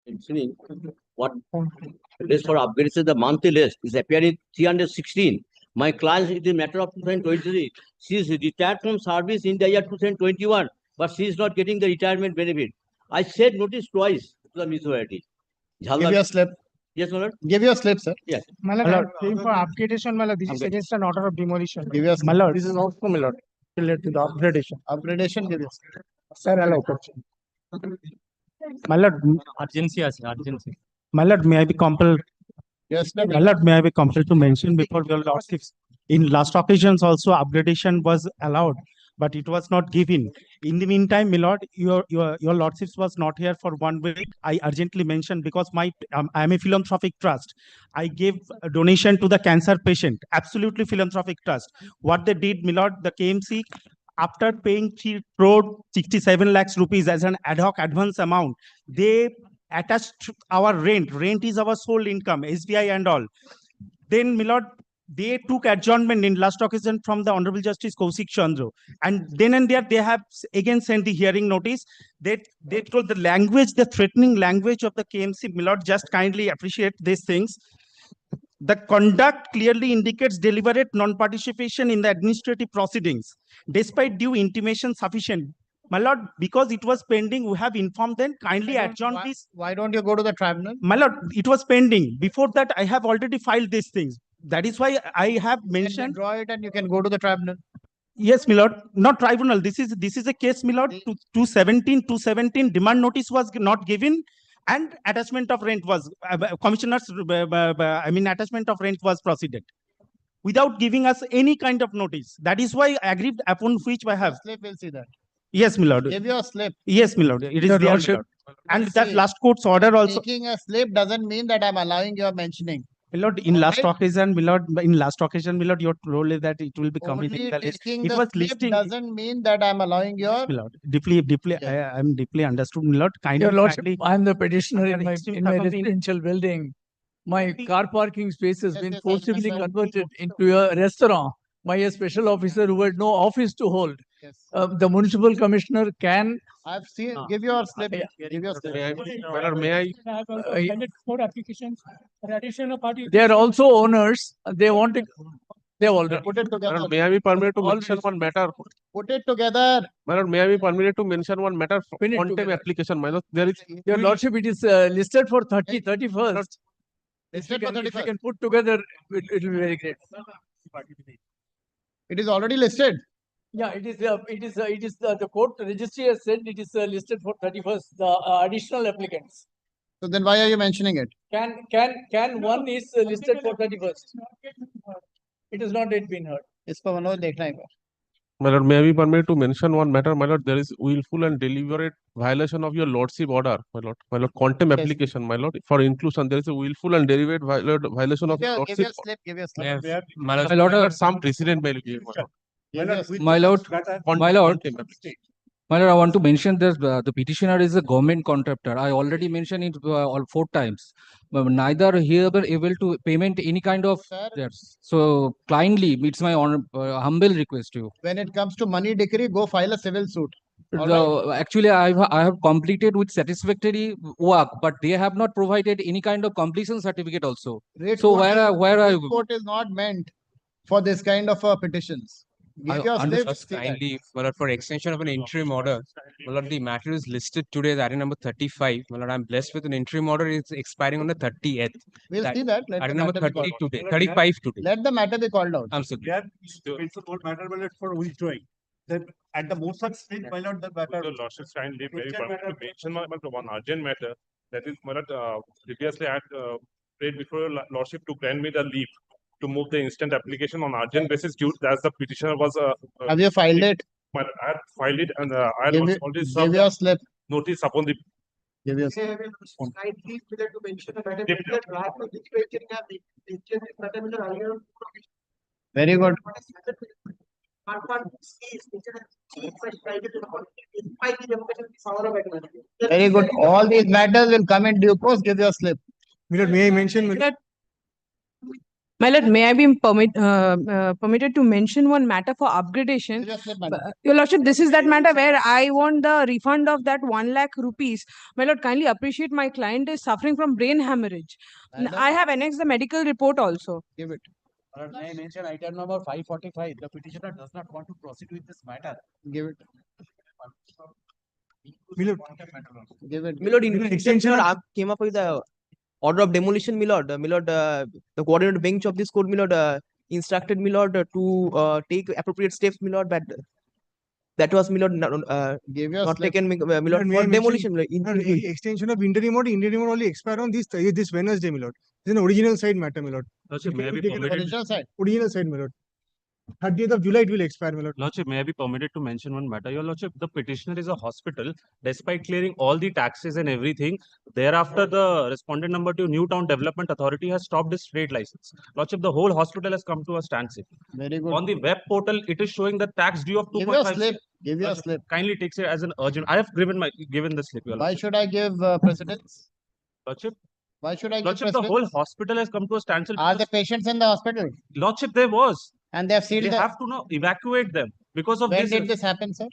mentioning what list for upgrades, the monthly list is appearing 316. My client is a matter of 2023. She is retired from service in the year 2021, but she is not getting the retirement benefit. I said notice twice to the municipality. Give you a slip. Yes, my lord. Give you a slip, sir. Yes. My lord, claim for upgradation, my lord, this is against an order of demolition. Give you a slip. My lord, this is also, my lord, related to the upgradation. Upgradation, give you a slip. Sir, allow question. My lord, Urgency, urgency. my lord, may I be compelled? Yes, My lord, may I be compelled to mention before your lordships, in last occasions also upgradation was allowed, but it was not given. In the meantime, my lord, your lordships was not here for 1 week. I urgently mentioned because I am a philanthropic trust. I gave a donation to the cancer patient, absolutely philanthropic trust. What they did, my lord, the KMC, after paying 3 crore 67 lakhs rupees as an ad hoc advance amount, they attached our rent. Rent is our sole income, SBI and all. Then, my lord, they took adjournment in last occasion from the Honorable Justice Kaushik Chandra. And then and there, they have again sent the hearing notice. They told the language, the threatening language of the KMC, my lord, just kindly appreciate these things. The conduct clearly indicates deliberate non-participation in the administrative proceedings, despite due intimation sufficient. My lord, because it was pending, we have informed them, kindly adjourn this. Why don't you go to the tribunal? My lord, it was pending. Before that, I have already filed these things. That is why I have You can mentioned. withdraw it and you can go to the tribunal. Yes, my lord, not tribunal. This is a case, my lord. 217 demand notice was not given, and attachment of rent was commissioners. I mean, attachment of rent was proceeded without giving us any kind of notice. That is why I agreed upon which I have. Slip, we'll see that. Yes, my lord. Give you a slip. Yes, my lord. It is Your there, my lordship. lord. And that See, last court's order also. Taking a slip doesn't mean that I'm allowing your mentioning. My lord, in last Alright. occasion, my lord, in last occasion, my lord, your role is that it will be coming Only in the list. taking It the was slip listing. doesn't mean that I'm allowing your. My lord, deeply, Yes. I am deeply understood, my lord. Kindly, Your lordship, kindly, I am the petitioner under in my extreme circumstance- residential building. My car parking space has Yes, been yes, I forcibly understand. converted into a restaurant by a special officer who had no office to hold. Yes. The municipal commissioner can. I've seen. Give your slip. Yeah. Give your slip. May I? Four applications. Additional party. They are also owners. They want to. They have already. Put it together. May I be permitted to mention one matter? Put it together. My lord, may I be permitted to mention one matter Pin it on time together. application? My lord, there is. Your lordship, it is listed for 31st. If Listed for we 31st. can put together, it will be very great. It is already listed. Yeah, it is the court registry has said it is listed for 31st, the additional applicants. So then why are you mentioning it? Can one is listed for 31st? It has not yet been heard. इस पर मनोज देखना है. My lord, may I be permitted to mention one matter? My lord, there is willful and deliberate violation of your lordship order. My lord, contempt Yes. application. My lord, for inclusion, there is a willful and deliberate violation of your Give your lordship. slip. Give your slip. My lord, some precedent may be. My lord, my lord, my lord, I want to mention that the petitioner is a government contractor. I already mentioned it all 4 times. But neither he were able to payment any kind of Sir, debts. So kindly, it's my humble request to you. when it comes to money decree, go file a civil suit. All right. Actually, I have completed with satisfactory work, but they have not provided any kind of completion certificate also. Writ So court where is- are writ you? court is not meant for this kind of petitions. Give your slip. Just see that. kindly, well, for extension of an interim order, well, the matter is listed today as item number 35. Well, I'm blessed with an interim order. It's expiring on the 30th. We'll that- see that. Let Item the number matter be 30 called out. today, 35 today. Let the matter be called out. I'm sorry. It's a court matter, but it's for withdrawing. Then at the most such stage, why not the matter? The lordship kindly may be Urgent permitted matter. to mention one urgent matter. That is, my lord, previously I had prayed before your lordship to grant me the leave to move the instant application on urgent basis due as the petitioner was Have you filed it? I had filed it and I had Give, already give served your slip. notice upon the Give your slip. Very good. Very good. All these matters will come in due course. Give your slip. May I mention? My lord, may I be permitted to mention one matter for upgradation? Give your slip, madam. Your lordship, this is that matter where I want the refund of that 1 lakh rupees. My lord, kindly appreciate my client is suffering from brain hemorrhage. Madam. I have annexed the medical report also. Give it. May I mention item number 545? The petitioner does not want to proceed with this matter. Give it. Milord. Give it. Milord, in extension, came up with the order of demolition, Milord. Milord, the coordinated bench of this court, Milord, instructed Milord to take appropriate steps, Milord, but that was, Milord, Give your not slip. taken, Milord, May I for mention- demolition. Milord, Extension of interim order only expire on this Wednesday, Milord. This is an original side matter, Milord. Lordship, may I be Take it permitted, Original side. Original side, Milord. 30th of July it will expire, Milord. Lordship, may I be permitted to mention one matter? Your Lordship, the petitioner is a hospital. Despite clearing all the taxes and everything, thereafter the respondent number 2 Newtown Development Authority has stopped his trade license. Lordship, the whole hospital has come to a standstill. Very good. On the web portal, it is showing the tax due of Give your 2.5. slip. Give your Lordship, slip. kindly takes it as an urgent. I have given the slip, Your Why Lordship. should I give precedence? Lordship, Why should I give Lordship, the whole precedence? hospital has come to a standstill. Are the because- patients in the hospital? Lordship, there was. And they have sealed They the. have to now evacuate them because of When this did this happen, sir?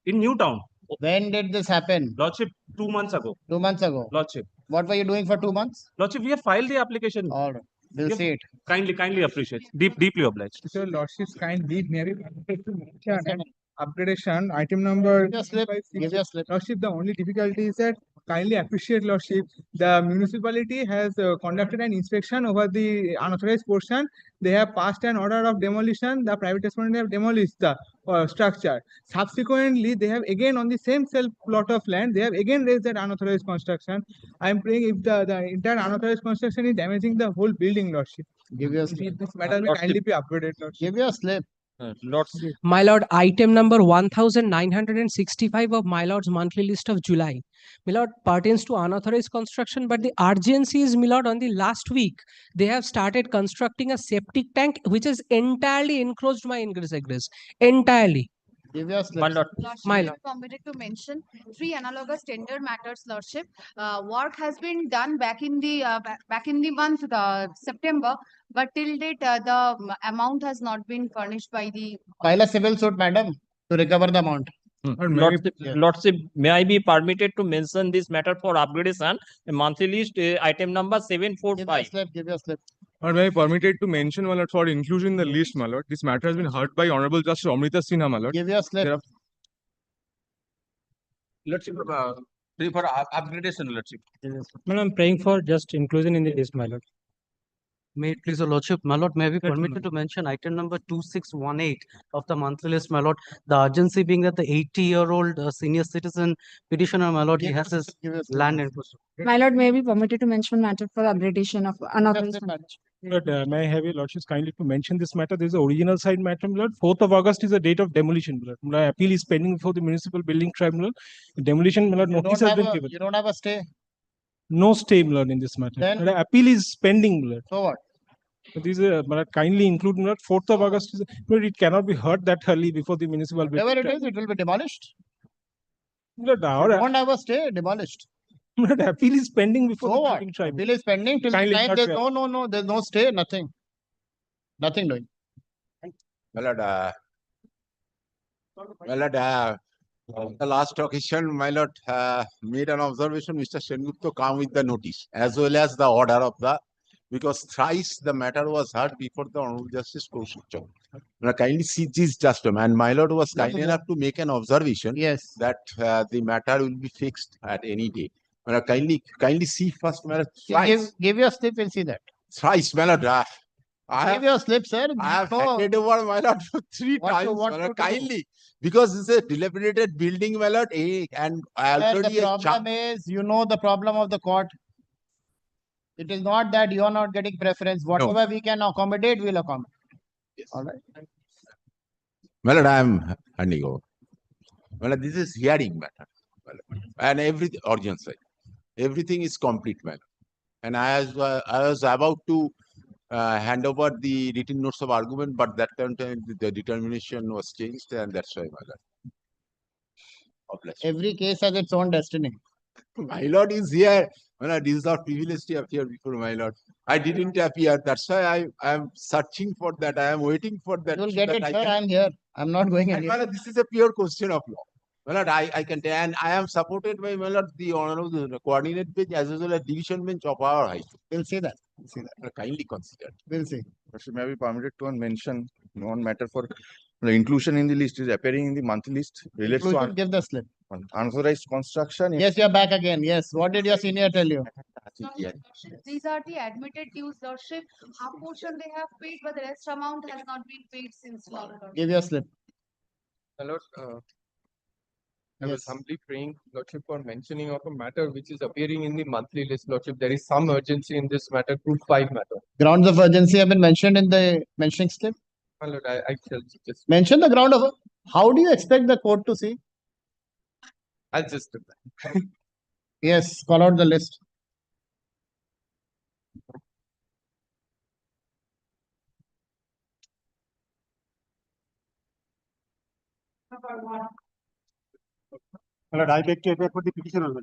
in Newtown. When did this happen? Lordship, 2 months ago. 2 months ago. Lordship. What were you doing for 2 months? Lordship, we have filed the application. All right. We'll Yep. see it. Kindly appreciate. Deeply obliged. Sir, Lordship's kind leave may I be permitted to mention Yes, upgradation item number. Give your slip. Give your slip. Lordship, the only difficulty is that kindly appreciate, Lordship, the municipality has conducted an inspection over the unauthorized portion. They have passed an order of demolition. The private respondent have demolished the structure. Subsequently, they have again on the same self plot of land, they have again raised that unauthorized construction. I am praying if the entire unauthorized construction is damaging the whole building, Lordship. Give your slip. This matter may kindly be upgraded, Lordship. Give your slip. My lord, item number 1965 of my lord's monthly list of July. My lord, pertains to unauthorized construction, but the urgency is, my lord, on the last week. They have started constructing a septic tank which has entirely encroached my ingress egress. Entirely. Give your slip. My lord. May I be permitted to mention 3 analogous tender matters, Lordship. Work has been done back in the month September, but till date the amount has not been furnished by the. File a civil suit, madam, to recover the amount. Lordship, may I be permitted to mention this matter for upgradation? A monthly list, item number Give your 745. slip. Give your slip. May I permitted to mention, my lord, for inclusion in the list, my lord. This matter has been heard by Honorable Justice Amrita Sinha, my lord. Give your slip. There are- Lordship, pray for upgradation, Lordship. Madam, I'm praying for just inclusion in the list, my lord. May it please your lordship, my lord, may I be Yes, permitted to mention item number 2618 of the monthly list, my lord. The urgency being that the 80-year-old senior citizen petitioner, my lord, he Give has your his slip. Give your slip. land and. My lord, may I be permitted to mention matter for upgradation of Give your unauthorized. slip, madam. But may I have your lordships kindly to mention this matter? There is the original side matter, my lord. 4th of August is the date of demolition, my lord. My appeal is pending before the municipal building tribunal. Demolition, my lord, You notice don't has have been a, given. you don't have a stay. No stay, my lord, in this matter. Then- My lord, appeal is pending, my lord. So what? So these are, my lord, kindly include, my lord, 4th of August is, my lord, it cannot be heard that early before the municipal building. Whatever it is, tribunal. it will be demolished. My lord, You our don't have a stay, demolished. my lord, appeal is pending before So the what? building tribunal. Bill is pending till the Kindly time not there's fair. no, there's no stay, nothing. Nothing doing. My lord, the last occasion, my lord, made an observation, Mr. Sengupta come with the notice as well as the order of the, because thrice the matter was heard before the Honorable Justice Procedural. Now kindly see this just and my lord was kind enough to make an observation Yes. that the matter will be fixed at any day. Now kindly see first, my lord, Give your slip, we'll see that. thrice, my lord. I Give have, your slip, sir. I have No. handed over, my lord, for 3 What to- times, what my to lord, do? kindly. Because this is a dilapidated building, my lord, and Sir, already the a problem is, you know the problem of the court. It is not that you are not getting preference. Whatever we can accommodate, we'll accommodate. All right. My lord, I am handing over. My lord, this is hearing matter. My lord. And everything, origin side. Everything is complete, my lord. And I was about to hand over the written notes of argument, but that time the determination was changed, and that's why, my lord. God bless you. Every case has its own destiny. My lord is here. My lord, this is our privilege to appear before my lord. I didn't appear. That's why I am searching for that. I am waiting for that. You'll so get that it, I sir. can- I'm here. I'm not going And, my anywhere. lord, this is a pure question of law. My lord, I can tell, and I am supported by, my lord, the honorable the coordinate bench as well as division bench of our high court. We'll see that. We'll see that. Kindly consider. We'll see. May I be permitted to mention one matter for the inclusion in the list is appearing in the monthly list relates to Inclusion, give the slip. unauthorized construction. Yes, you're back again. Yes. What did your senior tell you? These are the admitted dues, Lordship. Half portion they have paid, but the rest amount has not been paid since long. Give your slip. My lord, I was humbly praying, Lordship, for mentioning of a matter which is appearing in the monthly list, Lordship. There is some urgency in this matter, Group 5 matter. Grounds of urgency have been mentioned in the mentioning slip. My lord, I shall just, Mention the ground of. How do you expect the court to see? I'll just do that. Yes, call out the list. My lord, I beg to appear for the petition only.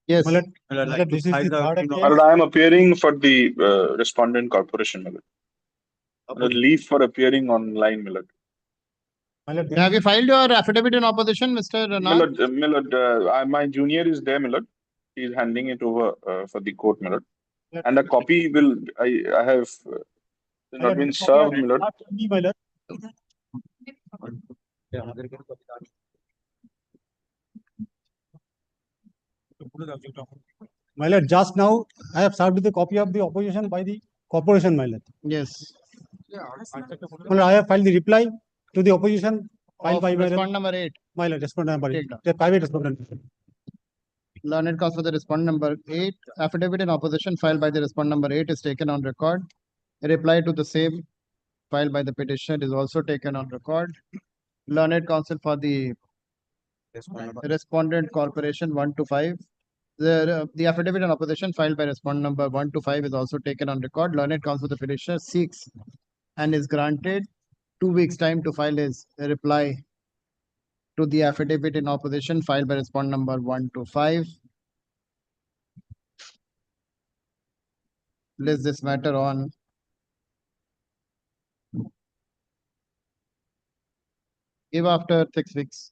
Yes. My lord, this is the third My lord, I am appearing for the respondent corporation, my lord. My lord, leave for appearing online, my lord. Have you filed your affidavit in opposition, Mr. My Nag? lord, my junior is there, my lord. He is handing it over for the court, my lord. And a copy will, I have not been served, my lord. My lord. My lord, just now I have served the copy of the opposition by the corporation, my lord. Yes. My lord, I have filed the reply to the opposition filed by my respondent number 8. My lord, respondent number 8. Take down. The private respondent. Learned cause for the respondent number 8. Affidavit in opposition filed by the respondent number 8 is taken on record. A reply to the same filed by the petitioner is also taken on record. Learned counsel for the respondent corporation 1 to 5. The affidavit in opposition filed by respondent number 1 to 5 is also taken on record. Learned counsel the petitioner seeks and is granted 2 weeks time to file his reply to the affidavit in opposition filed by respondent number 1 to 5. List this matter on give after 6 weeks.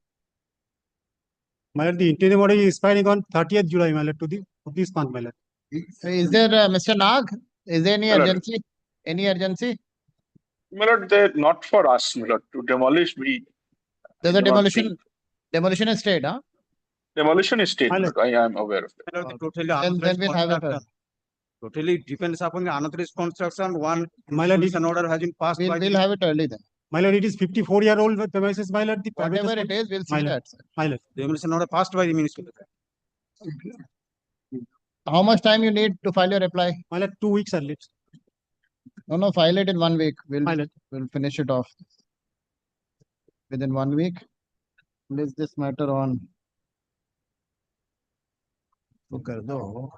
My lord, the interim order is expiring on 30th July, my lord, to the of this month, my lord. Is there Mr. Nag? Is there any My lord. urgency? Any urgency? My lord, they're not for us, my lord. To demolish, There's a do not demolition. think. Demolition is stayed, huh? Demolition is state, my lord. I am aware of that. Then we'll have it. Totally depends upon the unauthorized construction. One My lord, an order has been passed by We'll have it early then. My lord, it is 54-year-old premises, my lord. The private Whatever it is, we'll see my lord. that. Sir. My lord. the demolition order passed by the municipal. How much time you need to file your reply? My lord, 2 weeks at least. No, file it in 1 week. My lord. We'll finish it off within 1 week. List this matter on. तो कर दो.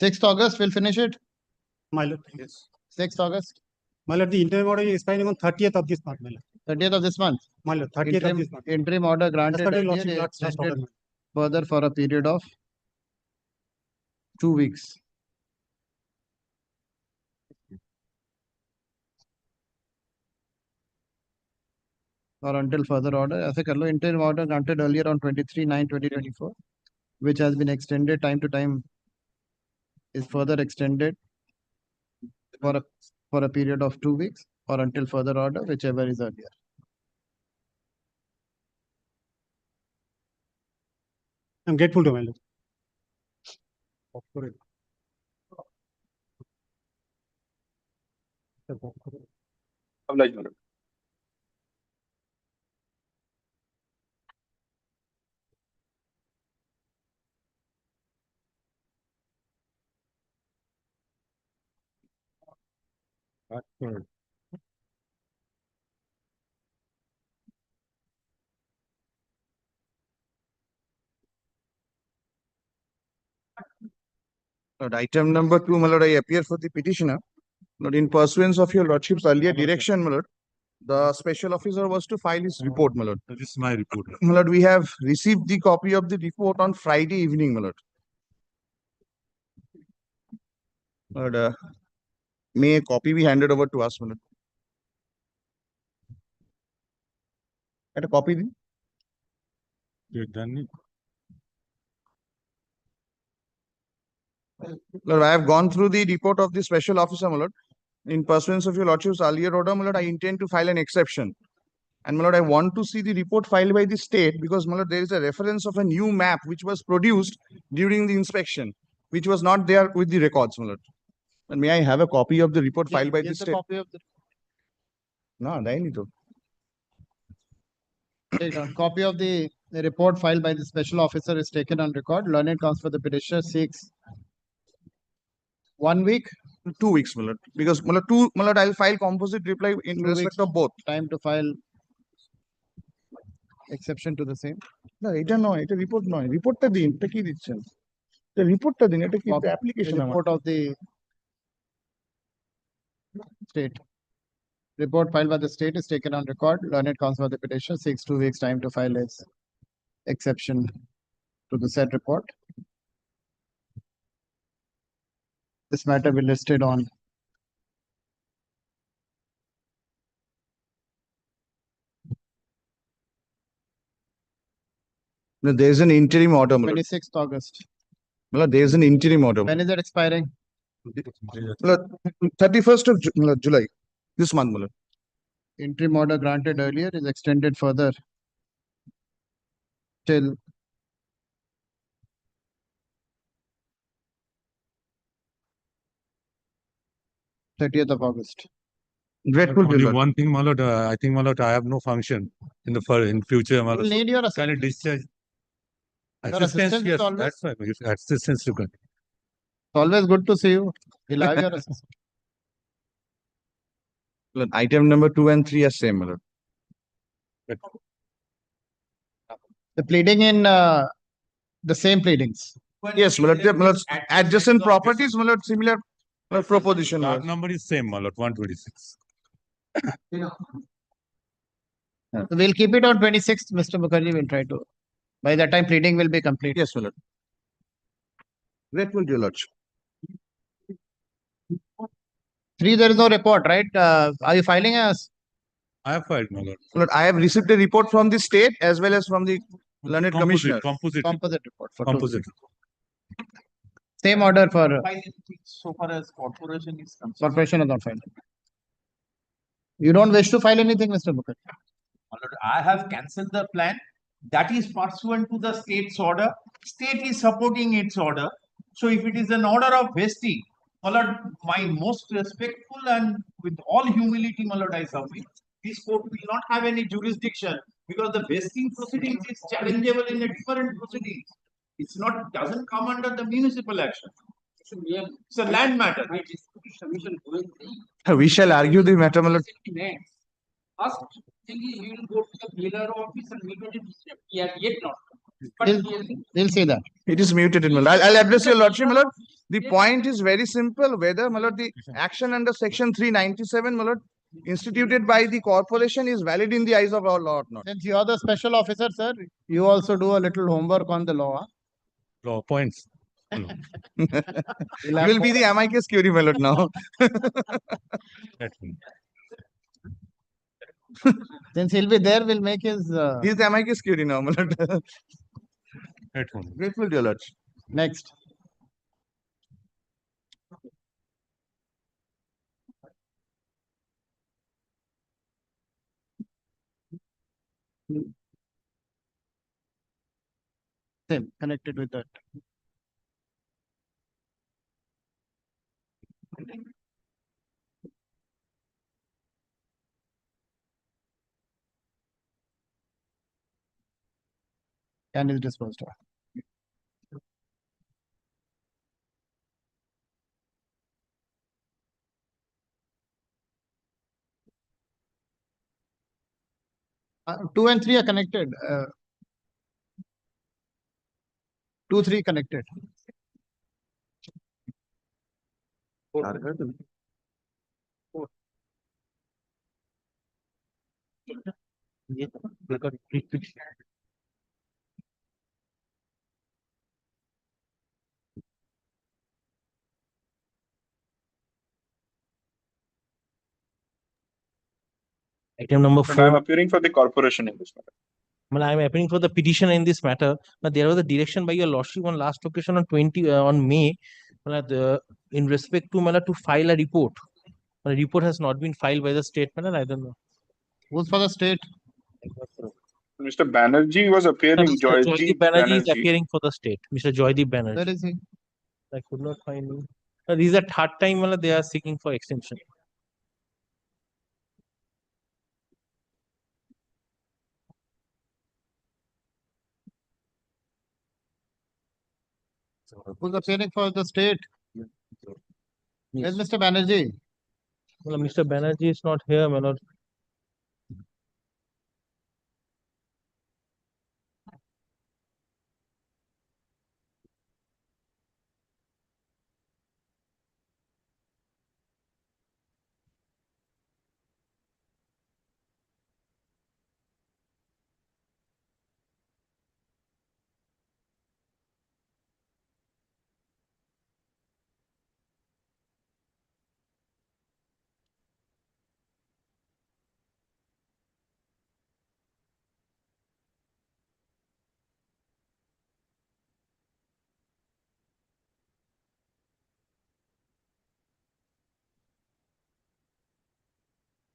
Sixth August, we'll finish it. My lord. Yes. 6th August. My lord, the interim order is expiring on 30th of this month, my lord. 30th of this month. My lord, 30th of this month. Interim order granted That's what earlier, lordship last extended order. further for a period of 2 weeks. Or until further order. ऐसे कर लो. Interim order granted earlier on 23/9/2024, which has been extended time to time, is further extended for a period of 2 weeks or until further order, whichever is earlier. I'm grateful to my lord. Obliged, my lord. Lord, item number 2, my lord, I appear for the petitioner. Lord, in pursuance of your lordship's earlier direction, my lord, The special officer was to file his report, my lord. This is my report. My lord, we have received the copy of the report on Friday evening, my lord. My lord, may a copy be handed over to us, my lord? Get a copy then? You done it? Lord, I have gone through the report of the special officer, my lord. In pursuance of your lordship's earlier order, my lord, I intend to file an exception. And my lord, I want to see the report filed by the state because, my lord, there is a reference of a new map which was produced during the inspection, which was not there with the records, my lord. And may I have a copy of the report filed by the Here's state? copy of the No, I need to. copy of the report filed by the special officer is taken on record. Learned counsel for the petitioner seeks 1 week. 2 weeks, my lord. Because, my lord, I'll file composite reply in 2 respect weeks of both. time to file exception to the same. No, এটা নয়, এটা report নয়, রিপোর্টটা দিন, এটা কি দিচ্ছেন? The রিপোর্টটা দিন, এটা কি The application আমার? report of the state. Report filed by the state is taken on record. Learned counsel for the petitioner seeks 2 weeks time to file his exception to the said report. This matter will be listed on No, there's an interim order, my lord. 26th August. My lord, there's an interim order. When is it expiring? My lord, 31st of July, this month, my lord. Interim order granted earlier is extended further till 30th of August. Grateful to Only you, lord. one thing, my lord. I think, my lord, I have no function in the in future, my You lord. need your Can I discharge? Your assistance is Yes, always- that's right. Yes, assistance you can. It's always good to see you. We'll have your assistance. Lord, item number 2 and 3 are same, my lord. The pleading in the same pleadings. Yes, my lord, adjacent properties, my lord, similar proposition, my That lord. number is same, my lord, 126. We'll keep it on 26th, Mr. Mukherjee. We'll try to. By that time, pleading will be complete. Yes, my lord. Grateful to your lordship. 3, there is no report, right? Are you filing us? I have filed, my lord. Lord, I have received a report from the state as well as from the learned commissioner. Composite report for 2 composite. Same order for So far as corporation is concerned. corporation is not filed. You don't wish to file anything, Mr. Mukherjee? My lord, I have cancelled the plan. That is pursuant to the state's order. State is supporting its order. So if it is an order of vesting, my lord, my most respectful and with all humility, my lord, I submit. This court will not have any jurisdiction because the vesting proceedings is challengeable in a different proceedings. It's not, doesn't come under the municipal action. It's a land matter. We shall argue the matter, my lord. First thing is you will go to the BLR office and meet with him. He has yet not. But We'll see that. It is muted in my lord. I'll address your lordship, my lord. The point is very simple. Whether, my lord, the action under section 397, my lord, instituted by the corporation is valid in the eyes of our law or not. Since you are the special officer, sir, you also do a little homework on the law. Law points. You will be the amicus curiae, my lord, now. Since he'll be there, we'll make his. He is the amicus curiae now, my lord. Grateful to your lordship. Next. Same, connected with that. And is disposed of. Two and three are connected. 2, 3 connected. Item number But I'm 4. appearing for the corporation in this matter. Well, I am appearing for the petition in this matter, but there was a direction by your lordship on last occasion on on May, in respect to to file a report. A report has not been filed by the state. I don't know. Who's for the state? Mr. Banerjee was appearing, Mr. Joydeep Joydeep Banerjee is Banerjee. appearing for the state. Mr. Joydeep Where Banerjee. is he? I could not find him. This is a third time they are seeking for extension. Who's appearing for the state? Yes. Where's Mr. Banerjee? Well, Mr. Banerjee is not here, my lord.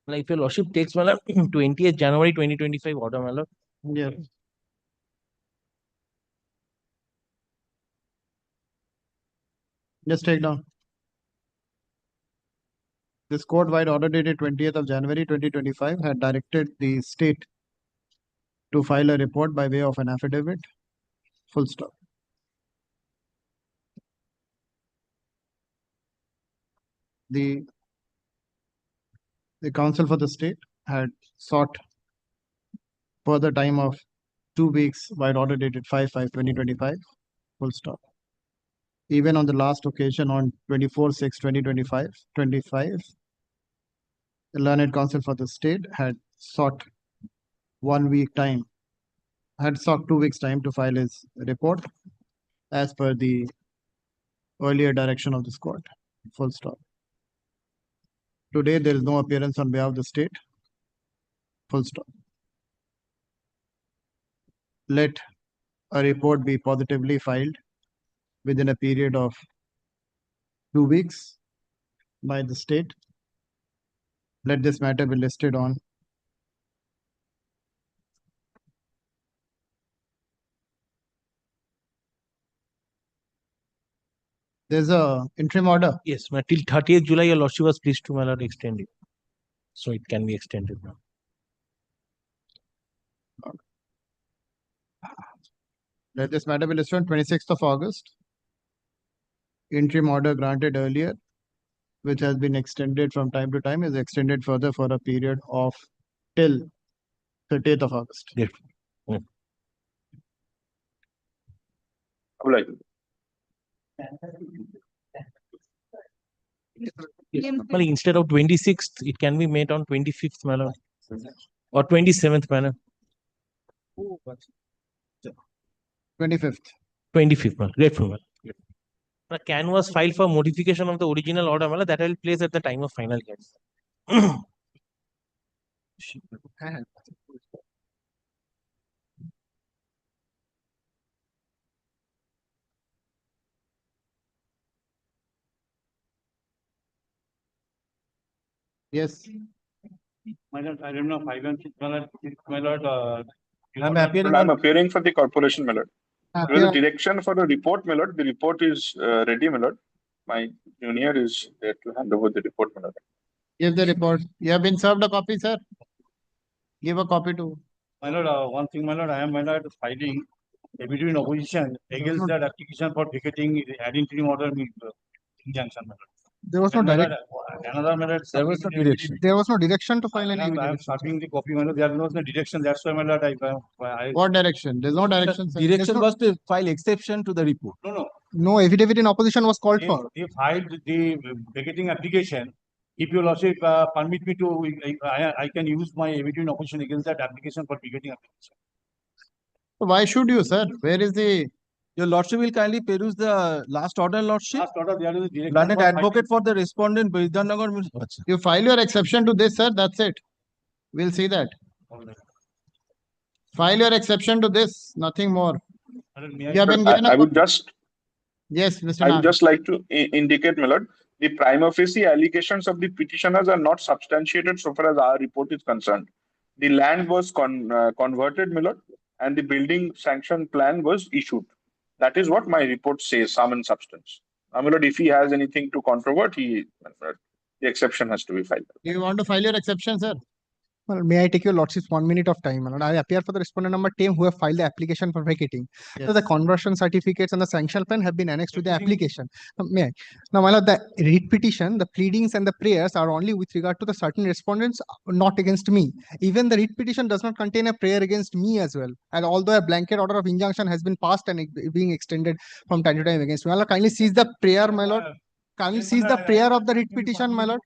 Like if your lordship takes 20th January 2025 order, my lord. Yeah. Just take down. This court-wide order dated 20th of January 2025 had directed the state to file a report by way of an affidavit. Full stop. The counsel for the state had sought further time of 2 weeks by order dated 5/5/2025. Full stop. Even on the last occasion on 24/6/2025, the learned counsel for the state had sought 1 week time, had sought 2 weeks time to file his report as per the earlier direction of this court. Full stop. Today, there is no appearance on behalf of the state. Full stop. Let a report be positively filed within a period of 2 weeks by the state. Let this matter be listed on there's a interim order. Yes, till 30th July, your lordship was pleased to, my lord, extend it. So it can be extended now. Let this matter be listed on 26th of August. Interim order granted earlier, which has been extended from time to time, is extended further for a period of till 30th of August. Yes. Like, Well, instead of 26th, it can be made on 25th, my lord. Or 27th, my lord. 25th. 25th, my lord. Grateful, my lord. A canvas filed for modification of the original order, my lord, that will place at the time of final hearing. Yes. My lord, I don't know, 5 and 6, my lord, I'm appearing but I'm on appearing for the corporation, my lord. There was a direction for the report, my lord. The report is ready, my lord. My junior is there to hand over the report, my lord. give the report. You have been served a copy, sir. Give a copy to. my lord, one thing, my lord, I am, my lord, filing between opposition against that application for vacating ad interim order injunction, my lord. There was no And, my direct. lord, another, my lord, There was no submitting direction. There was no direction to file I any am evidence. serving the copy, my lord. There was no direction. That's why, my lord, I What direction? There's no direction, sir. There's Direction no, was to file exception to the report. no. no affidavit in opposition was called for. They filed the vacating application If your lordship permit me to, I can use my evident opposition against that application for vacating application. Why should you, sir? Where is the? Your lordship will kindly peruse the last order, lordship. Last order, there is a direction Learned for advocate for the respondent, Birdanagar. You file your exception to this, sir. That's it. We'll see that. File your exception to this. Nothing more. You have been given I would just. Yes, Mr. I would Nag. just like to indicate, my lord, the prima facie allegations of the petitioners are not substantiated so far as our report is concerned. The land was converted, my lord, and the building sanction plan was issued. That is what my report says, sum and substance. My lord, if he has anything to controvert, the exception has to be filed. Do you want to file your exception, sir? Well, may I take your lordship's 1 minute of time? And I appear for the respondent number 10 who have filed the application for vacating. Yes. So the conversion certificates and the sanction plan have been annexed to the application. May I? Now, my lord, the writ petition, the pleadings and the prayers are only with regard to the certain respondents, not against me. Even the writ petition does not contain a prayer against me as well. And although a blanket order of injunction has been passed and being extended from time to time against me. My lord, kindly seize the prayer, my lord. Can you seize the prayer of the writ petition, my lord?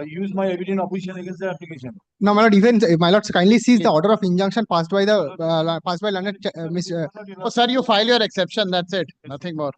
Use my evident opposition against the application. No, my lord, even my lord, kindly seize the order of injunction passed by the Learned Oh, sir, you file your exception. That's it. Nothing more.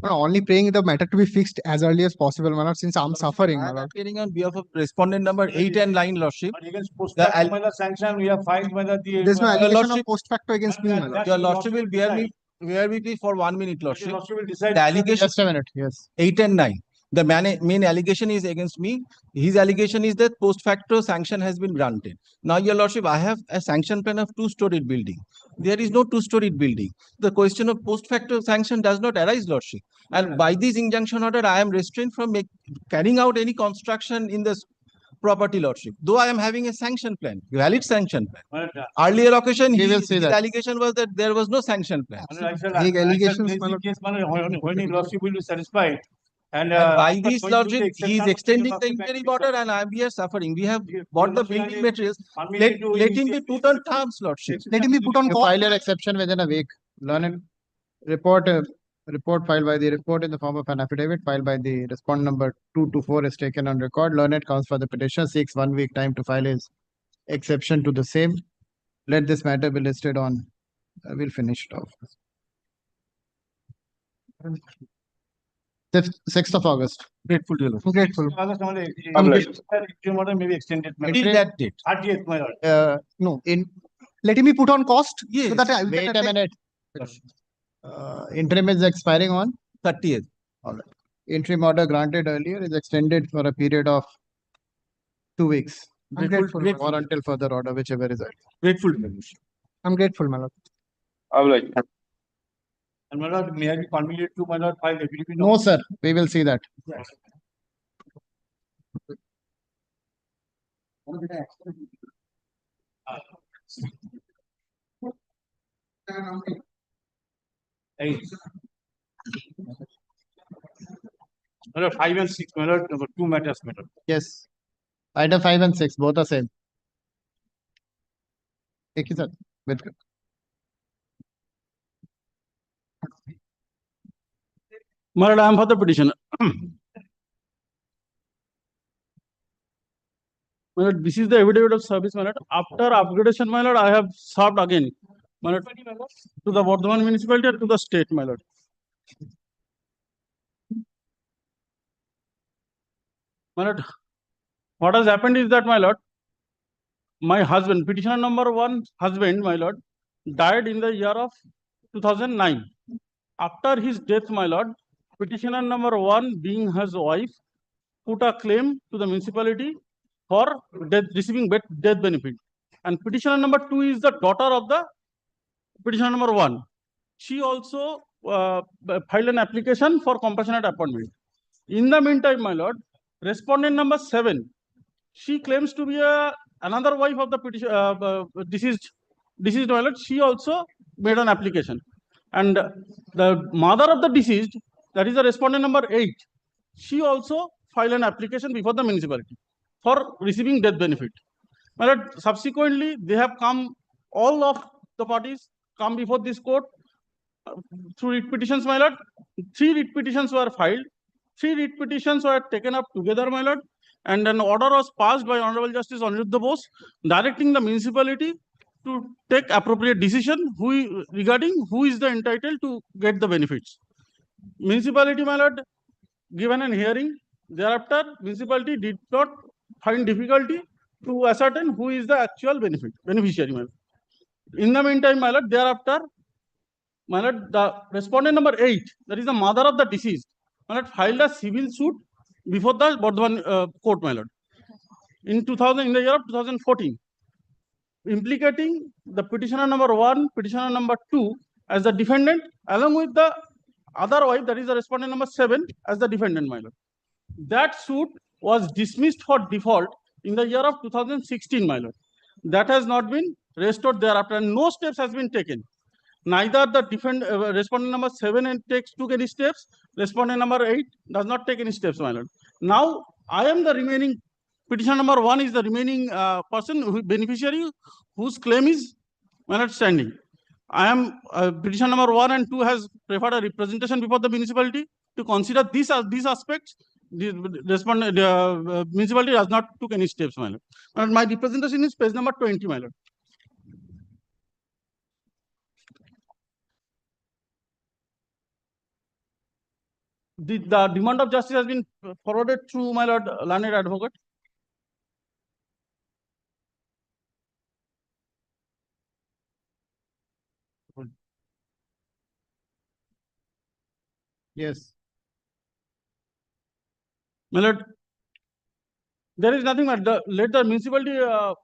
No, only praying the matter to be fixed as early as possible, my lord, since I'm suffering, my I am lord. appearing on behalf of respondent number 8 and 9, lordship. But against post facto sanction, we have filed whether the. There's no allegation of lordship- post facto against me, my lord. Your lordship will bear with me for 1 minute, lordship. Lordship will decide. The allegation Just a minute. Yes. 8 and 9. The main allegation is against me. His allegation is that post facto sanction has been granted. Now, your lordship, I have a sanction plan of 2-storied building. There is no 2-storied building. The question of post facto sanction does not arise, lordship. And by this injunction order, I am restrained from carrying out any construction in this property, lordship. Though I am having a sanction plan, valid sanction plan. Earlier occasion, his allegation was that there was no sanction plan. Big allegations, my lord. When lordship will be satisfied. And by this logic, he is extending the interim order and I am here suffering. We have bought the building materials. Let him be put on terms, lordship. Let him be put on You call. file your exception within a week. Learned report filed by the report in the form of an affidavit filed by the respondent number 224 is taken on record. Learned comes for the petitioner, seeks 1 week time to file his exception to the same. Let this matter be listed on. We'll finish it off. 6th of August. Grateful to you, lord. Grateful. Interim order may be extended. Till that date. 30th, my lord. No, let him be put on cost. Yes. So that I Wait a minute. Interim is expiring on 30th. All right. Interim order granted earlier is extended for a period of 2 weeks. I'm grateful. Or until further order, whichever is right. Grateful to you. I'm grateful, my lord. All right. And my lord, may I be permitted to, my lord, file affidavit? No, sir. We will see that. Yes. Hey. My lord, 5 and 6, my lord, number 2 matters, my lord. Yes. Item 5 and 6, both are same. Thank you, sir. Welcome. My lord, I am for the petitioner. My lord, this is the affidavit of service, my lord. After upgradation, my lord, I have served again, my lord, to the Bardhaman municipality or to the state, my lord. My lord, what has happened is that, my lord, my husband, petitioner number 1 husband, my lord, died in the year of 2009. After his death, my lord, petitioner number 1, being his wife, put a claim to the municipality for receiving death benefit. And petitioner number 2 is the daughter of the petitioner number 1. She also filed an application for compassionate appointment. In the meantime, my lord, respondent number 7, she claims to be another wife of the deceased, my lord. She also made an application. And the mother of the deceased, that is the respondent number 8, she also filed an application before the municipality for receiving death benefit. My lord, subsequently, they have come, all of the parties come before this court through writ petitions, my lord. 3 writ petitions were filed. 3 writ petitions were taken up together, my lord. and an order was passed by Honorable Justice Aniruddha Bose directing the municipality to take appropriate decision regarding who is the entitled to get the benefits. Municipality, my lord, given an hearing. Thereafter, municipality did not find difficulty to ascertain who is the actual beneficiary. My lord. In the meantime, my lord, thereafter, my lord, the respondent number 8, that is the mother of the deceased, my lord, filed a civil suit before the Bardhaman court, my lord, in the year of 2014, implicating the petitioner number 1, petitioner number 2 as the defendant, along with the other wife, that is the respondent number 7, as the defendant, my lord. That suit was dismissed for default in the year of 2016, my lord. That has not been restored thereafter, and no steps has been taken. Neither the respondent number 7 took any steps. Respondent number 8 does not take any steps, my lord. Now I am the remaining petitioner number 1 is the remaining beneficiary whose claim is, my lord, standing. I am petition number 1 and 2 has preferred a representation before the municipality to consider these aspects. The municipality has not took any steps, my lord. And my representation is page number 20, my lord. The demand of justice has been forwarded through my lord learned advocate. Yes. My lord, there is nothing, let the municipality,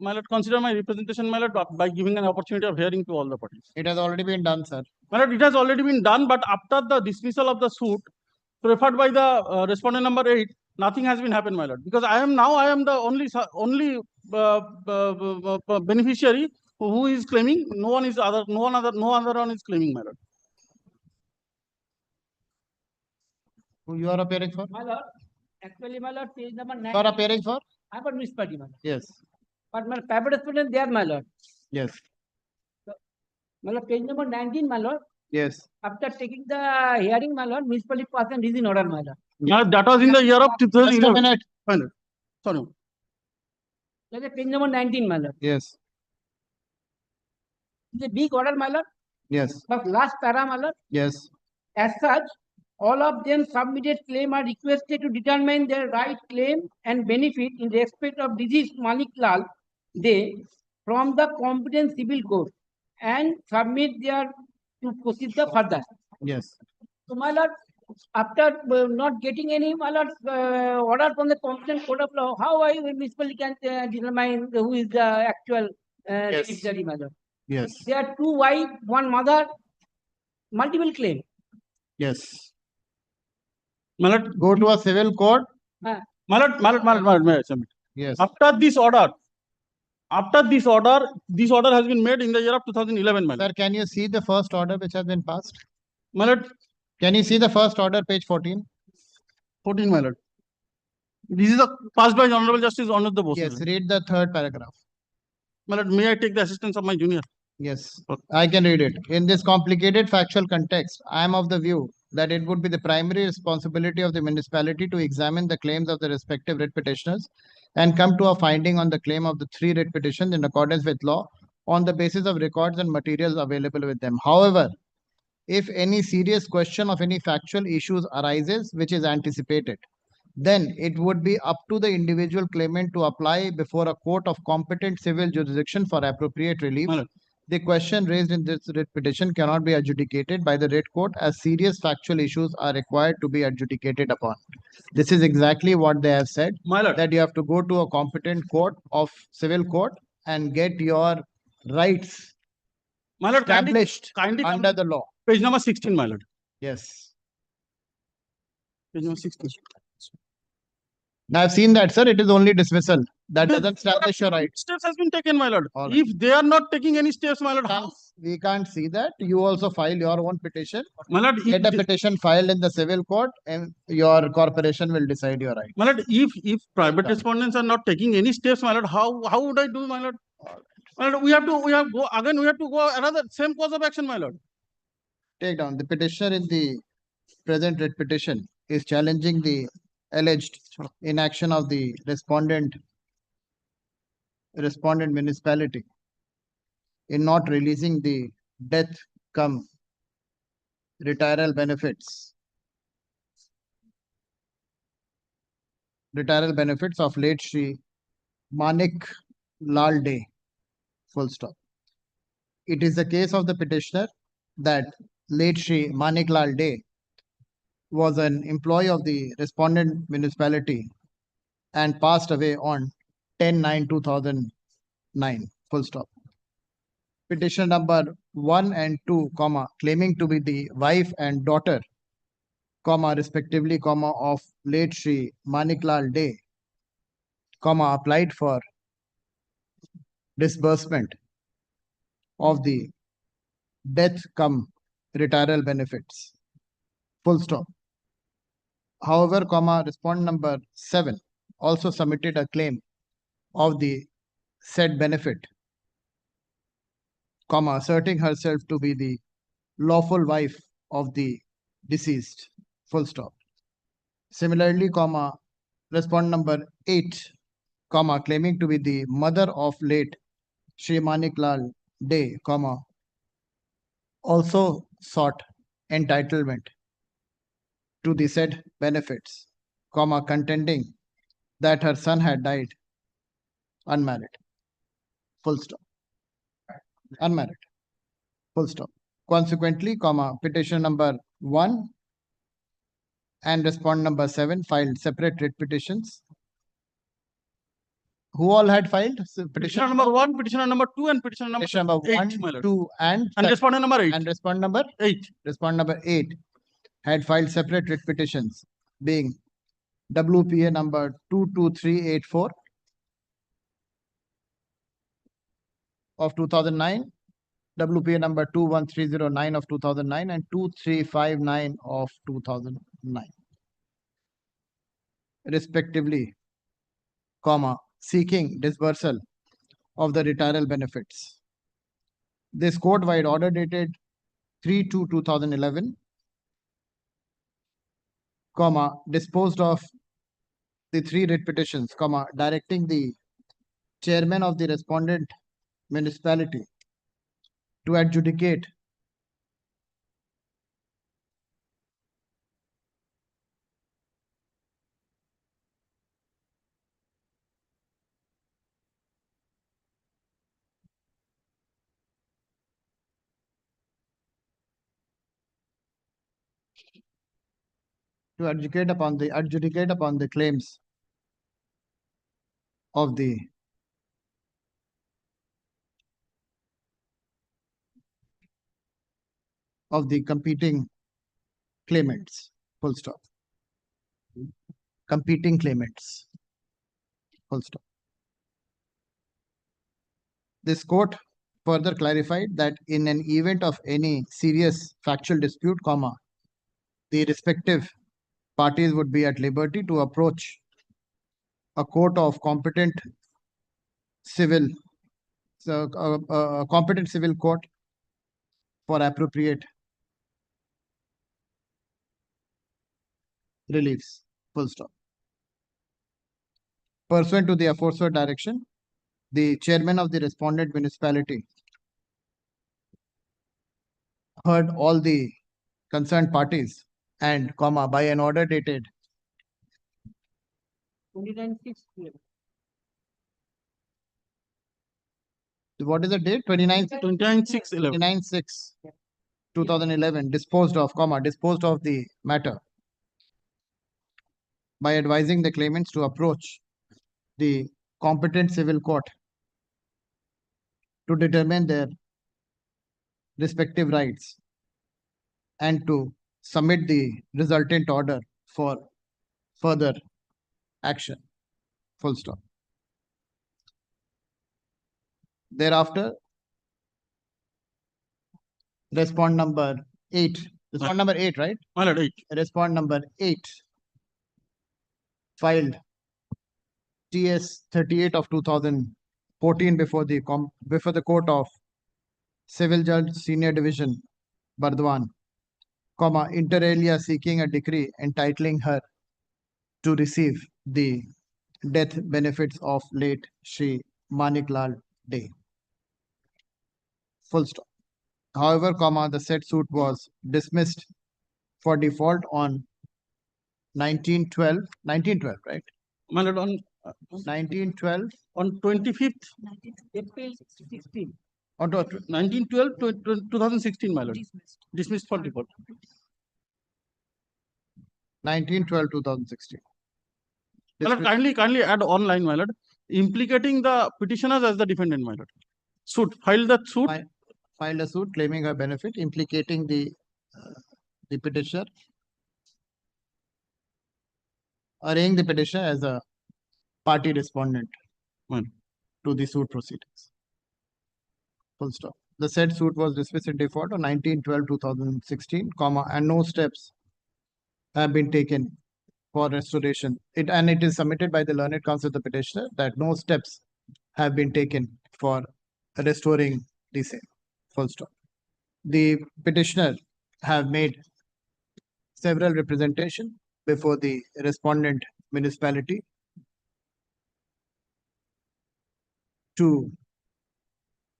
my lord, consider my representation, my lord, by giving an opportunity of hearing to all the parties. It has already been done, sir. My lord, it has already been done, but after the dismissal of the suit preferred by the respondent number 8, nothing has been happened, my lord. Because I am the only beneficiary who is claiming. No one one is claiming, my lord. Who you are appearing for? My lord, actually, my lord, page number 9. You are appearing for? I'm for municipality, my lord. Yes. But my private respondent there, my lord. Yes. My lord, page number 19, my lord. Yes. After taking the hearing, my lord, municipality passed an reason order, my lord. Yeah, that was in the year of 2011. Just a minute. My lord. Sorry. Like a page number 19, my lord. Yes. It's a big order, my lord. Yes. But last para, my lord. Yes. As such, all of them submitted claim are requested to determine their right claim and benefit in respect of deceased Malik Lal Dey from the competent civil court and submit their to proceed the further. Yes. So, my lord, after not getting any, my lord, order from the competent court of law, how I municipality can determine who is the actual beneficiary, my lord? Yes. There are 2 wives, 1 mother, multiple claim. Yes. My lord, go to a civil court. My lord, may I submit? Yes. After this order has been made in the year of 2011, my lord. Sir, can you see the first order which has been passed? My lord, can you see the first order, page 14? 14, my lord. This is passed by Honorable Justice Aniruddha Bose. Yes, read the 3rd paragraph. My lord, may I take the assistance of my junior? Yes, I can read it. In this complicated factual context, I am of the view that it would be the primary responsibility of the municipality to examine the claims of the respective writ petitioners and come to a finding on the claim of the 3 writ petitions in accordance with law on the basis of records and materials available with them. However, if any serious question of any factual issues arises which is anticipated, then it would be up to the individual claimant to apply before a court of competent civil jurisdiction for appropriate relief. The question raised in this writ petition cannot be adjudicated by the writ court as serious factual issues are required to be adjudicated upon. This is exactly what they have said, that you have to go to a competent court of civil court and get your rights established under the law. Page number 16, my lord. Yes. Page number 16. Now I've seen that, sir. It is only dismissal. That doesn't establish your right. Steps has been taken, my lord. If they are not taking any steps, my lord, how? We can't see that. You also file your own petition. My lord, get a petition filed in the civil court and your corporation will decide your right. My lord, if private respondents are not taking any steps, my lord, how would I do, my lord? My lord, we have to go another same cause of action, my lord. Take down. The petitioner in the present writ petition is challenging the alleged inaction of the respondent municipality in not releasing the death cum retiral benefits of late Shri Manik Lal Day, full stop. It is the case of the petitioner that late Shri Manik Lal Day was an employee of the respondent municipality and passed away on 10/9/2009, full stop. Petition number 1 and 2, claiming to be the wife and daughter, respectively, of late Shri Maniklal Day, applied for disbursement of the death cum retiral benefits, full stop. However, respondent number 7 also submitted a claim of the said benefit, asserting herself to be the lawful wife of the deceased, full stop. Similarly, respondent number 8, claiming to be the mother of late Shri Maniklal Day, also sought entitlement to the said benefits, contending that her son had died unmarried, full stop. Unmarried, full stop. Consequently, petition number 1 and respondent number 7 filed separate writ petitions. Who all had filed? Petitioner number 1, petitioner number 2, and petitioner number 8, my lord. 2, and respondent number 8. And respondent number 8. Respondent number 8 had filed separate writ petitions, being WPA number 22384 of 2009, WPA number 21309 of 2009, and 2359 of 2009, respectively, seeking disbursal of the retiral benefits. This court-wide order dated 3/2/2011, disposed of the 3 writ petitions, directing the chairman of the respondent municipality to adjudicate upon the claims of the competing claimants, full stop. Competing claimants, full stop. This court further clarified that in an event of any serious factual dispute, the respective parties would be at liberty to approach a court of competent civil court for appropriate reliefs, full stop. Pursuant to the aforesaid direction, the chairman of the respondent municipality heard all the concerned parties and, by an order dated 29/6. What is the date? 29/6/2011, disposed of the matter by advising the claimants to approach the competent civil court to determine their respective rights and to submit the resultant order for further action, full stop. Thereafter, respondent number 8, right? My lord, 8. Respondent number 8 filed TS 38 of 2014 before the Court of Civil Judge Senior Division, Bardwan, inter alia seeking a decree entitling her to receive the death benefits of late Shri Maniklal Day. Full stop. However, the said suit was dismissed for default on 1912, right? My lord, on 1912 on 25th April 16. on 1912 to 2016, my lord. Dismissed for default. 1912-2016. My lord, kindly add online, my lord, implicating the petitioners as the defendant, my lord. Suit, filed the suit. Filed a suit claiming a benefit, implicating the petitioner, arraying the petitioner as a party respondent to the suit proceedings. Full stop. The said suit was dismissed in default on 1912-2016, and no steps have been taken for restoration. It is submitted by the learned counsel of the petitioner that no steps have been taken for restoring the same. Full stop. The petitioner have made several representations before the respondent municipality to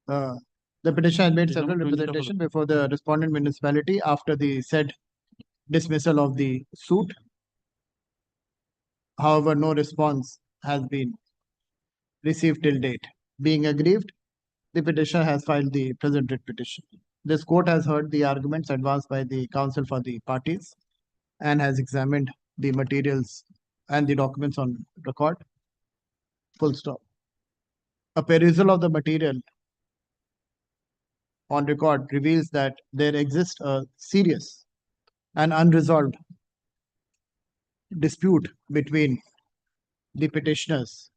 the petitioner has made several representations before the respondent municipality after the said dismissal of the suit. However, no response has been received till date. Being aggrieved, the petitioner has filed the present writ petition. This court has heard the arguments advanced by the counsel for the parties and has examined the materials and the documents on record. Full stop. A perusal of the material on record reveals that there exists a serious and unresolved dispute between the petitioners,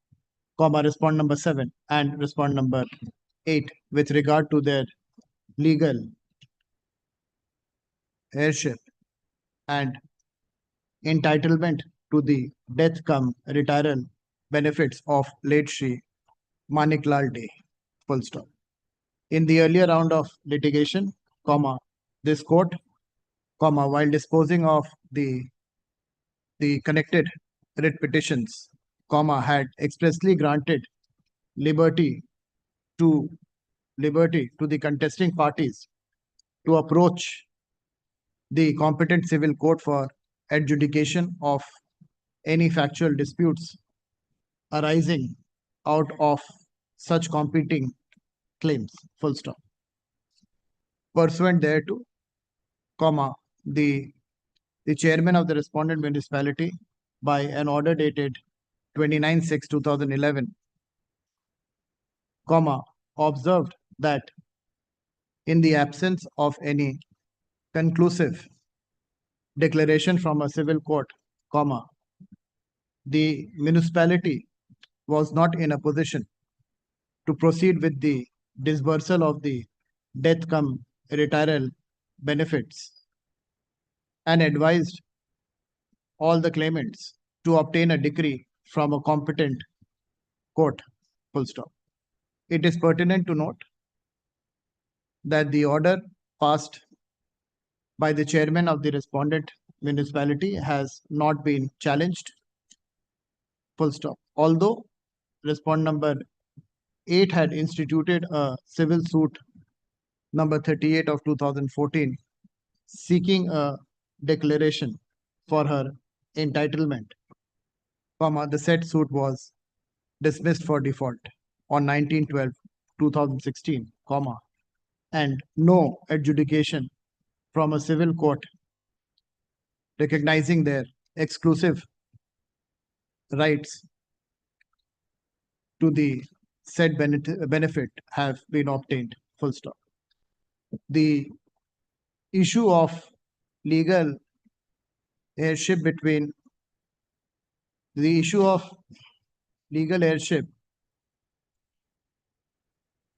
respondent number 7 and respondent number 8 with regard to their legal heirship and entitlement to the death cum retiral benefits of late Shri Maniklal Day. Full stop. In the earlier round of litigation, this court, while disposing of the connected writ petitions, had expressly granted liberty to the contesting parties to approach the competent civil court for adjudication of any factual disputes arising out of such competing claims. Full stop. Pursuant thereto, the chairman of the respondent municipality, by an order dated 29/6/2011, observed that in the absence of any conclusive declaration from a civil court, the municipality was not in a position to proceed with the disbursal of the death cum retiral benefits and advised all the claimants to obtain a decree from a competent court. Full stop. It is pertinent to note that the order passed by the chairman of the respondent municipality has not been challenged. Full stop. Although respondent number 8 had instituted a civil suit number 38 of 2014 seeking a declaration for her entitlement, the said suit was dismissed for default on 19/12/2016, and no adjudication from a civil court recognizing their exclusive rights to the said benefit have been obtained. Full stop. The issue of legal heirship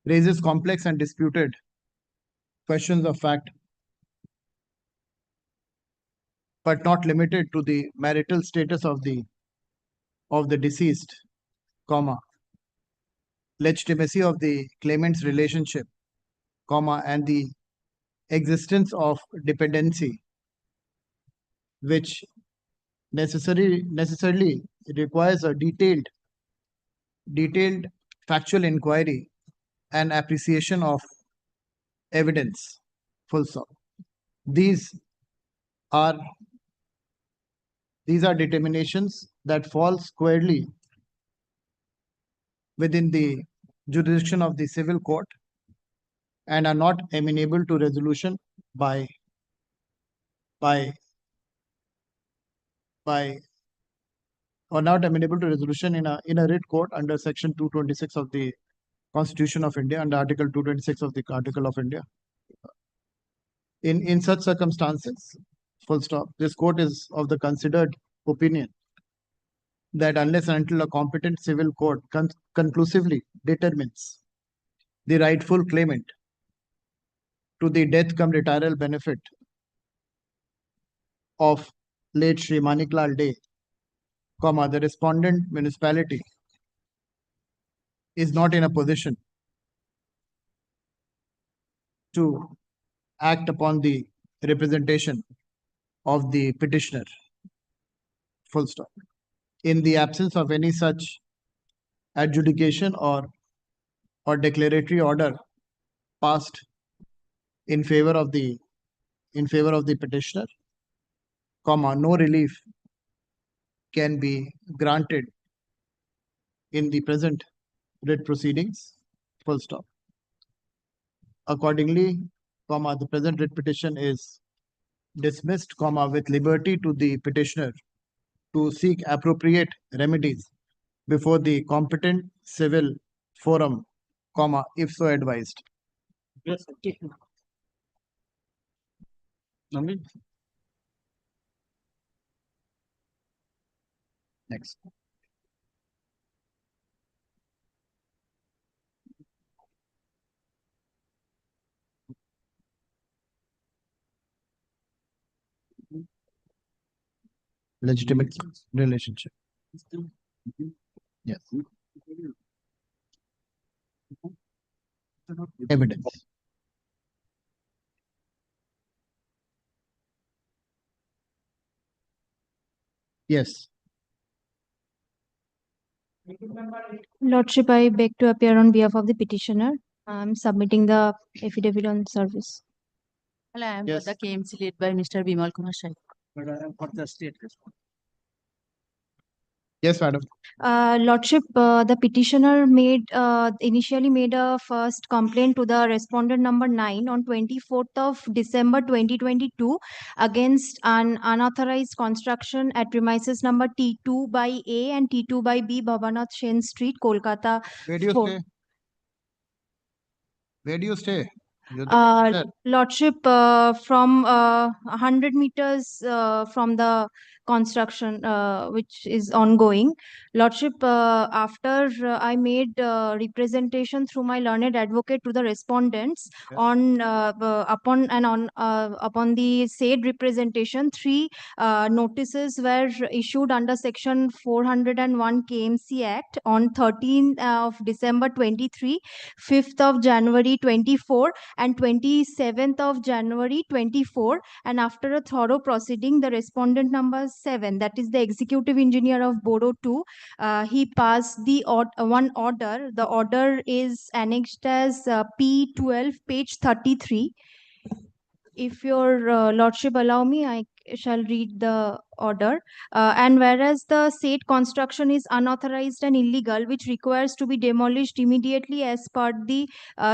raises complex and disputed questions of fact, but not limited to the marital status of the deceased, legitimacy of the claimant's relationship, and the existence of dependency which necessarily requires a detailed factual inquiry and appreciation of evidence. Full stop. These are determinations that fall squarely within the jurisdiction of the civil court and are not amenable to resolution by or not amenable to resolution in a writ court under section 226 of the Constitution of India, under Article 226 of the Article of India. In such circumstances, full stop, this court is of the considered opinion that unless and until a competent civil court conclusively determines the rightful claimant to the death cum retiral benefit of late Shri Maniklal Day, the respondent municipality is not in a position to act upon the representation of the petitioner. Full stop. In the absence of any such adjudication or declaratory order passed in favor of the petitioner, no relief can be granted in the present writ proceedings. Full stop. Accordingly, the present writ petition is dismissed, with liberty to the petitioner to seek appropriate remedies before the competent civil forum, if so advised. Yes. Nami? Next. Legitimate relationship. Yes. Evidence. Yes. Lordship, I beg to appear on behalf of the petitioner. I'm submitting the affidavit on service. Hello, I am Yes. for the KMC led by Mr. Bimal Kumar Shah. But I am for the state response. Yes, madam. Lordship, the petitioner initially made a first complaint to the respondent number 9 on 24th of December 2022 against an unauthorized construction at premises number T2 by A and T2 by B, Bhabanath Shen Street, Kolkata. Where do you 4. stay? Where do you stay? You're the petitioner. Lordship, from 100 meters from the construction which is ongoing. Lordship, after I made representation through my learned advocate to the respondents on upon the said representation, 3 notices were issued under section 401 KMC Act on 13th of December 23, 5th of January 24 and 27th of January 24, and after a thorough proceeding, the respondent number 7, that is the executive engineer of Boro 2, he passed the one order. The order is annexed as P12, page 33. If your lordship allow me, I shall read the order. And whereas the said construction is unauthorized and illegal, which requires to be demolished immediately as per the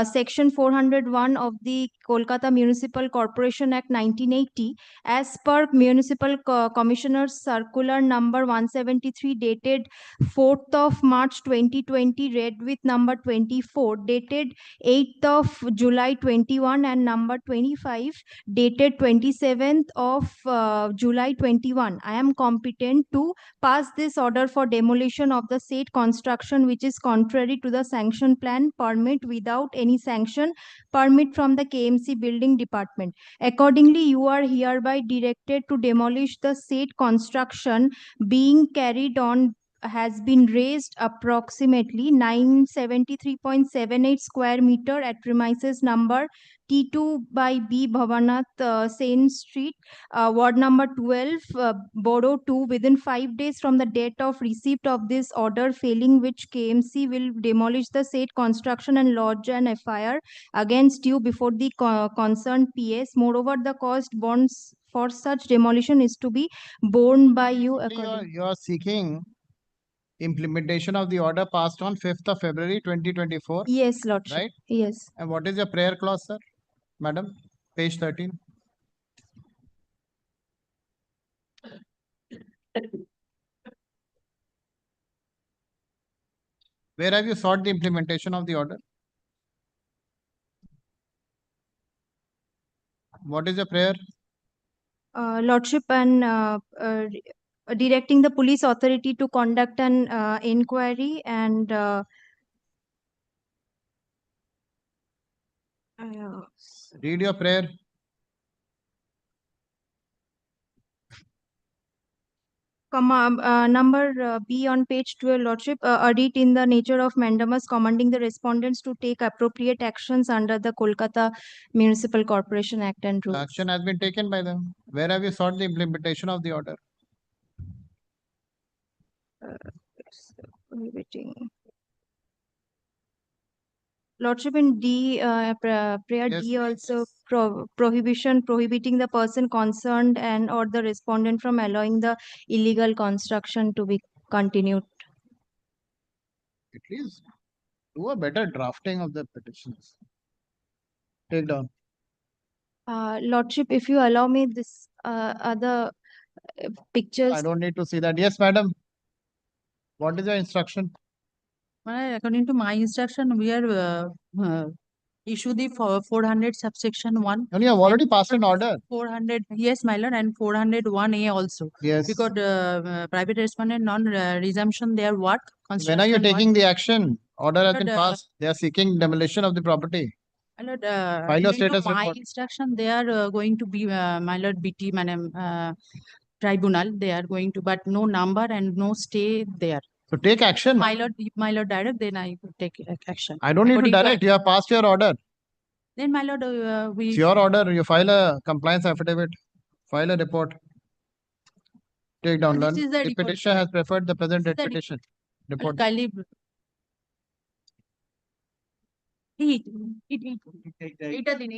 section 401 of the Kolkata Municipal Corporation Act 1980, as per Municipal Commissioner's Circular number 173 dated 4th of March 2020, read with number 24, dated 8th of July 21, and number 25 dated 27th of July 21. I am competent to pass this order for demolition of the said construction which is contrary to the sanction plan permit without any sanction permit from the KMC building department. Accordingly, you are hereby directed to demolish the said construction being carried on has been raised approximately 973.78 square meter at premises number T2 by B Bhavanath, Sain Street, ward number 12, Borough 2, within 5 days from the date of receipt of this order, failing which KMC will demolish the said construction and lodge an FIR against you before the concerned PS. Moreover, the cost bonds for such demolition is to be borne by you accordingly. You are seeking implementation of the order passed on 5th of February 2024. Yes, Lordship. Right? Yes. And what is your prayer clause, sir? Madam, page 13. Where have you sought the implementation of the order? What is your prayer? Lordship, and directing the police authority to conduct an inquiry and Read your prayer. Number B on page 12, Lordship, audit in the nature of mandamus commanding the respondents to take appropriate actions under the Kolkata Municipal Corporation Act and rules. Action has been taken by them. Where have you sought the implementation of the order? Prohibiting. Lordship, in D, prayer Yes, D also prohibiting the person concerned and or the respondent from allowing the illegal construction to be continued. At least do a better drafting of the petitions. Take down. Lordship, if you allow me this other pictures. I don't need to see that. Yes, madam. What is your instruction? According to my instruction, we are issue the 400 subsection 1. And you have already passed an order. 400, yes, my lord, and 401A also. Yes. Because private respondent non-resumption their work. When are you taking the action? Order has But, been passed. They are seeking demolition of the property. My lord, File your according to status my report. instruction, they are going to be, my lord, BT, madam, tribunal, they are going to, but no number and no stay there. So take action. My lord, direct, then I could take action. I don't need to According to- direct. You have passed your order. Then, my lord, It's your order. You file a compliance affidavit. File a report. Take down. This Learn. is the The report. petitioner has preferred the present This is the petition. Report. Kindly. এটা দিন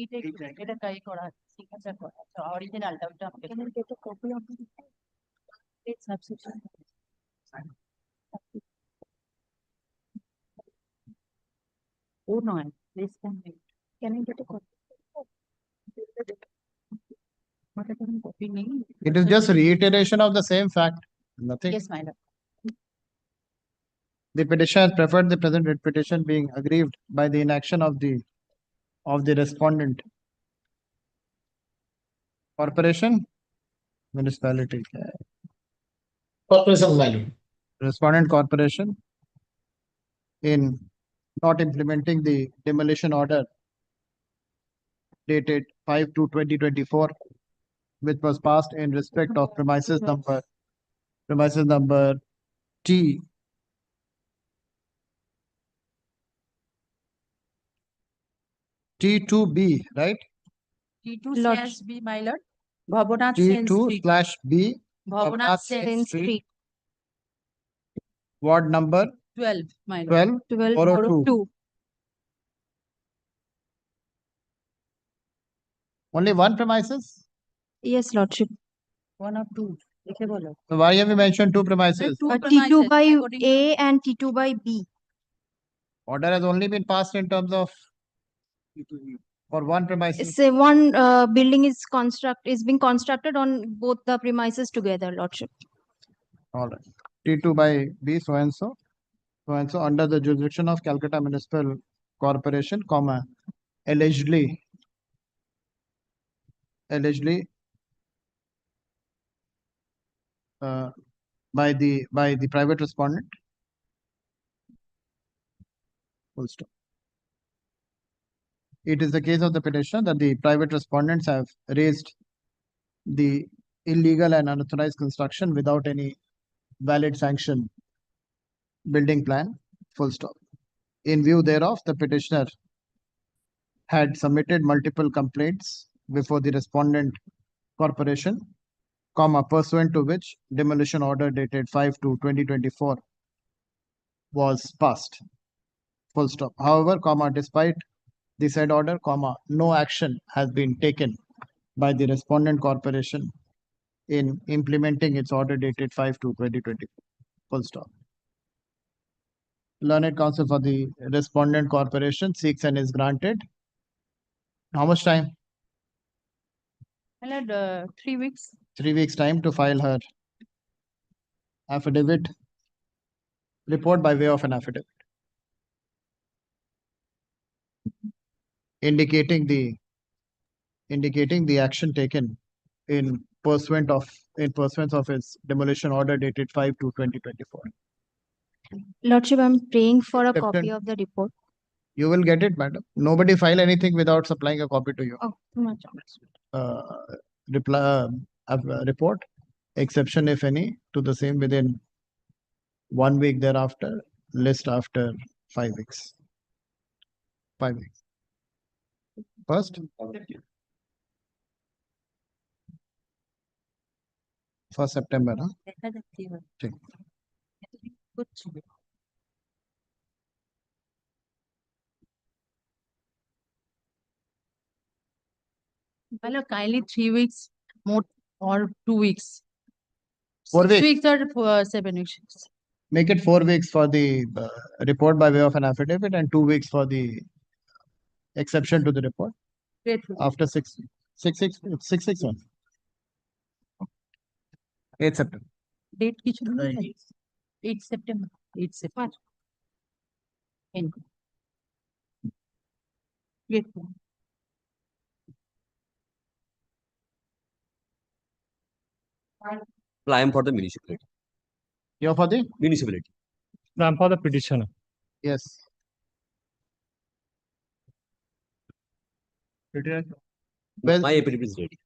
এটা কাই করা signature করা অরিজিনালটা ওটা আমাকে can I get a copy of the subsection oh no please can I get a copy আমাকে কোনো কপি নেই It is just reiteration of the same fact. Nothing. yes my lord The petitioner has preferred the present petition being aggrieved by the inaction of the respondent. Corporation, municipality. Corporation, my lord. Respondent corporation in not implementing the demolition order dated 5/2/2024, which was passed in respect of premises number T T2B, right? T2/B my lord Bhavanath Sen Street T2/B, Bhavanath Sen Sen Street ward number 12 my lord 12, Borough 2. Only one premises? Yes, Lordship. one or two লিখে বলো So why have you mentioned two premises? T2 by A and T2 by B. Order has only been passed in terms of for one premises. Say one building is being constructed on both the premises together, Lordship. All right. T2 by B, so and so under the jurisdiction of Calcutta Municipal Corporation, comma, allegedly by the private respondent. Full stop. It is the case of the petitioner that the private respondents have raised the illegal and unauthorized construction without any valid sanction building plan, full stop. In view thereof, the petitioner had submitted multiple complaints before the respondent corporation, comma, pursuant to which demolition order dated 5/2/2024 was passed. Full stop. However, comma, despite the said order, comma, no action has been taken by the respondent corporation in implementing its order dated 5/2/2024. Full stop. Learned counsel for the respondent corporation seeks and is granted. How much time? 3 weeks. 3 weeks time to file her affidavit, report by way of an affidavit, indicating the action taken in pursuance of its demolition order dated 5/2/2024. Lordship, I'm praying for a Accepted. copy of the report. You will get it, madam. Nobody file anything without supplying a copy to you. Oh, too much. Report, exception if any, to the same within 1 week thereafter, list after 5 weeks. 5 weeks. First? First September, huh? ठीक. Well, kindly 3 weeks more or 2 weeks. 4 6 weeks. weeks or 7 weeks. Make it 4 weeks for the report by way of an affidavit and 2 weeks for the exception to the report. Grateful. After 6 months. 8 September. Date की शुरू में 8 September. 8 September. Grateful. I am for the municipality. You're for the Municipality. No, I'm for the petitioner. Yes. Well, My affidavit is ready.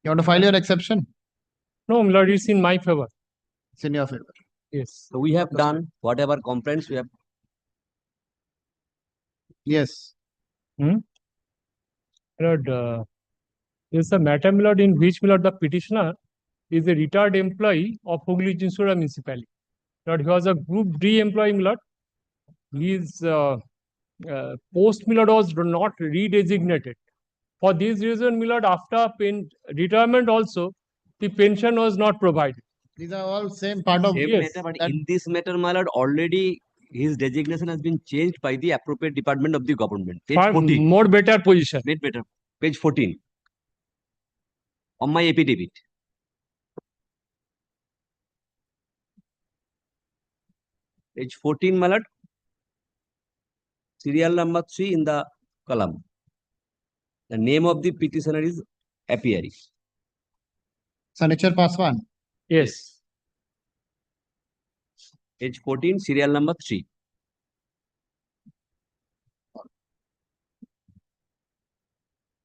you want to file your exception? No, my lord, it's in my favor. It's in your favor. Yes. So we have done whatever complaints we have. Yes. My lord, is a matter, my lord, in which, my lord, the petitioner is a retired employee of Hooghly Chinsura municipality. Lord, he was a Group D employee, my lord. His post, my lord, was not redesignated. For this reason, my lord, after retirement also, the pension was not provided. These are all same part of Same matter, but in this matter, my lord, already his designation has been changed by the appropriate department of the government. Page For 14. more better position. Better. Page 14. On my affidavit. Page 14, my lord. Serial number 3 in the column. The name of the petitioner is appearing. Sanichar Paswan. Yes. Page 14, serial number 3.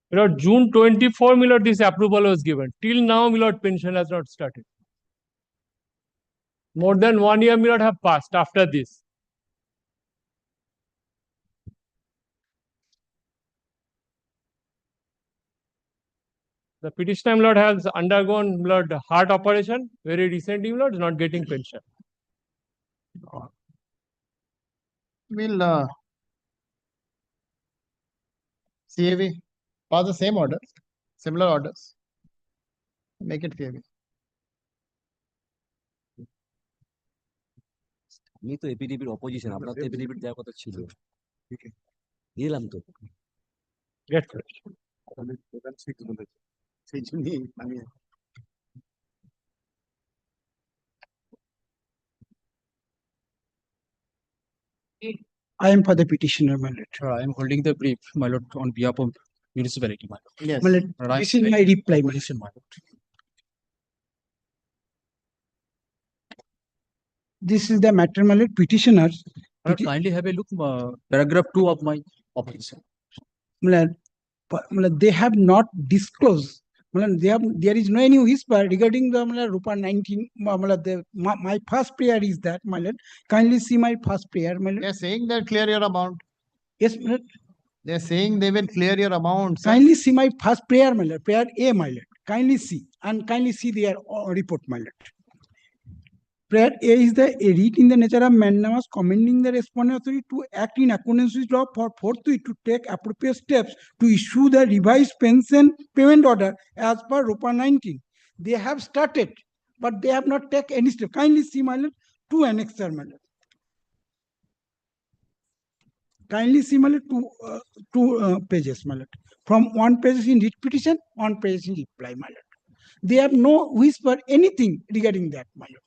My lord, June 24, my lord, this approval was given. Till now, my lord, pension has not started. More than 1 year, my lord, have passed after this. The petitioner, my lord, has undergone, my lord, heart operation very recently, my lord, is not getting pension. We'll CAV pass the same order, similar orders. Make it CAV. আমি তো এপিডিবির opposition, আপনার তো এপিডিবিট দেওয়ার কথা ছিল, দিলাম তো। সেই জন্যই আমি I am for the petitioner, my lord. I am holding the brief, my lord, on behalf of municipality, my lord. Yes. My lord, this is my reply, my lord. This is the matter, my lord. Petitioner. My lord, kindly have a look, paragraph 2 of my opposition. My lord, they have not disclosed There is no any whisper regarding the Rupa 19. My first prayer is that, my lord. Kindly see my first prayer, my lord. They are saying they'll clear your amount. Yes, my lord. They are saying they will clear your amount. Sir. Kindly see my first prayer, my lord. Prayer A, my lord. Kindly see and kindly see their report, my lord. Prayer A is the writ in the nature of mandamus commending the respondent authority to act in accordance with law, for forthwith to take appropriate steps to issue the revised pension payment order as per Rupa 19. They have started, but they have not taken any step. Kindly see, my lord, two annexer, my lord. Kindly see, my lord, two pages, my lord. From one page in writ petition, one page in reply, my lord. They have no whisper anything regarding that, my lord.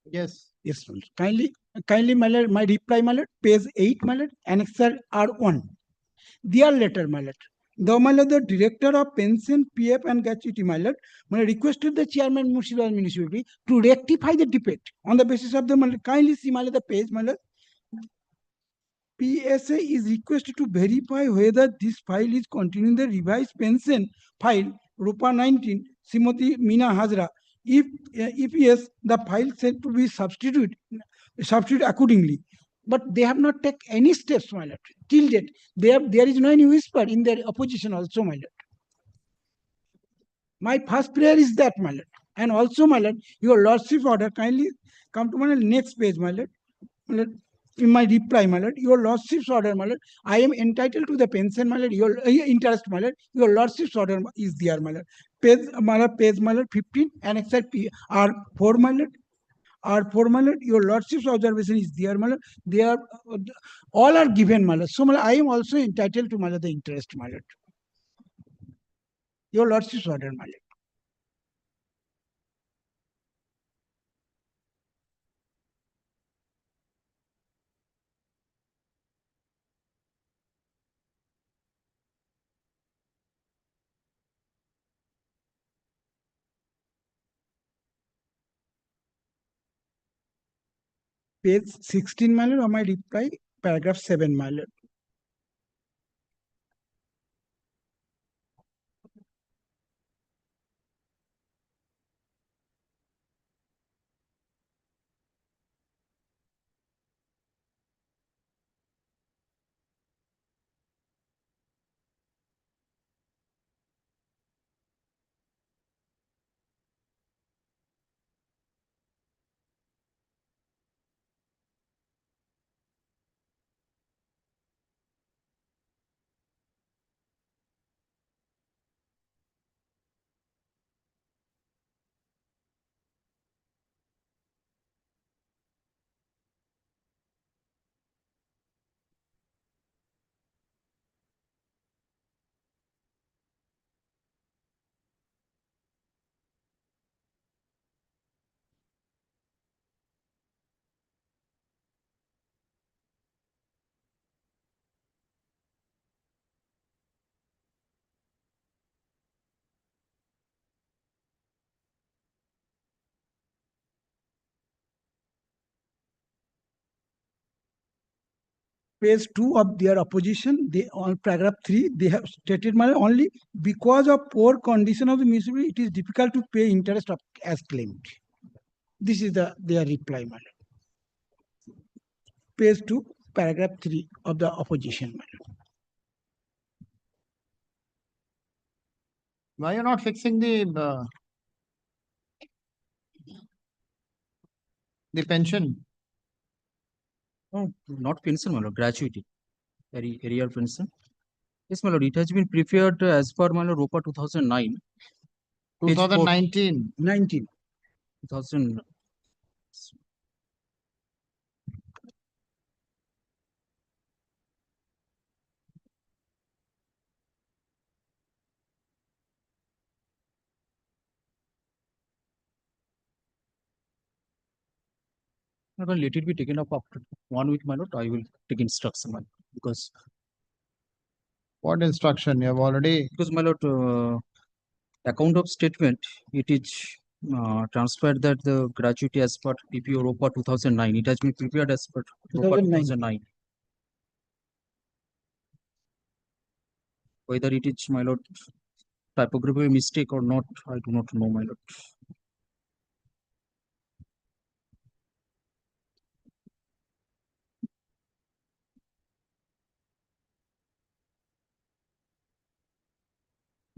Yes. Yes, my lord. Kindly, my lord, my reply, my lord, page 8, my lord, annexer R1. Dear letter, my lord. The director of pension, PF and gratuity, my lord, requested the chairman municipality to rectify the defect on the basis of the, my lord, kindly see, my lord, the page, my lord. PSA is requested to verify whether this file is continuing the revised pension file, Rupa 19, Srimati Meena Hazra. If yes, the file said to be substitute accordingly. But they have not taken any steps, my lord. Till date, there is no any whisper in their opposition also, my lord. My first prayer is that, my lord. And also, my lord, your lordship order, kindly come to my next page, my lord. My lord, in my reply, my lord, your lordship's order, my lord, I am entitled to the pension, my lord, your interest, my lord, your lordship's order is there, my lord. Page, my lord, 15, annexer P, R4, my lord. R4, my lord, your lordship's observation is there, my lord. They are, all are given, my lord. So, my lord, I am also entitled to, my lord, the interest, my lord. Your lordship's order, my lord. Page 16, my lord, on my reply, paragraph 7, my lord. Page 2 of their opposition, they on paragraph 3, they have stated, my lord, only because of poor condition of the municipality, it is difficult to pay interest of, as claimed. This is their reply, my lord. Page 2, paragraph 3 of the opposition, my lord. Why you're not fixing the pension? No, not pension, my lord, gratuity. Area pension. Yes, my lord, it has been prepared as per my lord ROPA 2009. 2019. 2000. I'm going to let it be taken up after 1 week, my lord. I will take instruction, my lord, because What instruction? You have already. because my lord, account of statement, it is transferred that the gratuity as per PPO ROPA 2009. It has been prepared as per ROPA 2009. Whether it is, my lord, typographical mistake or not, I do not know, my lord.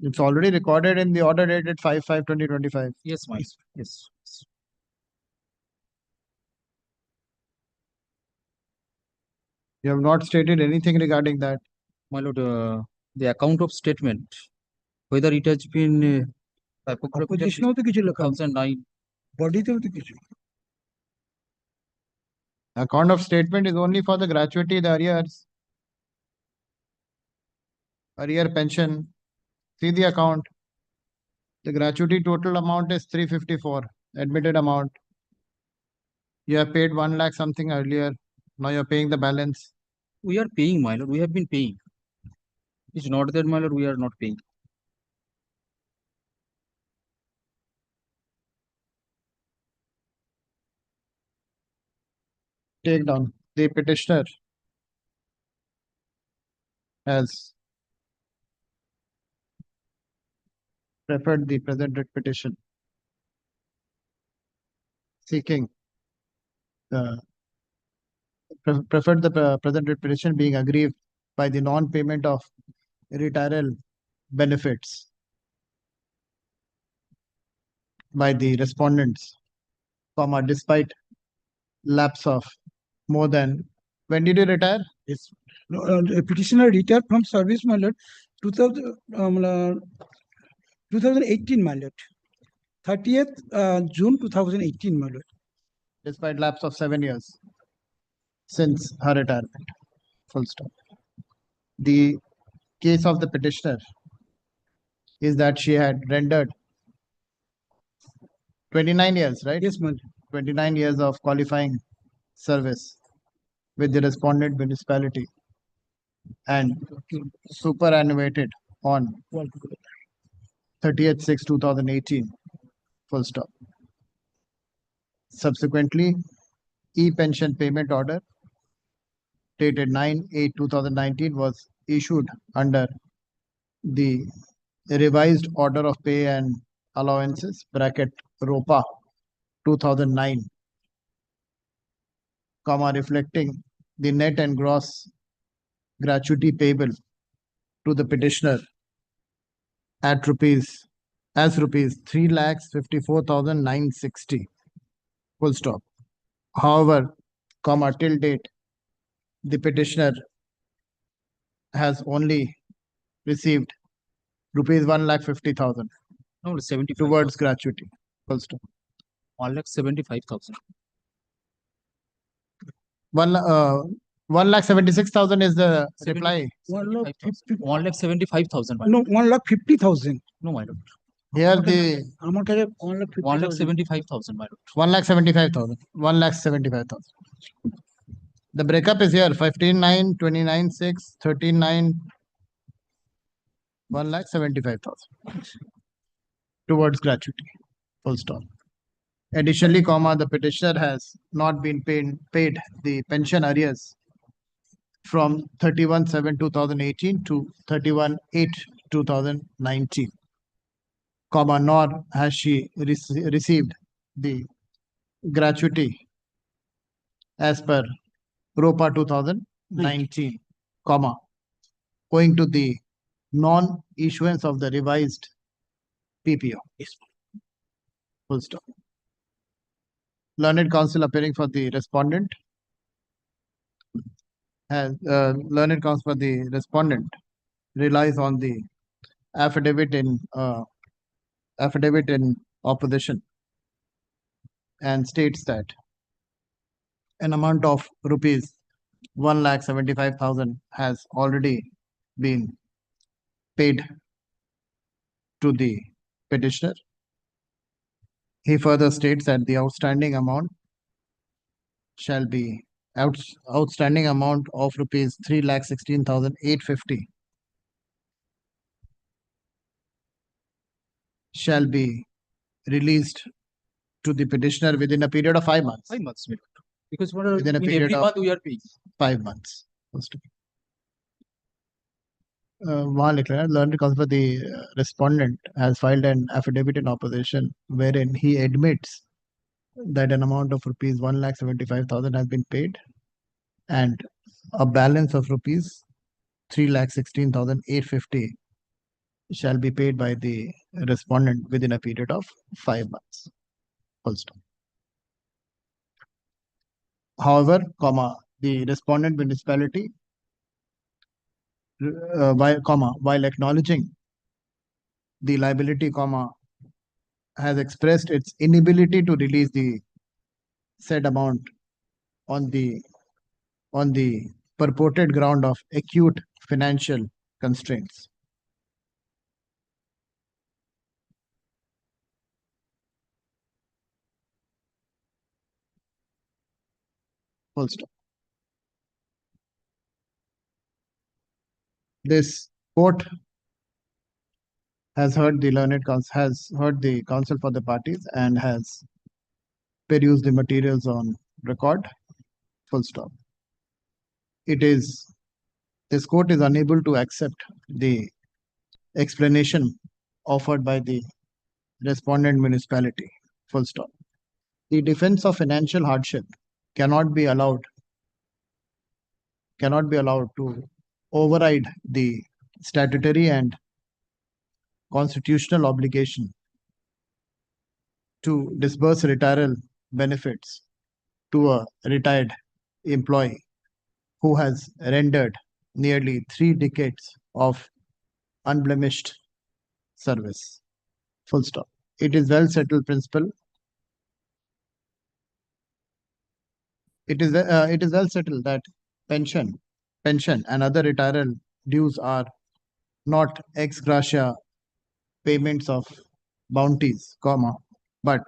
It's already recorded in the order dated 5/5/2025. Yes, my yes. You have not stated anything regarding that. My lord, the account of statement, whether it has been typographical Opposition to কিছু লেখা 2009. বডিতেও তো কিছু Account of statement is only for the gratuity, the arrears. Arrear pension. See the account. The gratuity total amount is 354. Admitted amount. You have paid 1 lakh something earlier. Now you're paying the balance. We are paying, my lord. We have been paying. It's not that, my lord, we are not paying. Take down. The petitioner has preferred the presented petition, seeking preferred the presented petition being aggrieved by the non-payment of retiral benefits by the respondents, comma, despite lapse of more than. When did you retire? Yes. No, petitioner retired from service, my lord, 2018, my lord. 30th June 2018, my lord. Despite lapse of 7 years since her retirement. Full stop. The case of the petitioner is that she had rendered 29 years, right? Yes, ma'am. 29 years of qualifying service with the respondent municipality and superannuated on 30th 6 2018. Full stop. Subsequently, e-pension payment order dated 9/8/2019 was issued under the revised order of pay and allowances bracket ROPA 2009, comma, reflecting the net and gross gratuity payable to the petitioner at rupees 3,54,960. Full stop. However, comma, till date, the petitioner has only received rupees 1,50,000 No, 75 towards gratuity. Full stop. 1,75,000. 1,76,000 is the reply. 1,75,000. No, 1,50,000. No, my lord. Here the আমার কাছে 1,75,000, my lord. 1,75,000. 1,75,000. The breakup is here 15,9, 29,6, 13,9, 1,75,000 towards gratuity. Full stop. Additionally, comma, the petitioner has not been paid the pension arrears from 31/7/2018 to 31/8/2019, comma, nor has she received the gratuity as per ROPA 2000 19, comma, owing to the non-issuance of the revised PPO. Full stop. Learned counsel appearing for the respondent learned counsel for the respondent relies on the affidavit in opposition and states that an amount of rupees 1,75,000 has already been paid to the petitioner. He further states that the outstanding amount shall be outstanding amount of rupees 3,16,850 shall be released to the petitioner within a period of 5 months. 5 months, because what are, Within a in period every of month we are paying. 5 months. वहाँ लिख रहा है learned counsel for the respondent has filed an affidavit in opposition wherein he admits that an amount of rupees 1,75,000 has been paid and a balance of rupees 3,16,850 shall be paid by the respondent within a period of 5 months. Full stop. However, the respondent municipality while acknowledging the liability, has expressed its inability to release the said amount on the purported ground of acute financial constraints. Full stop. This court has heard the counsel for the parties and has perused the materials on record. Full stop. This court is unable to accept the explanation offered by the respondent municipality. Full stop. The defense of financial hardship cannot be allowed to override the statutory and constitutional obligation to disburse retiral benefits to a retired employee who has rendered nearly 3 decades of unblemished service. Full stop. It is well settled principle. It is well settled that pension and other retiral dues are not ex gratia payments of bounties, but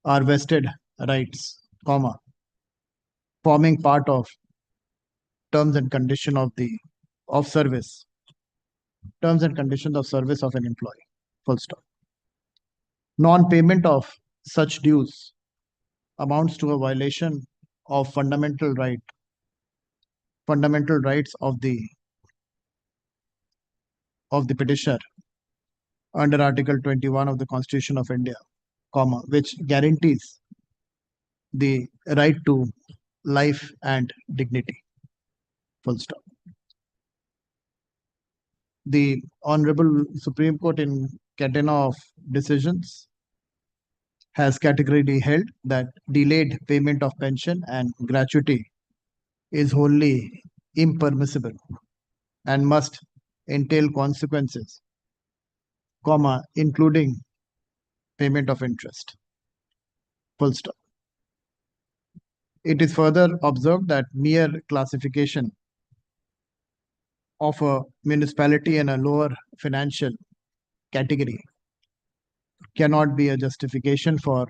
are vested rights, forming part of terms and conditions of service of an employee. Full stop. Non-payment of such dues amounts to a violation of fundamental rights of the petitioner under Article 21 of the Constitution of India, which guarantees the right to life and dignity. Full stop. The Honorable Supreme Court in Catena of decisions has categorically held that delayed payment of pension and gratuity is wholly impermissible and must entail consequences, including payment of interest. Full stop. It is further observed that mere classification of a municipality in a lower financial category cannot be a justification for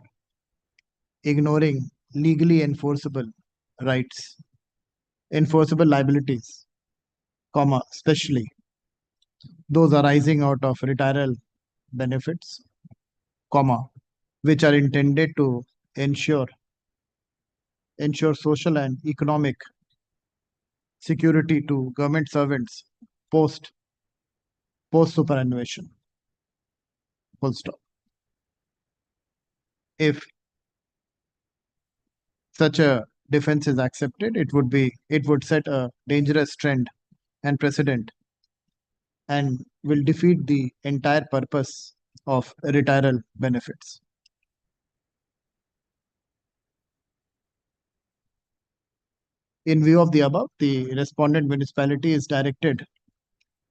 ignoring legally enforceable liabilities, especially those arising out of retiral benefits, which are intended to ensure social and economic security to government servants post superannuation. Full stop. If such a defense is accepted, it would set a dangerous trend and precedent and will defeat the entire purpose of retiral benefits. In view of the above, the respondent municipality is directed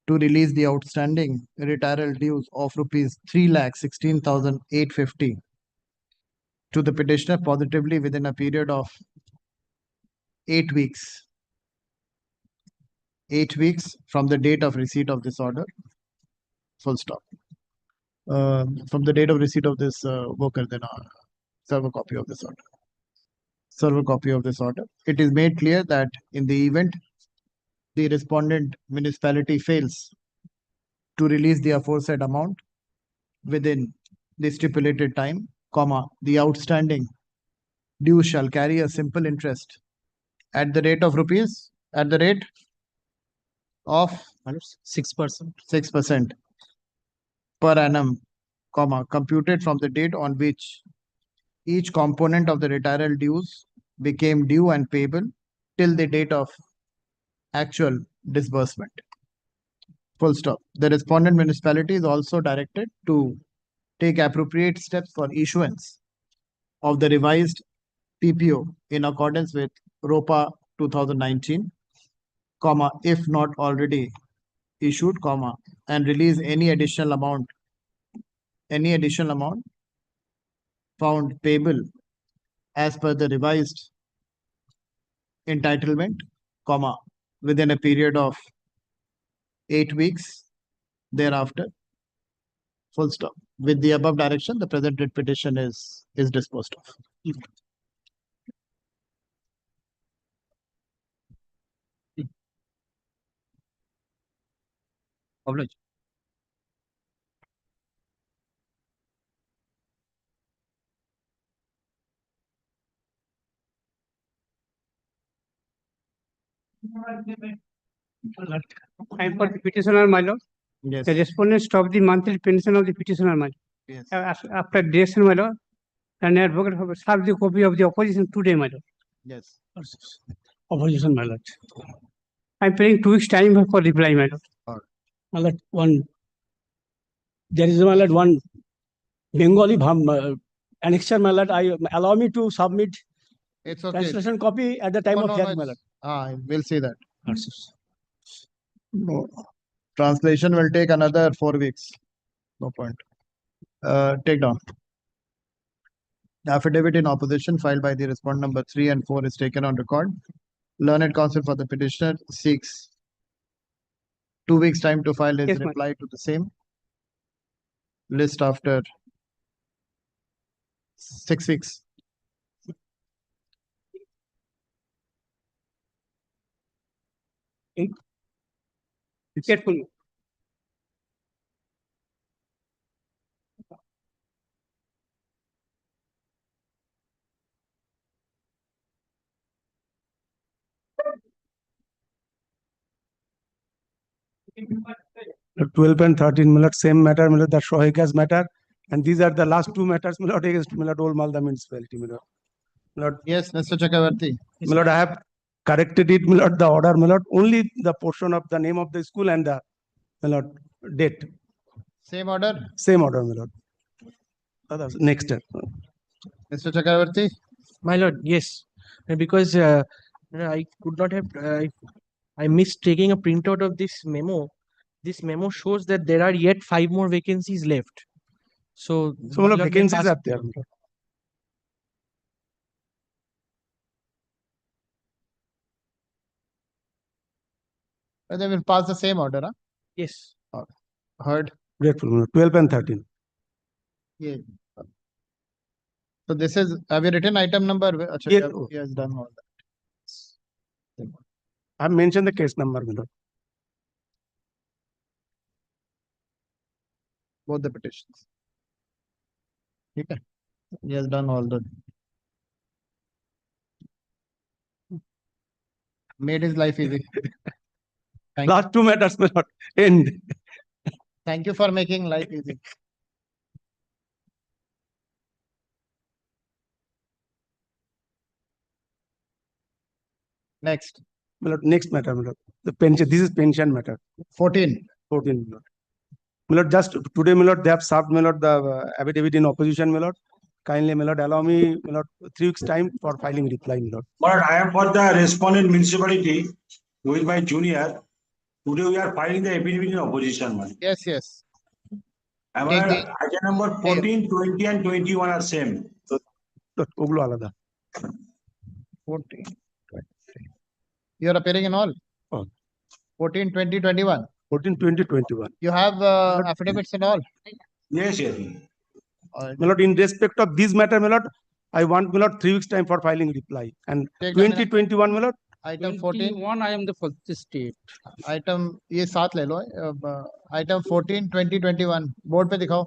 to release the outstanding retiral dues of rupees 3,16,850 to the petitioner positively within a period of 8 weeks. 8 weeks from the date of receipt of this order. Full stop. From the date of receipt of this worker, then serve a copy of this order. Serve a copy of this order. It is made clear that in the event the respondent municipality fails to release the aforesaid amount within the stipulated time, comma, the outstanding due shall carry a simple interest at the rate of 6% per annum, comma, computed from the date on which each component of the retiral dues became due and payable till the date of actual disbursement. Full stop. The respondent municipality is also directed to take appropriate steps for issuance of the revised PPO in accordance with ROPA 2019, comma, if not already issued, comma, and release any additional amount found payable as per the revised entitlement, comma, within a period of 8 weeks thereafter. Full stop. With the above direction, the present writ petition is disposed of. Oblige. And for the petitioner, my lord. Yes. The respondent stopped the monthly pension of the petitioner, my lord. Yes. After direction, my lord, and advocate have served the copy of the opposition today, my lord. Yes. Opposition, my lord. I'm paying 2 weeks time for reply, my lord. My lord, there is, my lord, one Bengali annexure, my lord. Allow me to submit It's okay. translation copy at the time of hearing, my lord. We'll see that. No. Translation will take another 4 weeks. No point. Take down. The affidavit in opposition filed by the respondent number 3 and 4 is taken on record. Learned counsel for the petitioner seeks 2 weeks time to file his Yes, ma'am. reply to the same. List after 6 weeks. Careful. The 12 and 13 millet, same matter, millet, the Shohikas matter. And these are the last 2 matters, millet, against millet, Old Malda municipality, millet. Millet. Yes, Mr. Chakravarti. Millet, I have corrected it, millet, the order, millet, only the portion of the name of the school and the millet, date. Same order? Same order, millet. Next step. Mr. Chakravarti? My lord, yes. Because I could not have, I missed taking a printout of this memo. This memo shows that there are yet 5 more vacancies left. So, So, millet, vacancies are there. Millet. They will pass the same order, huh? Yes. Heard. Grateful, 12 and 13. Yeah. So this is, have you written item number? Yes. He has done all that. I have mentioned the case number, millet. Both the petitions. Okay. He has done all the. Made his life easy. Last 2 matters, millet. End. Thank you for making life easy. Next. My lord, next matter, my lord. The pension, this is pension matter. 14. 14, my lord. My lord, just today, my lord, they have served, my lord, the affidavit in opposition, my lord. Kindly, my lord, allow me, my lord, 3 weeks time for filing reply, my lord. But I am for the respondent municipality with my junior. Today we are filing the affidavit in opposition, man. Yes, yes. Am Take I, the- item number 14, 20 and 21 are same. ওগুলো আলাদা 14, 20. You are appearing in all? All. 14, 20, 21. 14, 20, 21. You have affidavits in all? Yes, yes. My lord, in respect of this matter, my lord, I want, my lord, 3 weeks time for filing reply. And Take down 2021, my lord. Item 14. 21, I am the first state. Item ये साथ ले लो. Item 14, 20, 21. Board पे दिखाओ.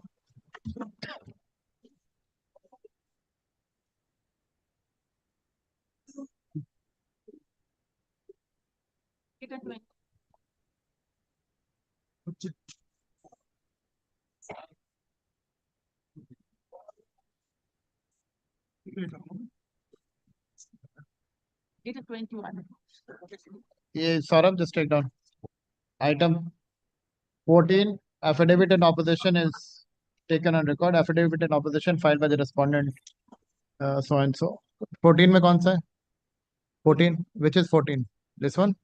It is 21. ये Saurabh, just take down. Item 14, affidavit in opposition is taken on record. Affidavit in opposition filed by the respondent so and so. 14 में कौन सा है? 14, which is 14? This one?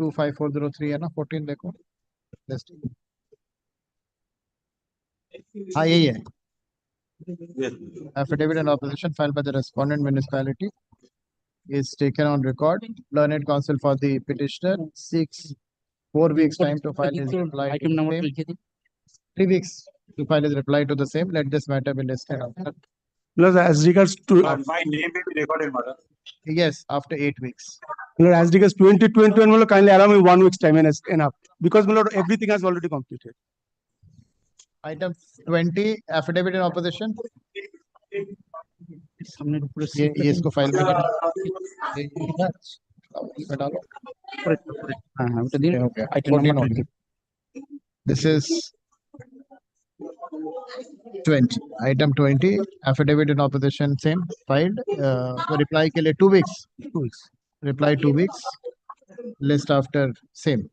25403 है ना? 14 देखो. Just. हाँ यही है. Affidavit in opposition filed by the respondent municipality is taken on record. Learned counsel for the petitioner seeks 4 weeks time to file his reply. Item number to the same. 3 weeks to file his reply to the same. Let this matter be listed. Plus, as regards to My name will be recorded, madam. Yes, after 8 weeks. my lord, as regards 2021, my lord, kindly allow me 1 week's time and is enough because my lord, everything has already completed. Item 20, affidavit in opposition. ये इसको file में डालो. Item number 20. This is 20. Item 20, affidavit in opposition, same, filed. Reply के लिए 2 weeks. 2 weeks. Reply 2 weeks. List after same.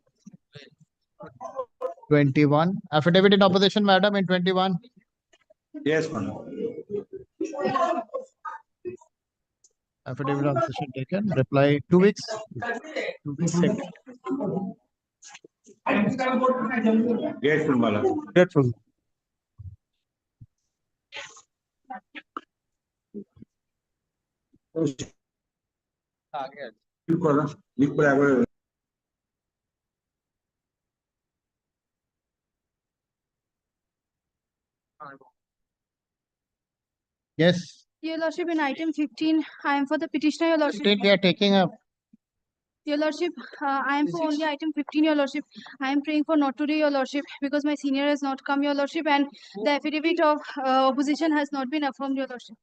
21. Affidavit in opposition, madam, in 21. Yes, madam. Affidavit in opposition taken. Reply 2 weeks. 2 weeks. Same. Grateful, madam. Grateful. Yes. Your Lordship, in item 15, I am for the petitioner, Your Lordship. State, we are taking up. Your Lordship, I am for only item 15, Your Lordship. I am praying for not today, Your Lordship, because my senior has not come, Your Lordship, and the affidavit of opposition has not been affirmed, Your Lordship.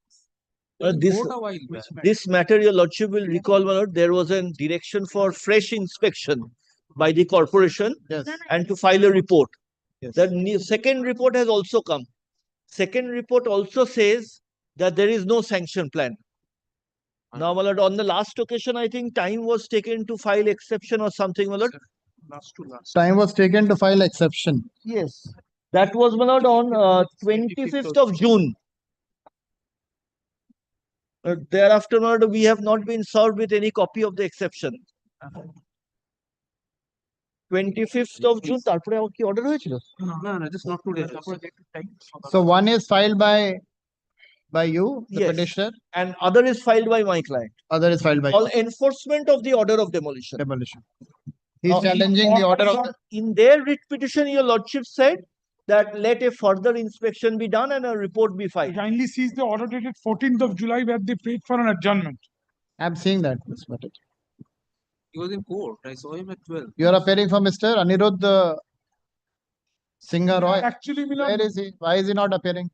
This matter, your lordship will recall, my lord, there was a direction for fresh inspection by the corporation and to file a report. The second report has also come. Second report also says that there is no sanction plan. Now, my lord, on the last occasion, I think time was taken to file exception or something, my lord. Time was taken to file exception. Yes. That was, my lord, on 25th of June. Thereafter, my lord, we have not been served with any copy of the exception. 25th of June, তারপরে আমার কি order হয়েছিল? No, just not today. So one is filed by you, the Yes. petitioner. And other is filed by my client. Other is filed by All enforcement of the order of demolition. He's Now, challenging the order of the. In their writ petition, your lordship said that let a further inspection be done and a report be filed. Kindly sees the order dated 14th of July where they paid for an adjournment. I'm seeing that, Ms. Matic. He was in court. I saw him at 12. You are appearing for Mr. Anirudh Singha Roy. Actually, Where is he? Why is he not appearing?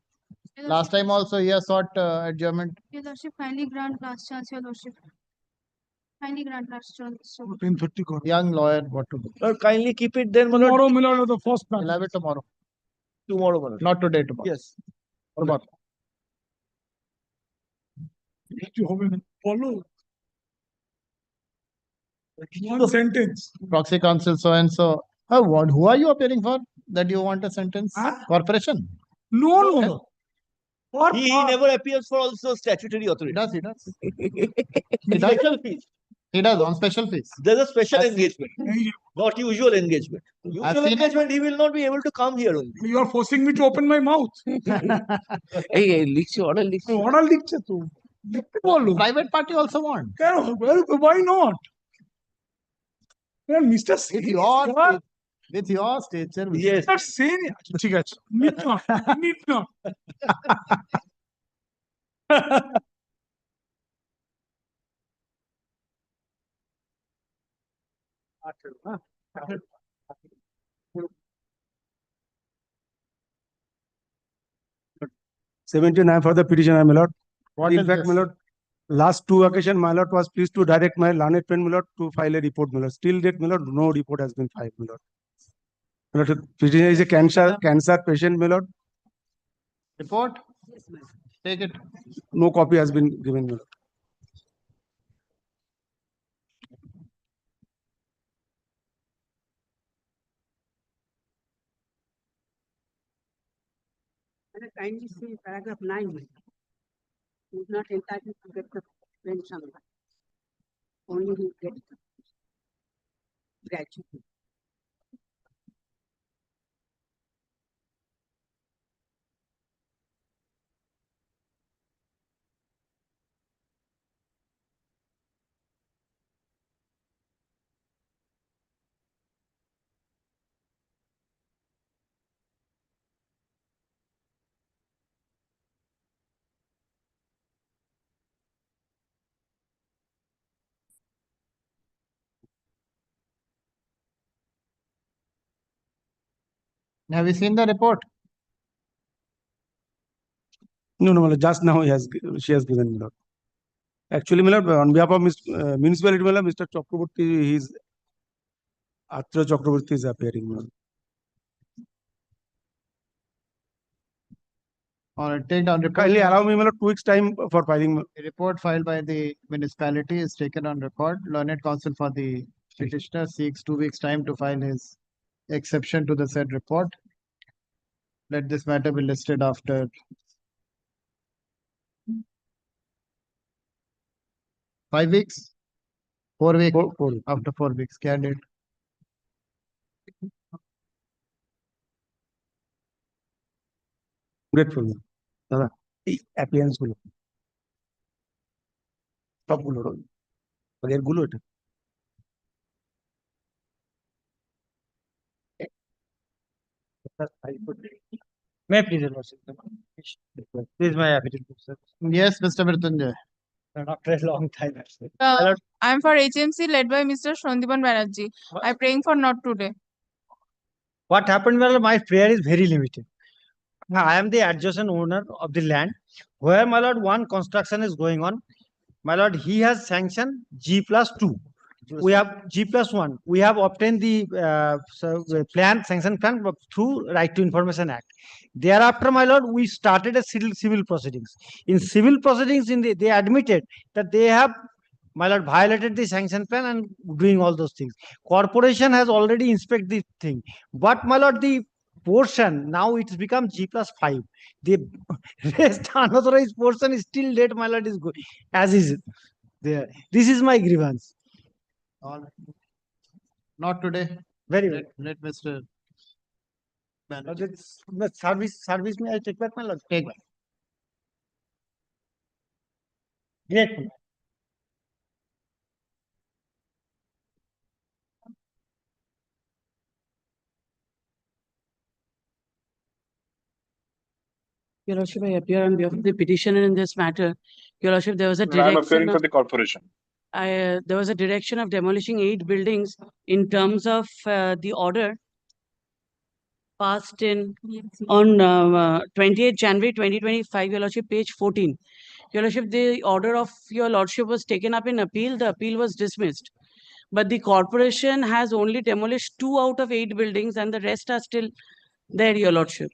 Last time also he has sought adjournment. Your Lordship, kindly grant last chance, Your Lordship. Kindly grant last chance. 10:30 crore. Young lawyer, what to do? Lord, kindly keep it there, my lord. Tomorrow, my lord, the first match. We'll have it tomorrow. Tomorrow, my lord. Not today, tomorrow. Yes. Tomorrow. Follow. One sentence. Proxy counsel so and so. Who are you appearing for? That you want a sentence? Corporation? No. He never appears for also statutory authority. He does. Special fees. He does on special fees. There's a special engagement, not usual engagement. I've Usual seen it. engagement, he will not be able to come here only. You are forcing me to open my mouth. order leaks. Order লিখছে তো। লিখতে বলো। Private party also want. Why not? Mr. With your stature. Yes. Mr. Sen, ঠিক আছে। Need not. $79 for the petitioner, my lord. What In is fact, this? my lord, last two occasion, my lord was pleased to direct my learned friend, my lord, to file a report, my lord. Still date, my lord, no report has been filed, my lord. My lord, petitioner is a cancer patient, my lord. Report? Take it. No copy has been given, my lord. Kindly see paragraph 9. He is not entitled to get the pension. Only he gets gratuity. Have you seen the report? No, my lord, just now she has given, my lord. Actually, my lord, on behalf of municipality, my lord, Mr. Chakraborty, Atra Chakraborty is appearing, my lord. All right, take down report. Kindly allow me, my lord, 2 weeks time for filing. The report filed by the municipality is taken on record. Learned counsel for the petitioner seeks 2 weeks time to file his exception to the said report. Let this matter be listed after 5 weeks. 4 weeks. After 4 weeks. Candidate. Grateful. দাদা এই appearance গুলো সবগুলো এরগুলো এটা May I please, Your Lordship? This is my affidavit, sir. Yes, Mr. Mrityunjay. After a long time, actually. I am for HMC led by Mr. Shondiban Banerjee. I am praying for not today. What happened? Well, my prayer is very limited. I am the adjacent owner of the land where, my lord, one construction is going on. My lord, he has sanctioned G+2. We have G+1. We have obtained the sanction plan through Right to Information Act. Thereafter, my lord, we started a civil proceedings. In civil proceedings, they admitted that they have, my lord, violated the sanction plan and doing all those things. Corporation has already inspected the thing. But, my lord, the portion, now it's become G+5. The rest unauthorized portion is still dead, my lord, is good as is there. This is my grievance. All right. Not today. Very well. Let Mr. Service me, I take back, my lord. Take back. Grateful. Your Lordship, I appear on behalf of the petitioner in this matter. Your Lordship, there was a I am direction appearing for of, the corporation. there was a direction of demolishing 8 buildings in terms of the order passed in on 28th January 2025, Your Lordship, page 14. Your Lordship, the order of Your Lordship was taken up in appeal. The appeal was dismissed. But the corporation has only demolished 2 out of 8 buildings and the rest are still there, Your Lordship.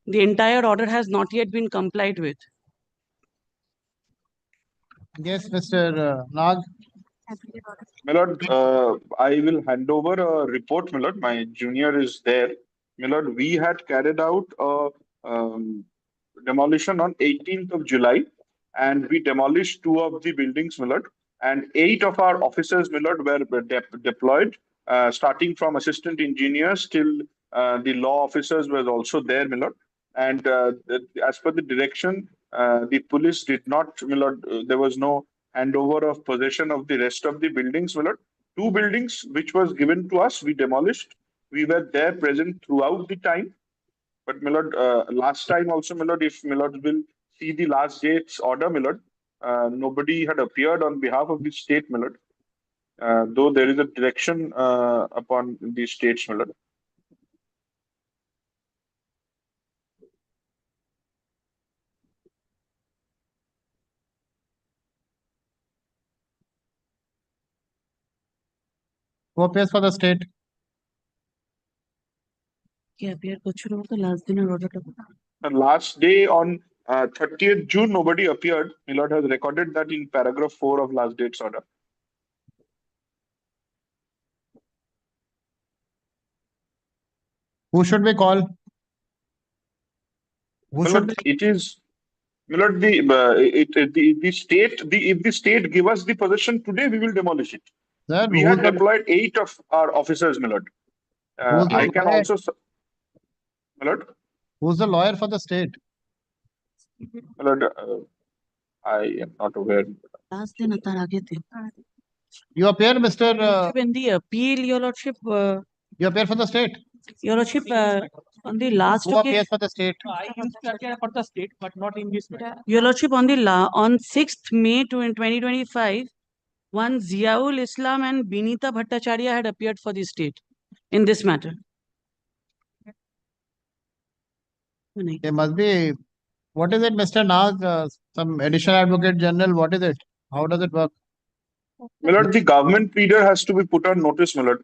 The entire order has not yet been complied with. Yes, Mr. Nag. My lord, I will hand over a report, my lord. My junior is there. My lord, we had carried out a demolition on 18th of July, and we demolished 2 of the buildings, my lord, and 8 of our officers, my lord, were deployed, starting from assistant engineers till the law officers were also there, my lord. And as per the direction, the police did not, my lord, there was no handover of possession of the rest of the buildings, my lord. 2 buildings which was given to us, we demolished. We were there present throughout the time. But my lord, last time also, my lord, if my lord will see the last date's order, my lord, nobody had appeared on behalf of the state, my lord. Though there is a direction upon the states, my lord. Who appears for the state? The last day on 30th June, nobody appeared. My lord has recorded that in paragraph 4 of last date's order. Who should we call? Who My should lord, it is, my lord, the state, if the state give us the possession today, we will demolish it. Sir, We who's had the, deployed 8 of our officers, my lord. who's the I can lawyer? also, my lord, Who's the lawyer for the state? my lord, I am not aware. You appear, Mr. In the appeal, Your Lordship, You appear for the state. Your Lordship, on the last Who appears occasion, for the state? I used to appear for the state, but not in this matter. Your Lordship, on the on 6th May 2025, one Ziaul Islam and Binita Bhattacharya had appeared for the state in this matter. There must be, what is it, Mr. Nag? Some additional advocate general, what is it? How does it work? My lord, the government pleader has to be put on notice, my lord.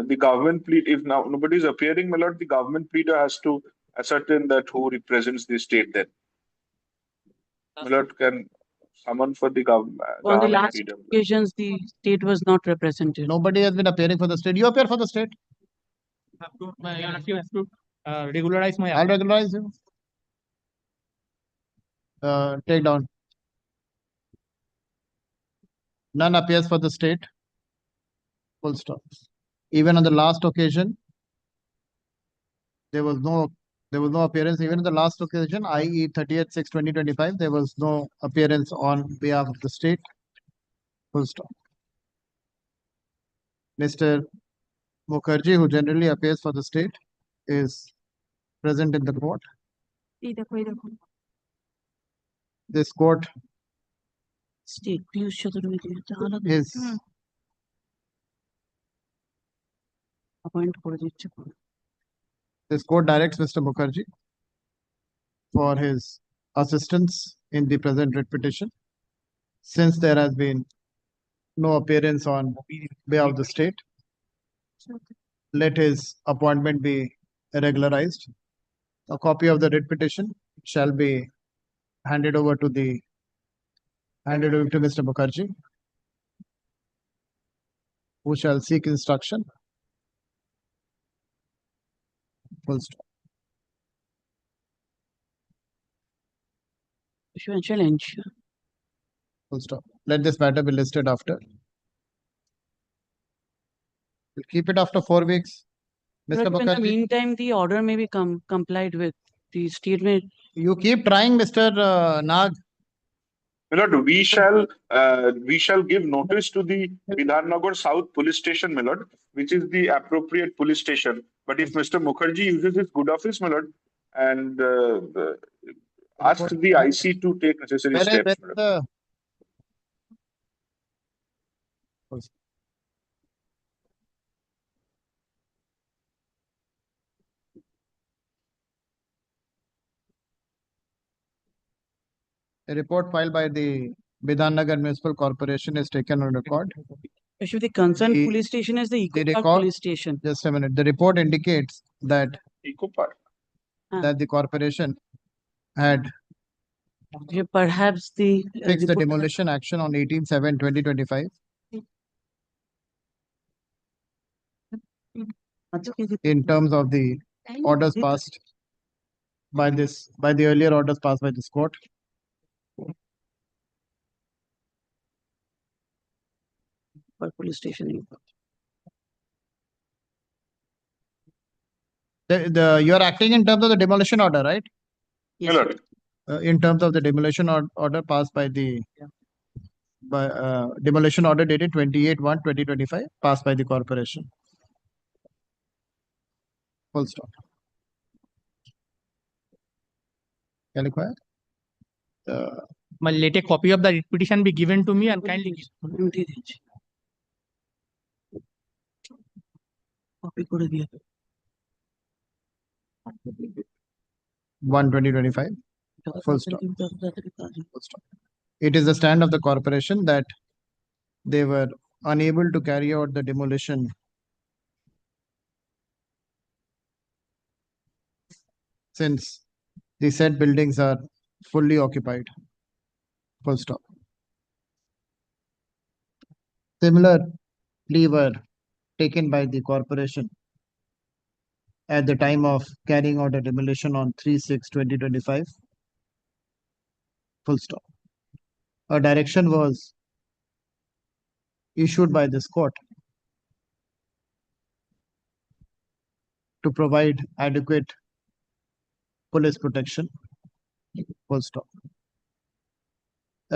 The government plead, if now nobody is appearing, my lord, the government pleader has to ascertain that who represents the state then. My lord can summon for the On the government last pleader. occasions, the state was not represented. Nobody has been appearing for the state. You appear for the state. Your Lordship has to regularize my I'll regularize you. Take down. None appears for the state. Full stop. Even on the last occasion, there was no appearance. Even on the last occasion, i.e. 30th 6/2025, there was no appearance on behalf of the state. Full stop. Mr. Mukherjee, who generally appears for the state, is present in the court. This court State Piyush Chaturvedi is appoint করে দিচ্ছে। this court directs Mr. Mukherjee for his assistance in the present writ petition. Since there has been no appearance on behalf of the state, let his appointment be regularized. A copy of the writ petition shall be handed over to Mr. Mukherjee, who shall seek instruction. Full stop. Full stop. Let this matter be listed after. We'll keep it after 4 weeks. Mr. In the Mukherjee, meantime, the order may be complied with. The statement. you keep trying, Mr. Nag. My lord, we shall give notice to the Bidhannagar South Police Station, my lord, which is the appropriate police station. But if Mr. Mukherjee uses his good office, my lord, and ask the IC to take necessary steps. My lord. A report filed by the Bidhannagar Municipal Corporation is taken on record. Actually, the concerned police station is the Eco Park police station. Just a minute. The report indicates that Eco Park. That the corporation had Perhaps the fix the demolition action on 18/7/2025 in terms of the orders passed by the earlier orders passed by this court. for police station. You're acting in terms of the demolition order, right? Yes. My lord. In terms of the demolition order passed by the demolition order dated 28/1/2025 passed by the corporation. Full stop. क्या लिखा है? My let a copy of the writ petition be given to me and kindly copy করে দিয়ে 1/2025. Full stop. Full stop. It is the stand of the corporation that they were unable to carry out the demolition since the said buildings are fully occupied. Full stop. Similar plea were taken by the corporation at the time of carrying out a demolition on 3/6/2025. Full stop. A direction was issued by this court to provide adequate police protection. Full stop.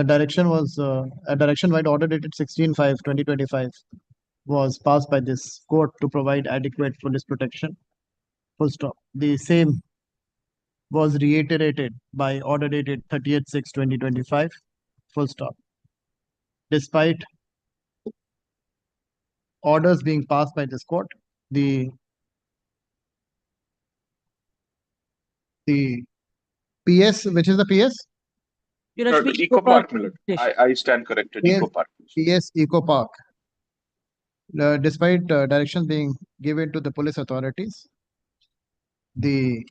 A direction wide order dated 16/5/2025 was passed by this court to provide adequate police protection. Full stop. The same was reiterated by order dated 30/6/2025. Full stop. Despite orders being passed by this court, the PS, which is the PS? Eco Park, my lord. I stand corrected. Eco Park. PS Eco Park. Despite directions being given to the police authorities, the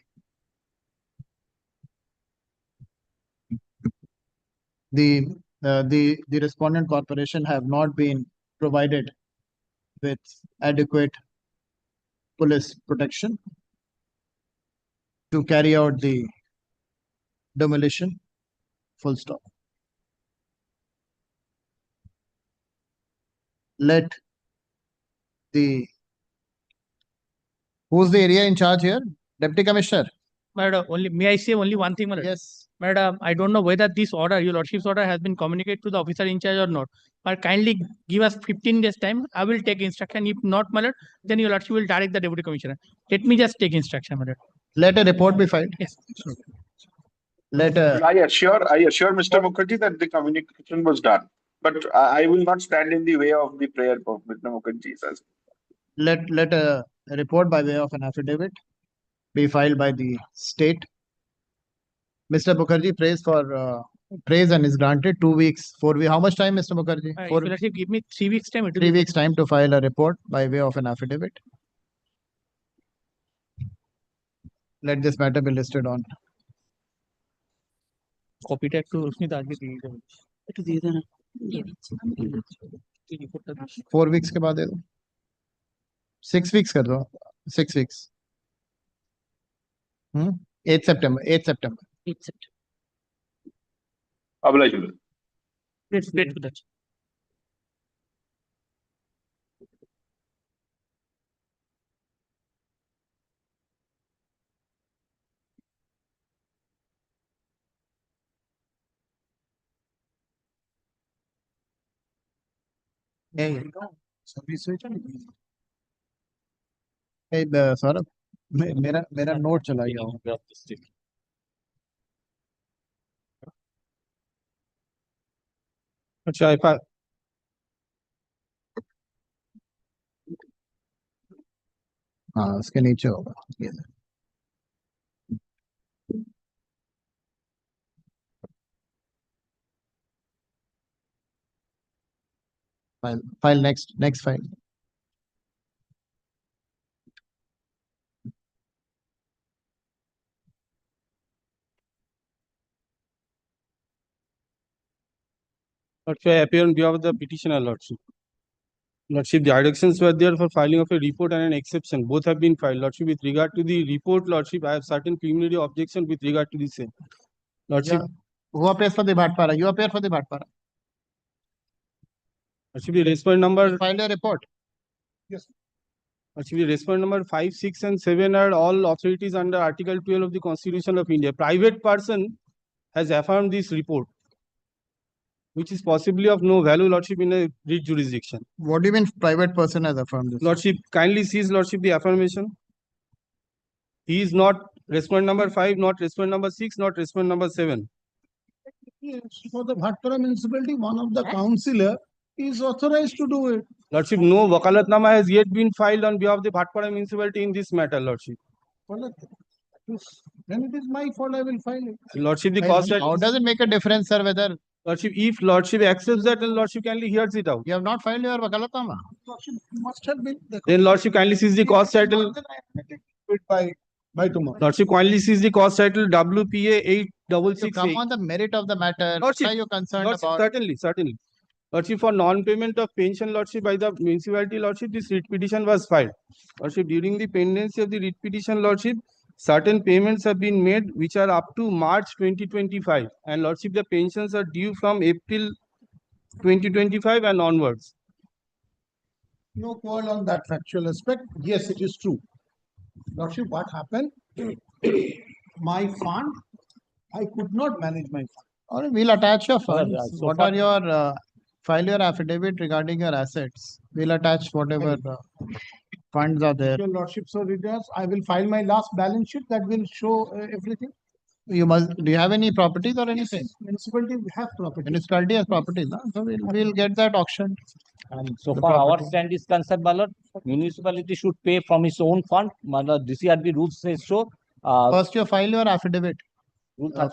respondent corporation have not been provided with adequate police protection to carry out the demolition. Full stop. Let the who's the area in charge here? Deputy Commissioner. Madam, may I say only one thing, madam? Yes. Madam, I don't know whether this order, your lordship's order, has been communicated to the officer in charge or not. But kindly give us 15 days time. I will take instruction. If not, my lord, then your lordship will direct the deputy commissioner. Let me just take instruction, my lord. Let a report be filed. Yes. I assure Mr. Mukherjee that the communication was done. But I will not stand in the way of the prayer of Mr. Mukherjee. Let a report by way of an affidavit be filed by the state. Mr. Mukherjee prays and is granted 2 weeks, 4 weeks. How much time, Mr. Mukherjee? Your lordship give me 3 weeks time. 3 weeks time to file a report by way of an affidavit. Let this matter be listed on. Copy tag to उसमें तो आगे दिए जाए. একটু দিয়ে দেন 4 weeks के बाद दे दो. 6 weeks कर दो. 6 weeks. 8 September. 8 September. 8 September. Oblige. Let's wait for that. Hey, Saurabh मेरा नोट चला गया. अच्छा हाँ उसके नीचे होगा. File next file. Lordship, I appear on behalf of the petitioner, Lordship. Lordship, the directions were there for filing of a report and an exception. Both have been filed. Lordship, with regard to the report, Lordship, I have certain preliminary objection with regard to the same. Lordship, Who appears for the Bhatpara? You appear for the Bhatpara. Lordship, the respondent number. File a report. Yes. Lordship, the respondent number 5, 6, and 7 are all authorities under Article 12 of the Constitution of India. Private person has affirmed this report, which is possibly of no value, Lordship, in a writ jurisdiction. What do you mean private person has affirmed this? Lordship, kindly sees, Lordship, the affirmation. He is not respondent number 5, not respondent number 6, not respondent number 7. For the Bhatpara municipality, one of the councillor is authorized to do it. Lordship, no wakalatnama has yet been filed on behalf of the Bhatpara municipality in this matter, Lordship. Then it is my fault, I will file it. Lordship, the cost. How does it make a difference, sir, whether Lordship, if Lordship accepts that, then Lordship kindly hears it out. you have not filed your wakalatnama? Lordship must have been. Then Lordship kindly sees the cost title. By tomorrow. Lordship kindly sees the cost title WPA You 8668. come on the merit of the matter. What Lordship, are you concerned Lordship, about? certainly. Lordship, for non-payment of pension, Lordship, by the municipality, Lordship, this writ petition was filed. Lordship, during the pendency of the writ petition, Lordship, certain payments have been made which are up to March 2025. And Lordship, the pensions are due from April 2025 and onwards. No quarrel on that factual aspect. Yes, it is true. Lordship, what happened? My fund, I could not manage my fund. Or we'll attach your funds. so What far- are your file your affidavit regarding your assets? We'll attach whatever funds are there. Your Lordship, so regards, I will file my last balance sheet that will show everything. You must. Do you have any properties or anything? Municipality have property. Municipality has properties, no? So we'll get that auctioned. And so The far our property. stand is concerned, my lord, municipality should pay from its own fund. My lord, DCRB rules says so. First, you file your affidavit.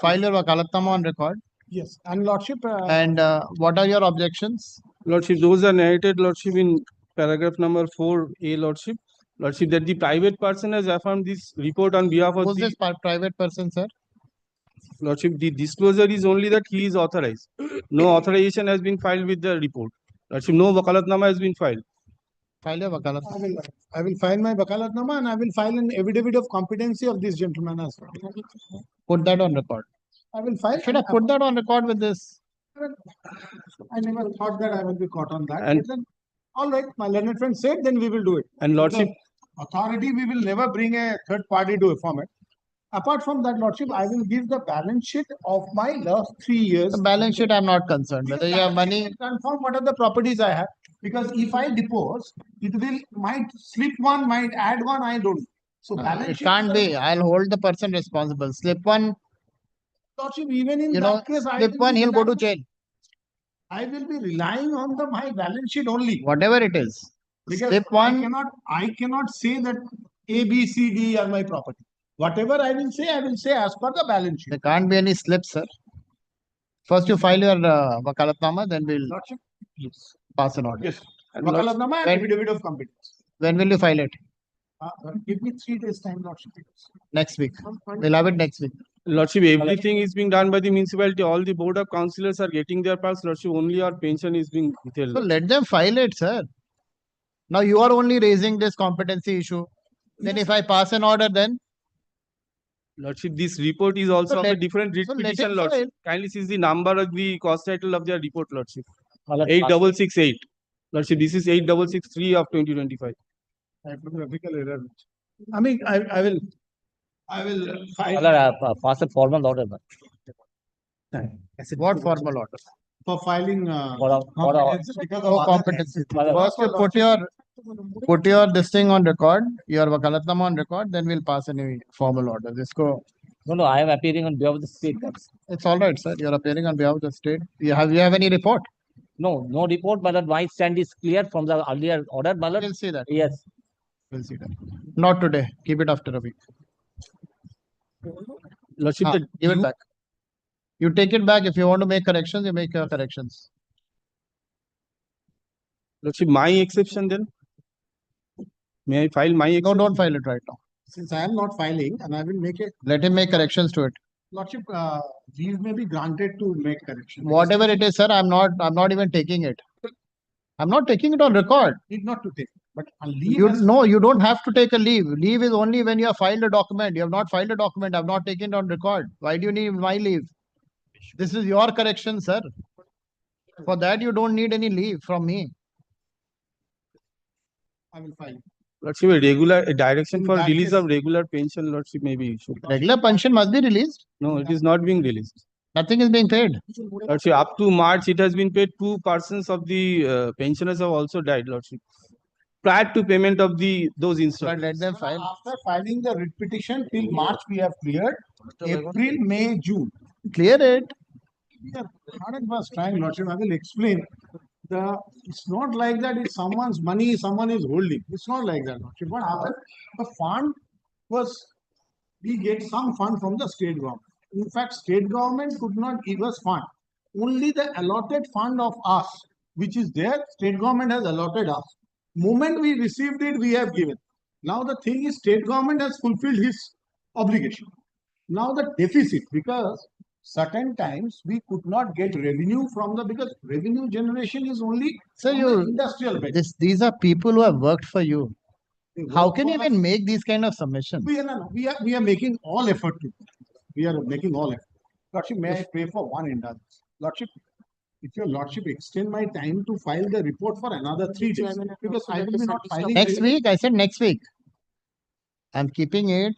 File your wakalatnama on record. Yes, and Lordship. And what are your objections? Lordship, those are narrated, Lordship, in paragraph number 4A, Lordship. Lordship, that the private person has affirmed this report on behalf of Who's the this private person, sir? Lordship, the disclosure is only that he is authorized. No authorization has been filed with the report. Lordship, no wakalatnama has been filed. File your wakalatnama. I will file my wakalatnama and I will file an affidavit of competency of this gentleman as well. Put that on record. I will file. Should have put that on record with this. I never thought that I will be caught on that. And- But then, all right, my learned friend said, then we will do it. And Lordship, The authority, we will never bring a third party to a format. Apart from that, Lordship, I will give the balance sheet of my last 3 years. The balance sheet, I'm not concerned. Whether you have money, Confirm what are the properties I have, because if I depose, it will, might slip one, might add one, I don't. So balance it sheet. can't be. I'll hold the person responsible. Slip one, Lordship, even in you know, that case, I slip will one, be he'll go to relying- jail. I will be relying on my balance sheet only. Whatever it is. Because Slip one, I cannot say that A, B, C, D are my property. Whatever I will say as per the balance sheet. there can't be any slips, sir. First, you file your wakalatnama, then we'll Lordship, yes. pass an order. Yes. Wakalatnama and When- affidavit of competence. When will you file it? Give me 3 days time, Lordship. Next week. We'll have it next week. Lordship, everything is being done by the municipality. All the board of councillors are getting their parts. Lordship, only our pension is being withheld. So let them file it, sir. Now you are only raising this competency issue. Then if I pass an order, then Lordship, this report is also So of a let- different writ so let petition, him Lordship. file. Kindly see the number of the cost title of their report, Lordship. my lord, 8668. Lordship, this is 8663 of 2025. Typographical error. I mean, I will my lord, file pass a formal order, my what formal order? for filing. For our- for our- competency because No of competency. My lord. First, you put your this thing on record, your wakalatnama on record, then we'll pass any formal order. This go. No, I am appearing on behalf of the state. It's all right, sir. You're appearing on behalf of the state. You have any report? No report, my lord. My stand is clear from the earlier order, my lord. We'll see that. Yes. We'll see that. Not today. Keep it after a week. Lordship, Ah, the give it due- back. You take it back. If you want to make corrections, you make your corrections. Lordship, my exception then? May I file my No, exception? don't file it right now. Since I am not filing and I will make it. Let him make corrections to it. Lordship, leave may be granted to make correction. Whatever it is, sir, I'm not even taking it. I'm not taking it on record. Need not to take, but a leave You has- no, you don't have to take a leave. Leave is only when you have filed a document. You have not filed a document. I've not taken it on record. Why do you need my leave? This is your correction, sir. For that, you don't need any leave from me. I will file. Lordship, a direction In for that release case- of regular pension, Lordship, may be issued. Regular pension must be released. No, it is not being released. Nothing is being paid. Lordship, up to March, it has been paid. 2% of the pensioners have also died, Lordship. Prior to payment of those But instruments. let them file. After filing the writ petition till March, we have cleared. April, May, June. Clear it. We are 100% trying, Lordship. I will explain. It's not like that. It's someone's money, someone is holding. It's not like that, Lordship. What happened? The fund was, we get some fund from the state government. In fact, state government could not give us fund. Only the allotted fund of us, which is there, state government has allotted us. Moment we received it, we have given. Now the thing is, state government has fulfilled his obligation. Now the deficit, because certain times we could not get revenue from because revenue generation is only So from the industrial base. these are people who have worked for you. They How work can you for us. even make these kind of submissions? We are making all effort to. We are making all effort. Lordship, may I pray for one indulgence? Lordship, if your Lordship extend my time to file the report for another 3 days, because I will be not filing. Next week, I said next week. I'm keeping it.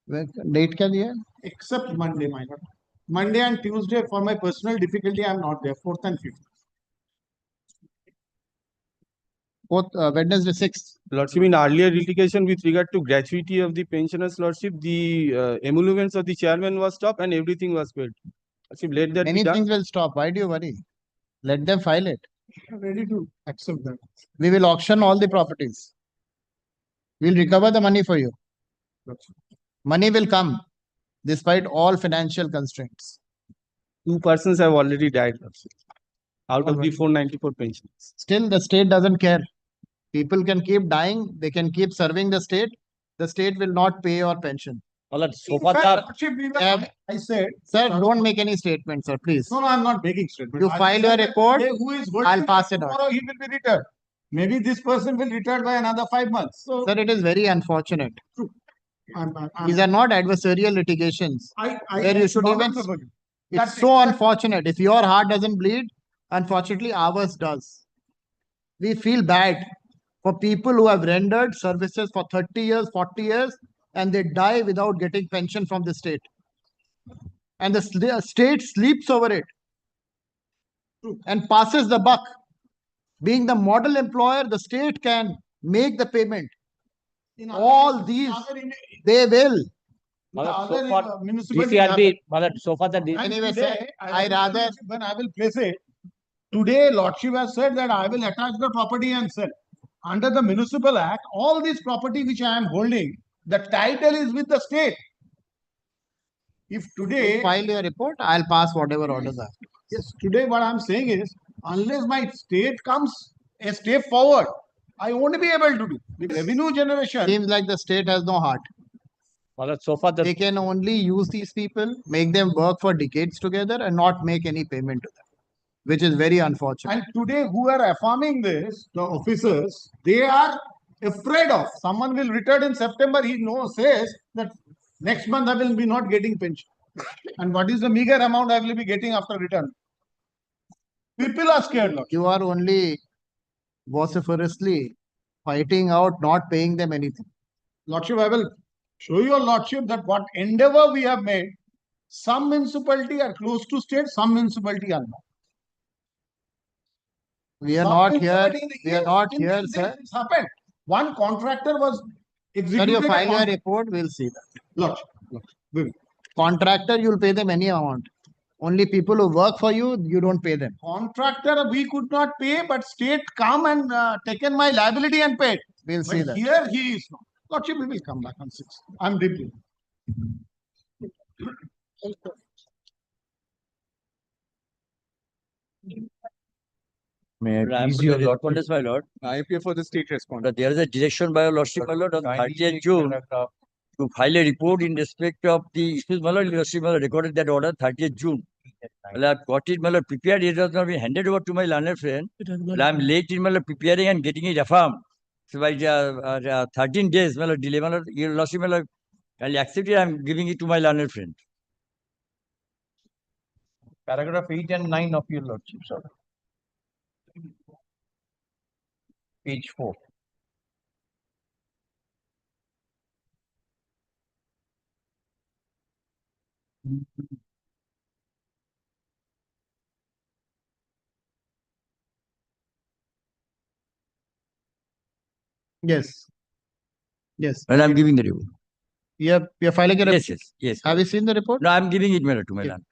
Date kya diya? Except Monday, my lord. Monday and Tuesday, for my personal difficulty, I am not there. 4th and 5th. Wednesday 6th. Lordship, in earlier litigation with regard to gratuity of the pensioners, Lordship, the emoluments of the chairman was stopped and everything was paid. Lordship, let that Many be done. things will stop. Why do you worry? Let them file it. I am ready to accept that. We will auction all the properties. We'll recover the money for you. Money will come despite all financial constraints. 2 persons have already died, Lordship, out of the 494 pensions. Still, the state doesn't care. People can keep dying. They can keep serving the state. The state will not pay your pension. In fact, Lordship, I said, Sir, don't make any statements, sir, please. no, I'm not making statement. You I file said your that report, today who is holding I'll pass it on. tomorrow he will be retired. Maybe this person will retire by another 5 months. So, Sir, it is very unfortunate. I'm These are not adversarial litigations where you should even. It's That's so unfortunate. If your heart doesn't bleed, unfortunately, ours does. We feel bad for people who have rendered services for 30 years, 40 years, and they die without getting pension from the state. And the state sleeps over it and passes the buck. Being the model employer, the state can make the payment. All these, they will. So far, municipality DCRB, so far the Anyway, today, sir, I rather. When I will place it, today Lordship has said that I will attach the property and sell. Under the Municipal Act, all this property which I am holding, the title is with the state. If today. File your report, I'll pass whatever orders are. Yes, today what I'm saying is, unless my state comes a step forward, I won't be able to do. The revenue generation. Seems like the state has no heart. so far They can only use these people, make them work for decades together and not make any payment to them, which is very unfortunate. And today who are affirming this, the officers, they are afraid of. Someone will return in September, he says that next month I will be not getting pension. And what is the meager amount I will be getting after return? People are scared, Lord. You are only vociferously fighting out, not paying them anything. Lordship, I will show your Lordship that what endeavor we have made, some municipality are close to state, some municipality are not. We are Some not here. municipality- We are not in here, this sir. It's happened. One contractor was Sir, executed. you file your on- report, we'll see that. Lordship. Contractor, you'll pay them any amount. Only people who work for you, you don't pay them. Contractor, we could not pay, but state come and taken my liability and paid. We'll But see that. here he is not. Lordship, we will come back on 6th. I'm deeply. May I I'm please the your respondents, my lord. I appear for the state respondent. There is a direction by your lordship, my lord, on 30th June to file a report in respect of the issues, my lord, Lordship recorded that order 30th June. Well, I've got it, my lord, prepared. It has not been handed over to my learned friend. Well, I'm late in my lord, preparing and getting it affirmed. So by 13 days, my lord, delay, my lord, your Lordship, my lord, I'll accept it. I'm giving it to my learned friend. Paragraph 8 and 9 of your lordship's order. Page 4. Yes. Yes. Well, I'm giving the report. You're filing a report? Yes, yes, yes. Have you seen the report? No, I'm giving it, my lord, to my learned.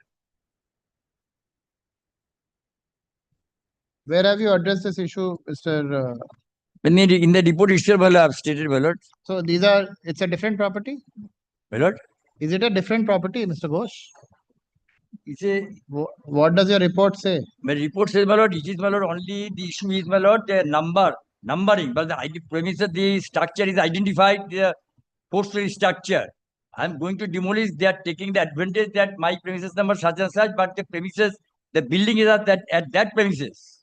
Where have you addressed this issue, Mr. When in the report itself, well, I've stated, my lord. So it's a different property? My lord? Is it a different property, Mr. Ghosh? It's a. What does your report say? My report says, my lord, it is, my lord, only the issue is, my lord, the numbering, but the premises, the structure is identified, the four-story structure. I'm going to demolish, they are taking the advantage that my premises number such and such, but the premises, the building is at that premises.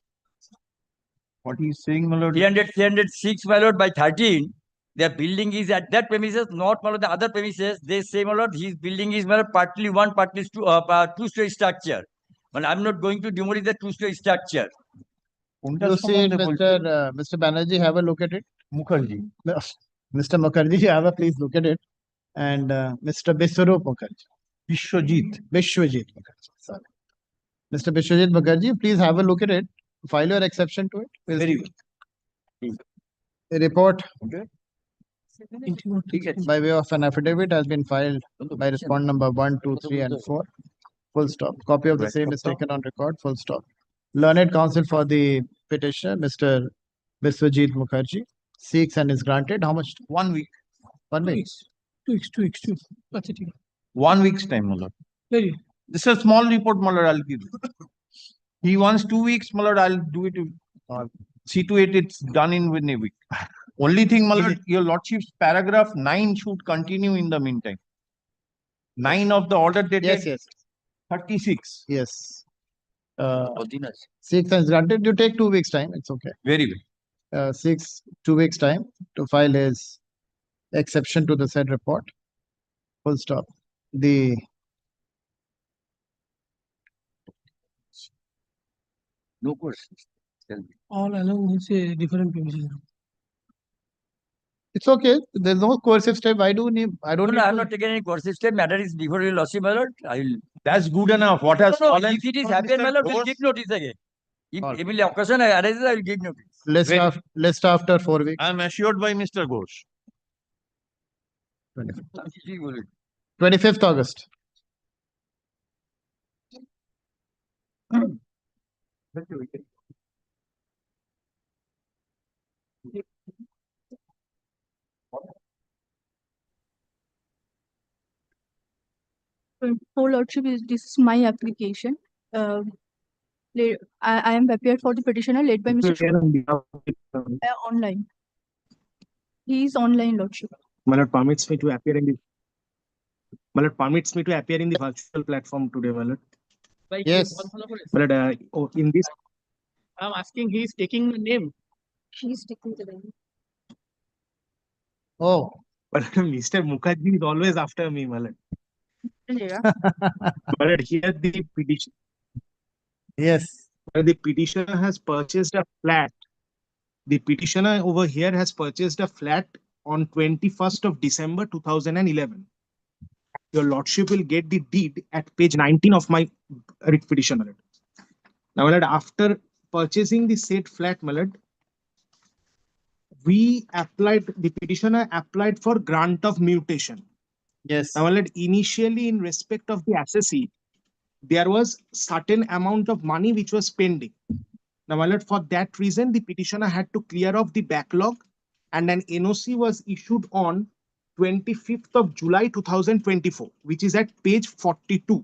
What he is saying, my lord? 306, my lord, by 13. Their building is at that premises, not, my lord, the other premises. They say, my lord, his building is, my lord, partly one, partly two-story structure. But I'm not going to demolish the two-story structure. You see, Mr. Banerjee, have a look at it. Mukherjee. Mr. Mukherjee, have a please look at it. And Mr. Biswarup Mukherjee. Bishwajit Mukherjee. Sorry. Mr. Bishwajit Mukherjee, please have a look at it. File your exception to it. Very good. A report Okay. by way of an affidavit has been filed by respondent number 1, 2, 3, and 4. Full stop. Copy of the same is taken on record. Full stop. Learned counsel for the petitioner, Mr. Biswajit Mukherjee, seeks and is granted. How much? 1 week. 1 week. 2 weeks. That's it. 1 week's time, my lord. Very. This is a small report, my lord, I'll give you. He wants 2 weeks, my lord, I'll do it. See to it, it's done in within a week. Only thing, my lord, your lordship's paragraph 9 should continue in the meantime. 9 of the order dated Yes. 36. Yes. Seeks and is granted. You take 2 weeks time. It's okay. Very good. Seeks 2 weeks time to file his exception to the said report. Full stop. No questions. All along, it's a different premises. It's okay. There's no coercive step. I don't No, need I'm not taking any courses step. Matter is before your lordship, my lord. That's good enough. What has fallen? If it is happened, my lord, we'll give notice again. If any occasion arises, I will give notice. List after 4 weeks. I am assured by Mr. Ghosh. 25th August. For Lordship, this is my application. I am prepared for the petitioner led by Mr. Online. He is online, Lordship. My lord permits me to appear in the virtual platform today, my lord. Yes. My lord, in this. I'm asking, he is taking the name. He's taking the name. Oh. But Mr. Mukherjee is always after me, my lord. My lord, here the petition. Yes. The petitioner has purchased a flat. The petitioner over here has purchased a flat on 21st of December 2011. Your lordship will get the deed at page 19 of my writ petition, my lord. Now, my lord, after purchasing the said flat, my lord, the petitioner applied for grant of mutation. Yes. Now, my lord, initially in respect of the assessee, there was certain amount of money which was pending. Now, my lord, for that reason, the petitioner had to clear off the backlog and an NOC was issued on 25th of July 2024, which is at page 42.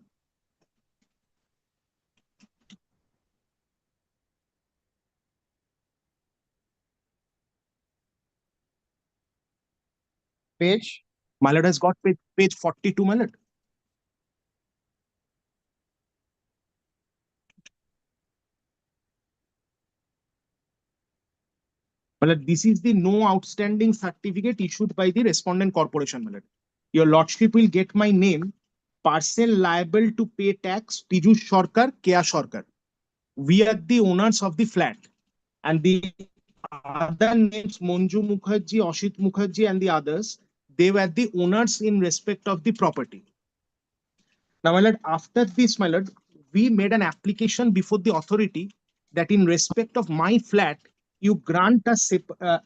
Page? My lord has got page 42, my lord. My lord, this is the no outstanding certificate issued by the respondent corporation, my lord. Your lordship will get my name, parcel liable to pay tax, Piyush Sarkar, Kea Sarkar. We are the owners of the flat. And the other names, Manju Mukherjee, Ashit Mukherjee, and the others, they were the owners in respect of the property. Now, my lord, after this, my lord, we made an application before the authority that in respect of my flat, you grant a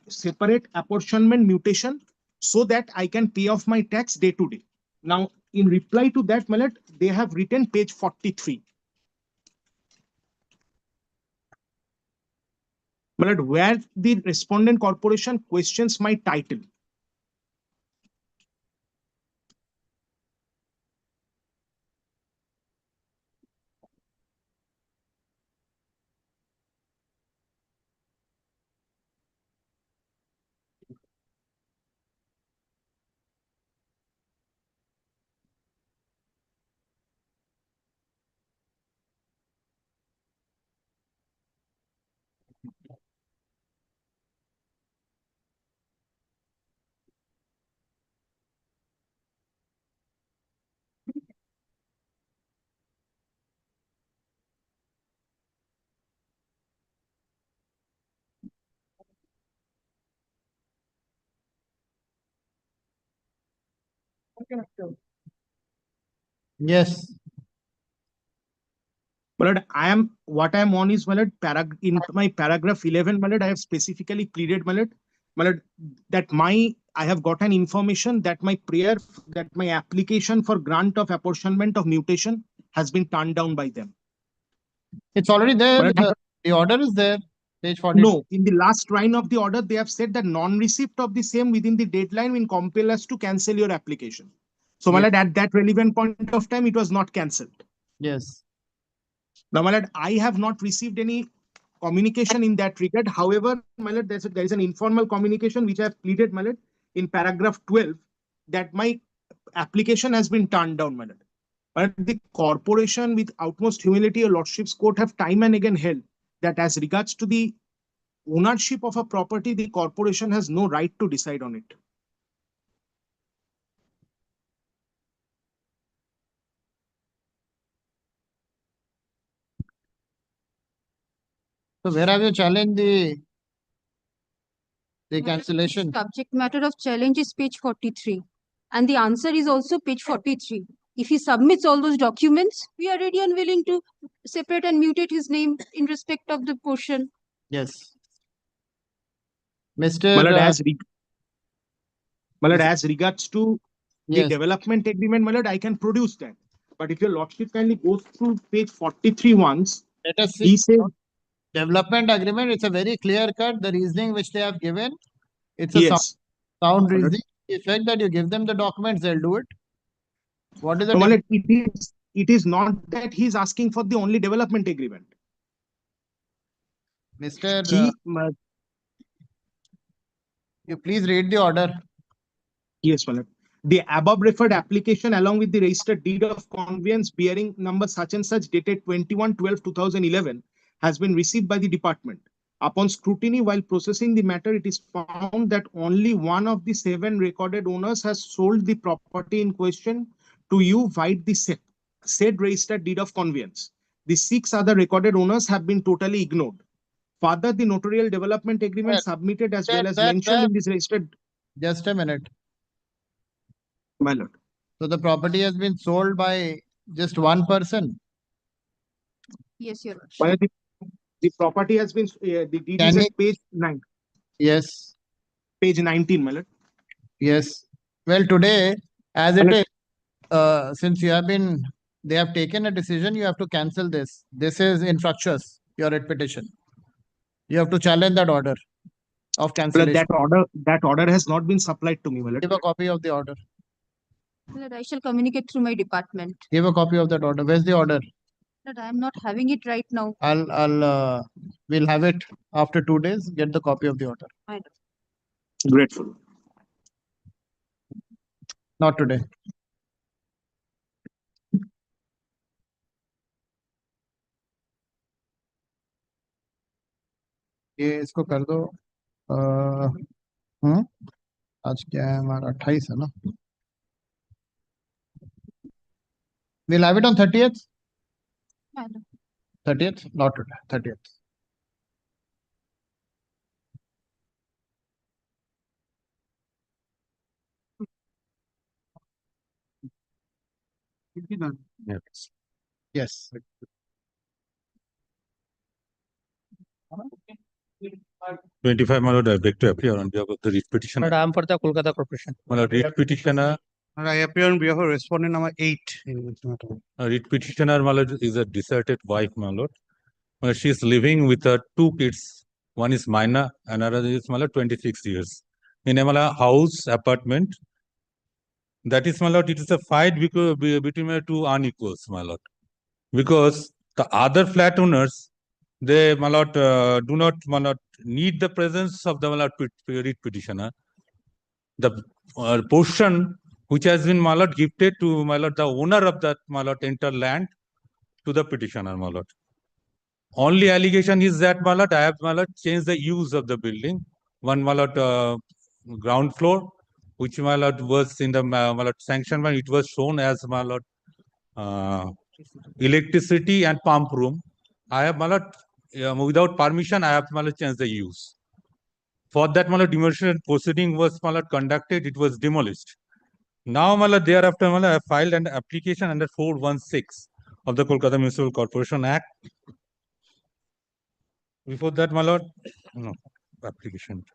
separate apportionment mutation so that I can pay off my tax day to day. Now, in reply to that, my lord, they have written page 43. My lord, where the respondent corporation questions my title. Yes. My lord, what I am on is, my lord, in my paragraph 11, my lord, I have specifically pleaded, my lord, that I have gotten information that my application for grant of apportionment of mutation has been turned down by them. It's already there. My lord, The order is there. Page 40. no, in the last line of the order, they have said that non-receipt of the same within the deadline will compel us to cancel your application. So, my Yes. lord, at that relevant point of time, it was not cancelled. Yes. Now, my lord, I have not received any communication in that regard. However, my lord, there is an informal communication which I have pleaded, my lord, in paragraph 12, that my application has been turned down, my lord. But the corporation, with utmost humility, your lordship's court have time and again held that as regards to the ownership of a property, the corporation has no right to decide on it. So where have you challenged the cancellation? Subject matter of challenge is page 43. And the answer is also page 43. If he submits all those documents, we are ready and willing to separate and mutate his name in respect of the portion. Yes. Mr. My lord, as regards to the Yes. development agreement, my lord, I can produce that. But if your lordship kindly goes through page 43 once, Let us see. he says, Development agreement, it's a very clear cut. The reasoning which they have given, it's a yes. sound My lord. reasoning. The effect that you give them the documents, they'll do it. What is the No, my difference? lord, it is not that he's asking for the only development agreement. Mr. You please read the order. Yes, my lord. The above referred application along with the registered deed of conveyance bearing number such and such dated 21/12/2011 has been received by the department. Upon scrutiny while processing the matter, it is found that only one of the 7 recorded owners has sold the property in question to you via the said registered deed of conveyance. The 6 other recorded owners have been totally ignored. Further, the notarial development agreement submitted as well as mentioned in this registered. Just a minute. My lord. So the property has been sold by just one person. Yes, your lordship. Well, the property has been, the deed Can is we- at page 9. Yes. Page 19, my lord. Yes. Well, today, as it is, since they have taken a decision, you have to cancel this. This is infructuous, your writ petition. You have to challenge that order of Well, cancellation. that order has not been supplied to me, my lord. Give a copy of the order. Lord, I shall communicate through my department. Give a copy of that order. Where's the order? Lord, I am not having it right now. We'll have it after 2 days. Get the copy of the order. I know. Grateful. Not today. ये इसको कर दो आज क्या है हमारा 28 है ना we'll have it on 30th 30th not today 30th yes 25, my lord, I beg to appear on behalf of the writ petitioner. But I am for the Kolkata Corporation. My lord, writ petitioner. I appear on behalf of respondent number 8. Writ petitioner, my lord, is a deserted wife, my lord. She is living with her 2 kids. One is minor, another is, my lord, 26 years. In a house, apartment. That is, my lord, it is a fight between my 2 unequals, my lord. Because the other flat owners, they, my lord, do not, my lord, need the presence of the, my lord, writ petitioner. The portion which has been, my lord, gifted to, my lord, the owner of that, my lord, entire land to the petitioner, my lord. Only allegation is that, my lord, I have, my lord, changed the use of the building. One, my lord, ground floor, which, my lord, was in the, my lord, sanction when it was shown as, my lord, electricity and pump room. I have, my lord, without permission, I have, my lord, changed the use. For that, my lord, demolition proceeding was, my lord, conducted, it was demolished. Now, my lord, thereafter, my lord, I have filed an application under 416 of the Kolkata Municipal Corporation Act. Before that, my lord, no, application.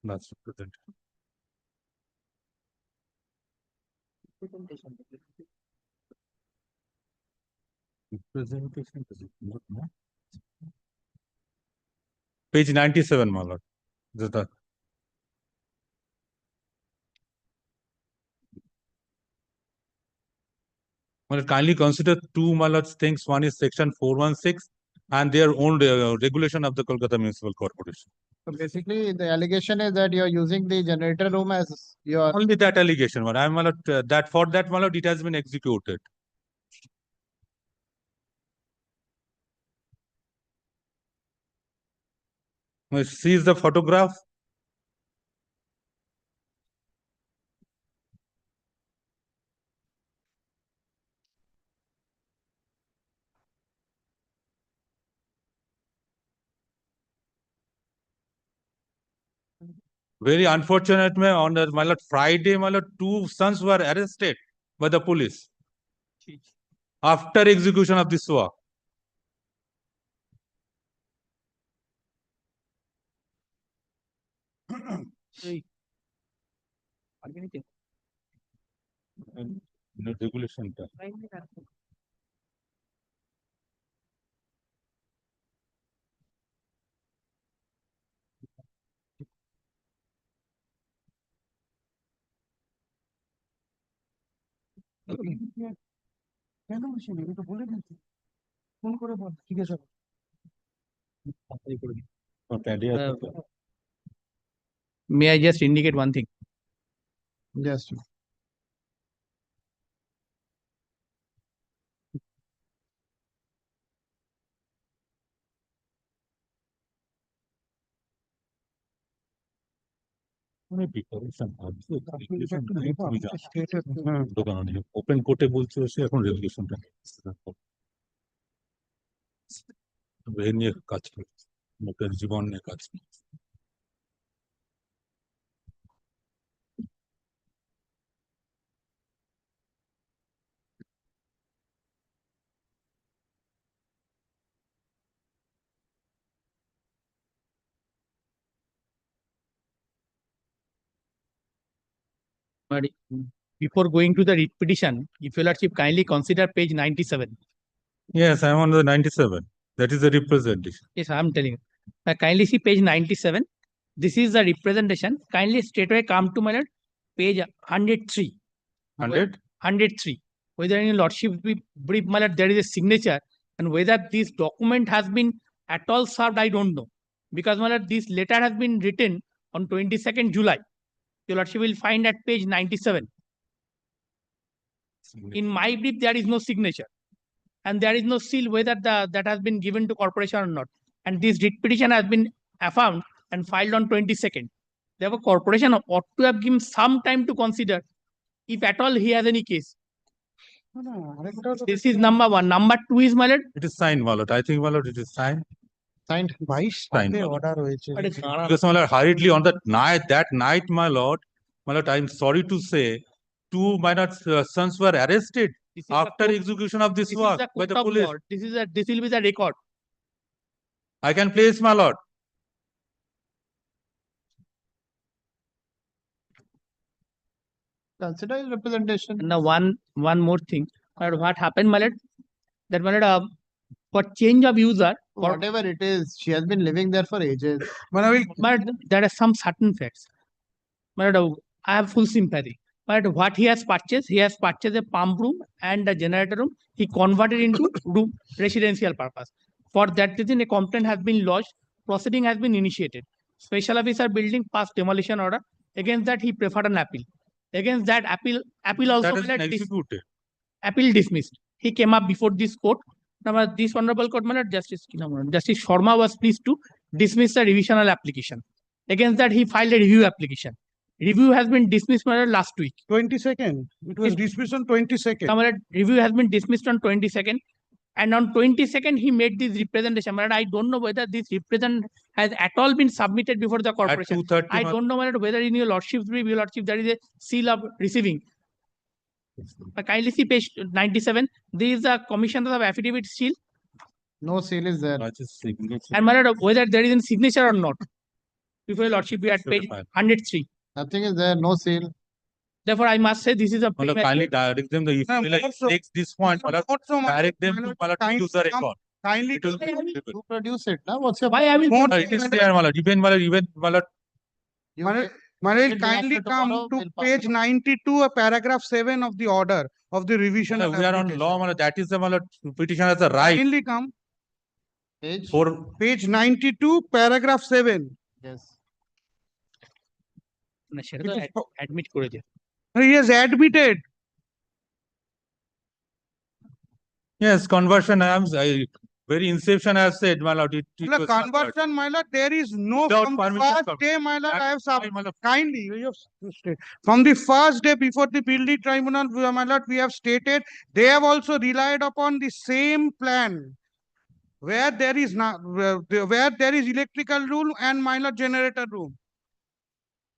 That's represented. Representation. Page 97, my lord. Well, kindly consider 2, my lord, things. One is section 416 and their own regulation of the Kolkata Municipal Corporation. so basically the allegation is that you are using the generator room as your only that allegation, my lord. My lord, that for that, my lord, it has been executed. See the photograph. Very unfortunate, on the, my lord, Friday, my lord, 2 sons were arrested by the police after execution of this work. Regulation. May I just indicate one thing? yes open কোর্টে বলছে সে এখন রেগুলেশনটা নিয়ে কাজ করছে লোকের জীবন নিয়ে কাজ করছে But before going to the writ petition, if your lordship kindly consider page 97. Yes, I am on the 97. That is the representation. Yes, I am telling you. Kindly see page 97. This is the representation. Kindly straightway come to my lord, page 103. 103. Whether in your lordship brief, my lord, there is a signature, and whether this document has been at all served, I don't know. Because my lord, this letter has been written on 22nd July. Your lordship will find at page 97. In my brief, there is no signature. And there is no seal whether that has been given to corporation or not. And this writ petition has been affirmed and filed on 22nd. Therefore, corporation ought to have given some time to consider if at all he has any case. This is number one. Number two is, my lord. It is signed, my lord. I think, my lord, it is signed. Signed. Signed, my lord. Because, my lord, hurriedly on that night, my lord, I'm sorry to say, two minor sons were arrested after execution of this work by the police. This will be the record. I can place, my lord. Consider his representation. Now, one more thing. My lord, what happened, my lord? That, my lord, for change of user, or whatever it is, she has been living there for ages. but there are some certain facts. My lord, I have full sympathy. But what he has purchased a pump room and a generator room. He converted into room residential purpose. For that reason, a complaint has been lodged. Proceeding has been initiated. Special officer building passed demolition order. Against that, he preferred an appeal. Against that appeal also That has been executed. Appeal dismissed. He came up before this court. Now, this honorable court, Justice Sharma was pleased to dismiss the revisional application. Against that, he filed a review application. Review has been dismissed last week. 22nd. It was dismissed on 22nd. Review has been dismissed on 22nd. And on 22nd, he made this representation. I don't know whether this representation has at all been submitted before the corporation. I don't know whether in your lordship's brief, your lordship, there is a seal of receiving. Kindly see page 97. There is a commissioner of affidavit seal. No seal is there. And whether there is a signature or not. Before your lordship, we are at page 103. Nothing is there, no seal. Therefore, I must say this is a kindly direct them. If takes this point, direct them to use the record. Kindly to produce it. Now, what's your why I will it is there, even kindly come to page 92, paragraph 7 of the order of the revision. We are on law, that is the petition has a right. Kindly come. Page? Page 92, paragraph 7. Yes. Admit করে দিও He has admitted. Yes, conversion. Very inception I have said, my lord. The conversion, my lord, there is no from the first day, my lord. I have kindly from the first day before the building tribunal, my lord, we have stated they have also relied upon the same plan where there is not where there is electrical room and my lord generator room.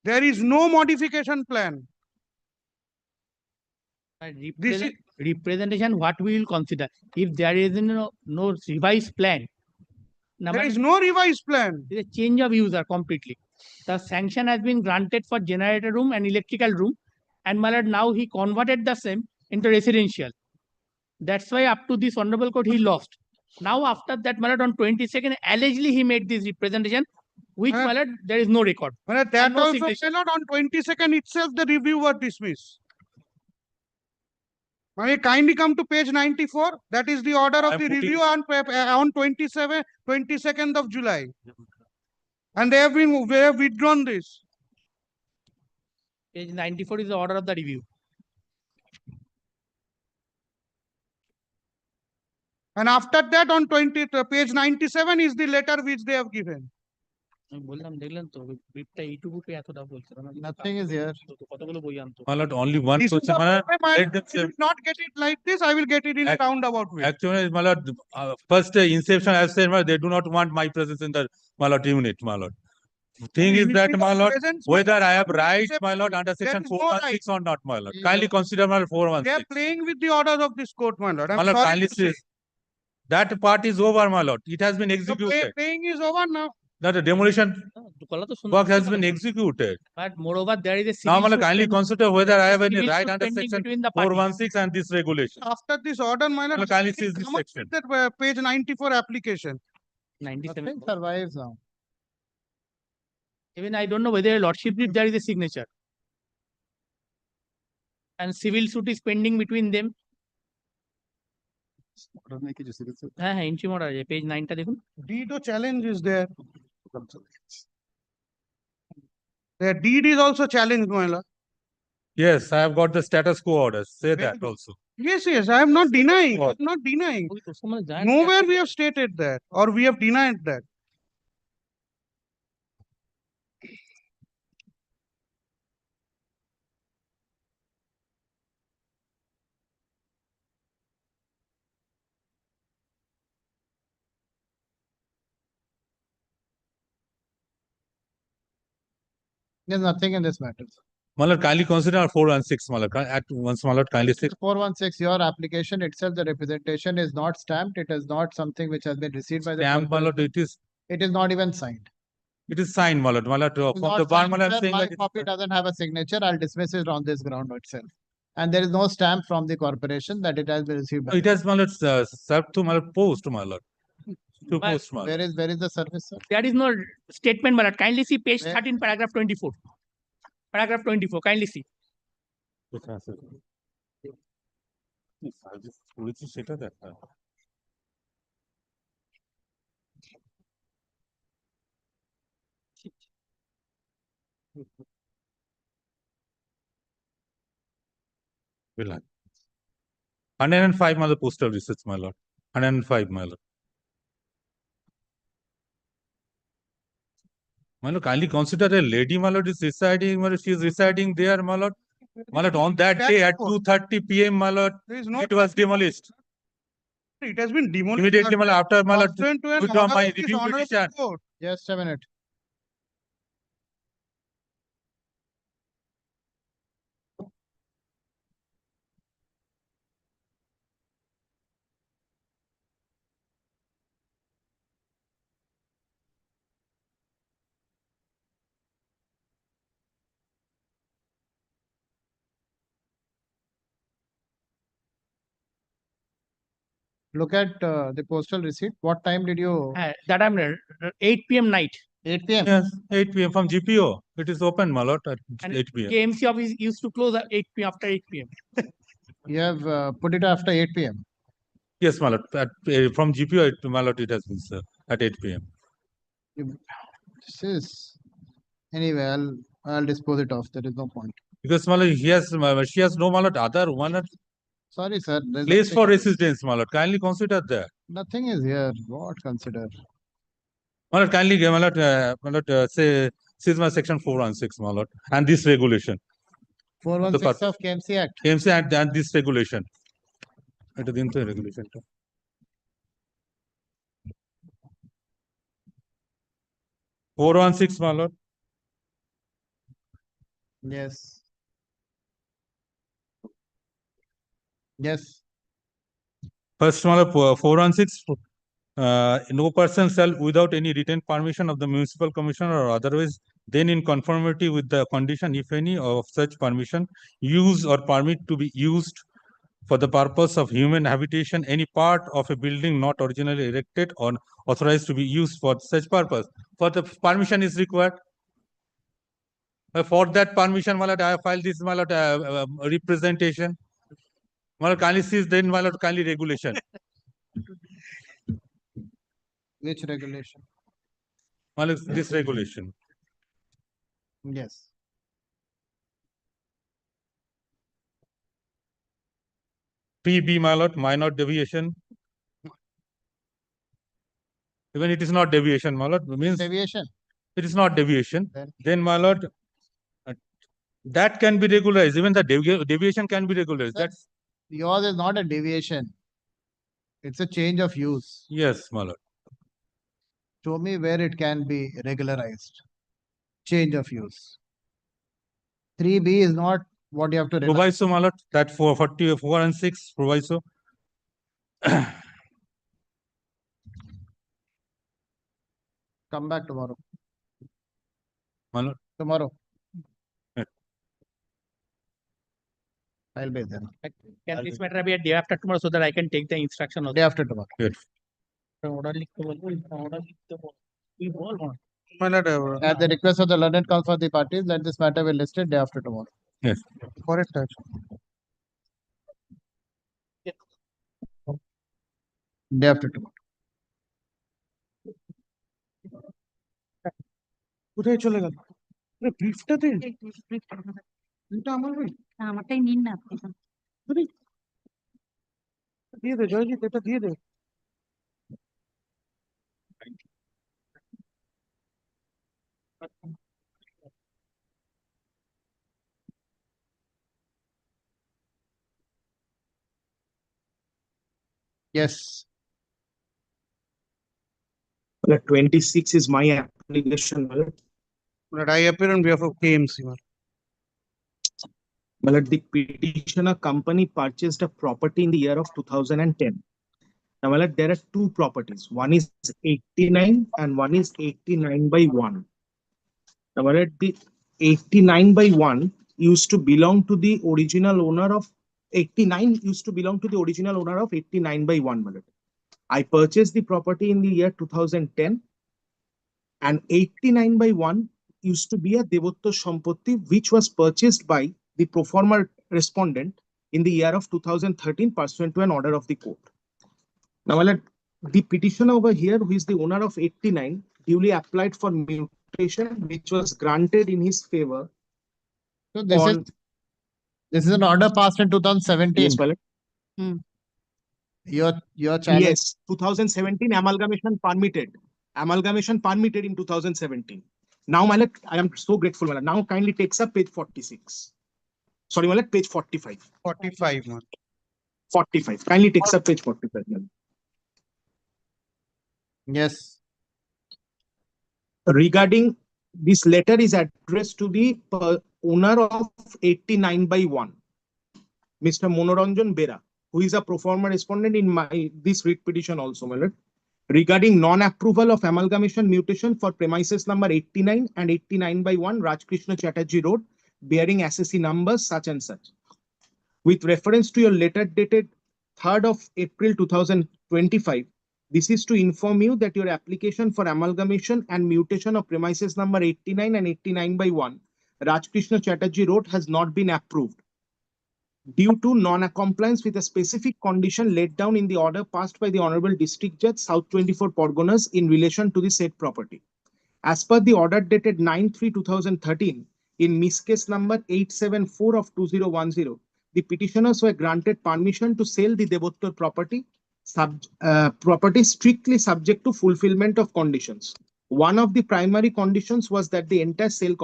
There is no modification plan. Representation, what we will consider if there is no revised plan. There is no revised plan. There is a change of user completely. The sanction has been granted for generator room and electrical room, and my lord, now he converted the same into residential. That's why up to this honorable court he lost. Now after that, my lord, on 22nd, allegedly he made this representation, which my lord, there is no record. That no also, my lord, on 22nd itself the review was dismissed. May kindly come to page 94. That is the order of the review on 22nd of July. And they have withdrawn this. Page 94 is the order of the review. And after that, on page 97 is the letter which they have given. Nothing is here. My lord, only one question. Let them not get it like this. I will get it in a roundabout way. Actually, my lord, first inception I have said, they do not want my presence in the my lord unit, my lord. Thing is that, my lord, whether I have right, my lord, under section 416 or not, my lord. Kindly consider, my lord, 416. They are playing with the orders of this court, my lord. My lord, kindly say that part is over, my lord. It has been executed. The playing is over now. That the demolition work has been executed. But moreover, there is a now, my lord, kindly consider whether I have any right under section 416 and this regulation. After this order, my lord, kindly see this section. That page 94 application. 97 survives now. Even I don't know whether a lordship deed there is a signature. And civil suit is pending between them. হ্যাঁ হ্যাঁ entry mode আছে page 9টা দেখুন Deed or challenge is there. The deed is also challenged, my lord. Yes, I have got the status quo orders. Say Very that good. also. Yes, yes, I am not denying, What? I'm not denying. ওই তো সময় যায় Nowhere we have stated that or we have denied that. There's nothing in this matter. Malad, kindly consider 416, Malad. At once, Malad, kindly say. 416, your application itself, the representation is not stamped. It is not something which has been received by the Stamp, Malad, corporation. It is not even signed. it is signed, Malad. Malad, It is from not the bar, signed, Malad, sir. saying My that copy doesn't have a signature. I'll dismiss it on this ground itself. And there is no stamp from the corporation that it has been received by it has, Malad, served to Malad post, Malad. To But post, Malad. Where is the service, sir? there is no statement my lord. Kindly see page Where? 13 paragraph 24. Paragraph 24 kindly see. সেটা দেখা will 105 my lord, postal receipts, my lord. 105 my lord. My lord, kindly consider a lady, my lord, is residing, my lord, she is residing there, my lord. My lord, on that day at 2:30 p.m., my lord, it was demolished. It has been demolished. Immediately, my lord, after my lord, Pursuant to an withdraw order my of this review honorable petition. court. Just a minute. Look at the postal receipt. What time did you? That I'm 8 p.m. night. 8 p.m. Yes, 8 p.m. from GPO. It is open, my lord, at And 8 p.m. KMC office used to close at 8 p.m. after 8 p.m. You have put it after 8 p.m. Yes, my lord. From GPO, my lord, it has been at 8 p.m. This is anyway. I'll dispose it off. There is no point. Because my lord, she has no, my lord, other one Sorry, sir. There's place nothing- for residence, my lord. Kindly consider that. Nothing is here. What consider? My lord, kindly, my lord, say, this is my section 416, my lord, and this regulation. 416 of KMC Act. KMC Act and this regulation. It is into regulation. 416, my lord. Yes. Yes. First, my lord, 416. No person shall, without any written permission of the municipal commissioner or otherwise, then in conformity with the condition, if any, of such permission, use or permit to be used for the purpose of human habitation any part of a building not originally erected or authorized to be used for such purpose. For the permission is required. For that permission, my lord, I have filed this, my lord, representation. My lord, kindly see then, my lord, kindly regulation. Which regulation? My lord, this regulation. Yes. PB, my lord, minor deviation. Even it is not deviation, my lord, means Deviation. it is not deviation. Then? Then, my lord, that can be regularized. Even the deviation can be regularized. Sir, That's yours is not a deviation. It's a change of use. yes, my lord. Show me where it can be regularized. Change of use. 3B is not what you have to rely. Proviso, my lord, that 444 and 6 proviso. Come back tomorrow. My lord. Tomorrow. Yeah. I'll be there. Can this matter be a day after tomorrow so that I can take the instruction also? Day after tomorrow. Good. Order লিখতে বলবো, order লিখতে বলবো। My lord, at the request of the learned counsel for the parties, let this matter be listed day after tomorrow. Yes. Correct. Day after tomorrow. কোথায় চলে গেল ব্রিফটা দে এটা আমার ভাই আমারটাই নিন না আপনি দিয়ে দে জয়জিৎ এটা দিয়ে দে Yes. Well, 26 is my application. But I appear on behalf of KMC. Well, the petitioner company purchased a property in the year of 2010. Now, well, there are two properties. One is 89 and one is 89 by 1. Now, well, the 89 by 1 used to belong to the original owner of 89 used to belong to the original owner of 89 by 1. Well, I purchased the property in the year 2010 and 89 by 1 used to be a Devotto Sampatti which was purchased by the pro forma respondent in the year of 2013 pursuant to an order of the court. Now, well, the petitioner over here, who is the owner of 89, duly applied for mutation which was granted in his favor. So this is an order passed in 2017. Yes, well, Your challenge. yes, 2017 amalgamation permitted. Amalgamation permitted in 2017. Now, Malak, I am so grateful. Malak. Now, kindly takes up page 46. Sorry, Malak, page 45. 45 man. 45. Kindly takes up page 45. Malak. Yes. Regarding this letter is addressed to the owner of 89 by 1, Mr. Monoranjan Bera, who is a pro forma respondent in this writ petition also, Malak. Regarding non-approval of amalgamation mutation for premises number 89 and 89 by 1 Rajkrishna Chatterjee Road, bearing assessee numbers such and such. With reference to your letter dated 3rd of April 2025, this is to inform you that your application for amalgamation and mutation of premises number 89 and 89 by 1 Rajkrishna Chatterjee Road has not been approved due to non-compliance with a specific condition laid down in the order passed by the Honorable District Judge, South 24 Porgonas, in relation to the said property. As per the order dated 9/3/2013, in Miss Case number 874 of 2010, the petitioners were granted permission to sell the Devottor property, strictly subject to fulfillment of conditions. One of the primary conditions was that the entire sale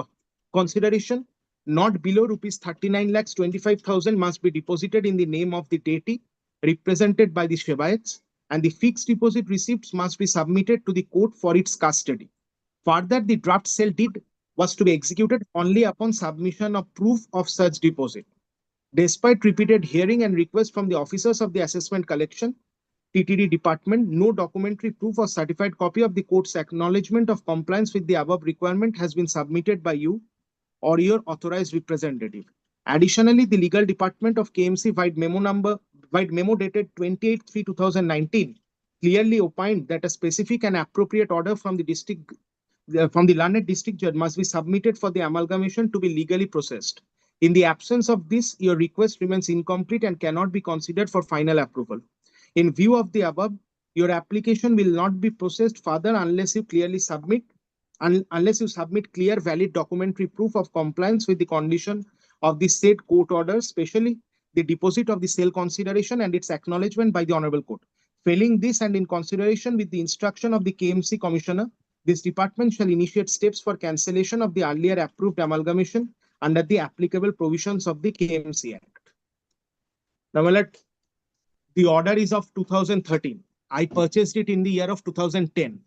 consideration not below rupees 39,25,000 must be deposited in the name of the deity represented by the Shebayats, and the fixed deposit receipts must be submitted to the court for its custody. Further, the draft sale deed was to be executed only upon submission of proof of such deposit. Despite repeated hearing and request from the officers of the assessment collection, TTD department, no documentary proof or certified copy of the court's acknowledgement of compliance with the above requirement has been submitted by you or your authorized representative. Additionally, the legal department of KMC vide memo dated 28/3/2019 clearly opined that a specific and appropriate order from the learned district judge must be submitted for the amalgamation to be legally processed. In the absence of this, your request remains incomplete and cannot be considered for final approval. In view of the above, your application will not be processed further unless you submit clear, valid documentary proof of compliance with the condition of the said court order, especially the deposit of the sale consideration and its acknowledgement by the Honorable Court. Failing this, and in consideration with the instruction of the KMC Commissioner, this department shall initiate steps for cancellation of the earlier approved amalgamation under the applicable provisions of the KMC Act. Now, the order is of 2013. I purchased it in the year of 2010.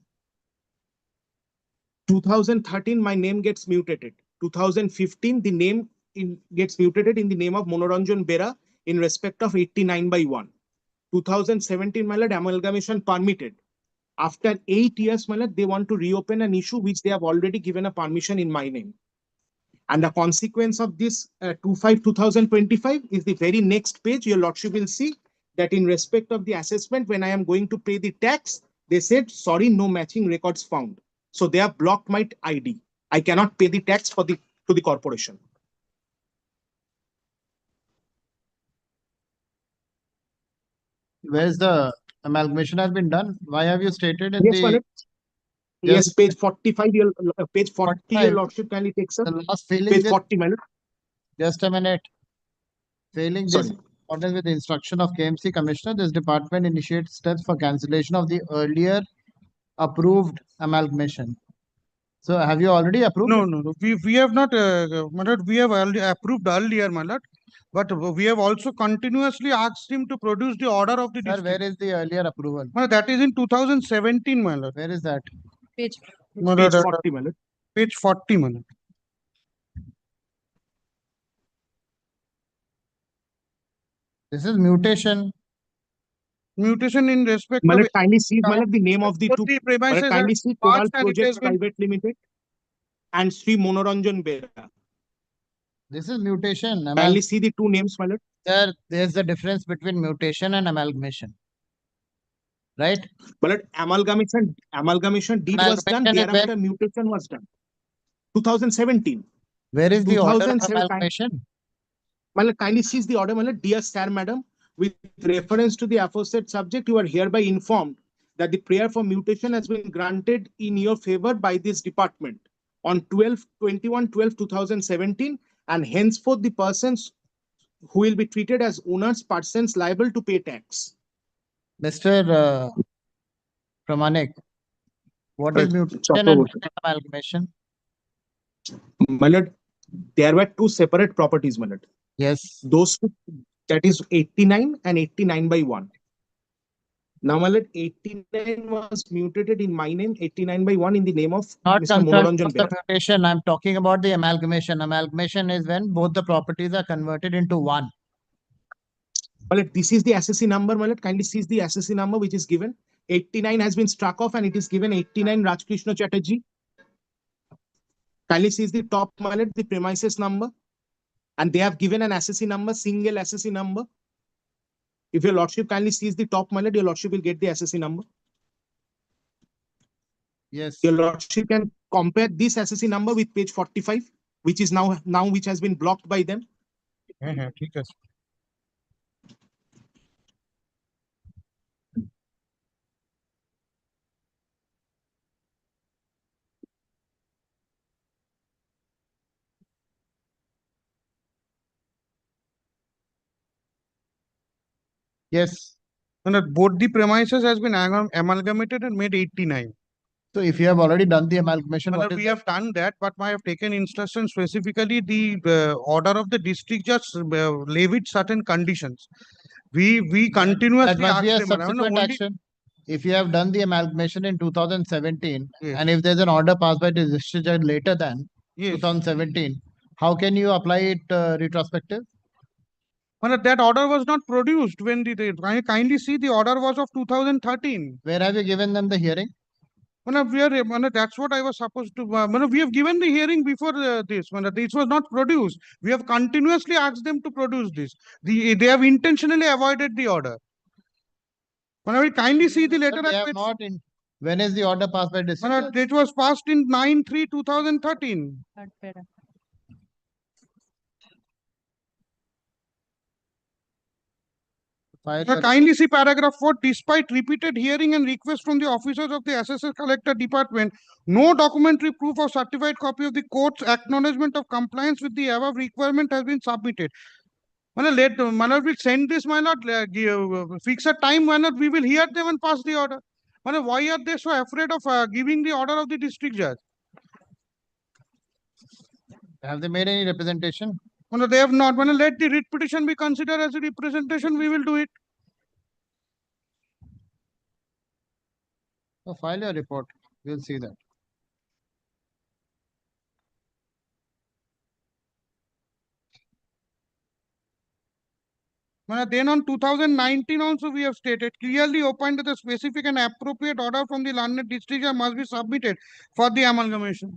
2013, my name gets mutated. 2015, the name gets mutated in the name of Monoranjan Bera in respect of 89 by 1. 2017, my lord, amalgamation permitted. After 8 years, my lord, they want to reopen an issue which they have already given a permission in my name. And the consequence of this 25/2025 is the very next page. Your lordship will see that in respect of the assessment, when I am going to pay the tax, they said, sorry, no matching records found. So they have blocked my ID. I cannot pay the tax to the corporation. Where's the amalgamation has been done? Why have you stated in Yes, the Malad. Yes, page 45, page 40, your 45. lordship kindly takes up. The last failing Page this, 40, Malad. just a minute. Failing this, Sorry. accordance with the instruction of KMC Commissioner, this department initiates steps for cancellation of the earlier approved amalgamation. So have you already approved? No, no, no. We have not, my lord, we have already approved earlier, my lord. But we have also continuously asked him to produce the order of the Sir, district. where is the earlier approval? My lord, that is in 2017, my lord. Where is that? Page. My Page lord, 40, Malad. Page 40, my lord. This is mutation. Mutation in respect of Malad, kindly see, Malad, the name of the both two. the premises Malad, kindly have see passed Konal and it has Projects been- Private Limited and Sri Monoranjan Bera. This is mutation. Kindly see the two names, Malad. Sir, there's a difference between mutation and amalgamation. Right? But amalgamation deed was done, Amalgamation is when- thereafter mutation was done. 2017. Where is the order of 2007 amalgamation? Malad, kindly seize the order, Malad. Dear Sir, Madam, with reference to the aforesaid subject, you are hereby informed that the prayer for mutation has been granted in your favor by this department on 21/12/2017, and henceforth the persons who will be treated as owners, persons liable to pay tax. Mr. Pramanik, what is mutation and amalgamation? Malad, there were two separate properties, Malad. Yes. Those two, that is 89 and 89/1. Now, Malad, 89 was mutated in my name, 89/1 in the name of Not Mr. concerned Monoranjan with the Bera. mutation. I'm talking about the amalgamation. Amalgamation is when both the properties are converted into one. Malad, this is the SSC number, Malad. Kindly seize the SSC number which is given. 89 has been struck off and it is given 89 Rajkrishna Chatterjee. Kindly seize the top, Malad, the premises number. And they have given an SSC number, single SSC number. If your lordship kindly sees the top, Malad, your lordship will get the SSC number. Yes. Your lordship can compare this SSC number with page 45, which is now which has been blocked by them. Yes. And both the premises has been amalgamated and made 89. So if you have already done the amalgamation, what is We that? have done that, but I have taken instruction specifically the order of the district judge levied certain conditions. We continuously That must be a ask them, subsequent only- action. If you have done the amalgamation in 2017, Yes. and if there's an order passed by the district judge later than Yes. 2017, how can you apply it retrospective? That order was not produced when kindly see the order was of 2013. Where have you given them the hearing? That's what I was supposed to. We have given the hearing before this. This was not produced. We have continuously asked them to produce this. They have intentionally avoided the order. We kindly see the letter. They have not in. When is the order passed by district judge? It was passed in 9/3/2013. Kindly see paragraph 4. Despite repeated hearing and request from the officers of the Assessor Collector Department, no documentary proof or certified copy of the court's acknowledgement of compliance with the above requirement has been submitted. My lord, will send this, my lord, fix a time, my lord, we will hear them and pass the order. Why are they so afraid of giving the order of the district judge? Have they made any representation? They have not. Let the writ petition be considered as a representation, we will do it. So file your report. We'll see that. Then on 2019 also we have stated clearly opined that the specific and appropriate order from the learned district judge must be submitted for the amalgamation.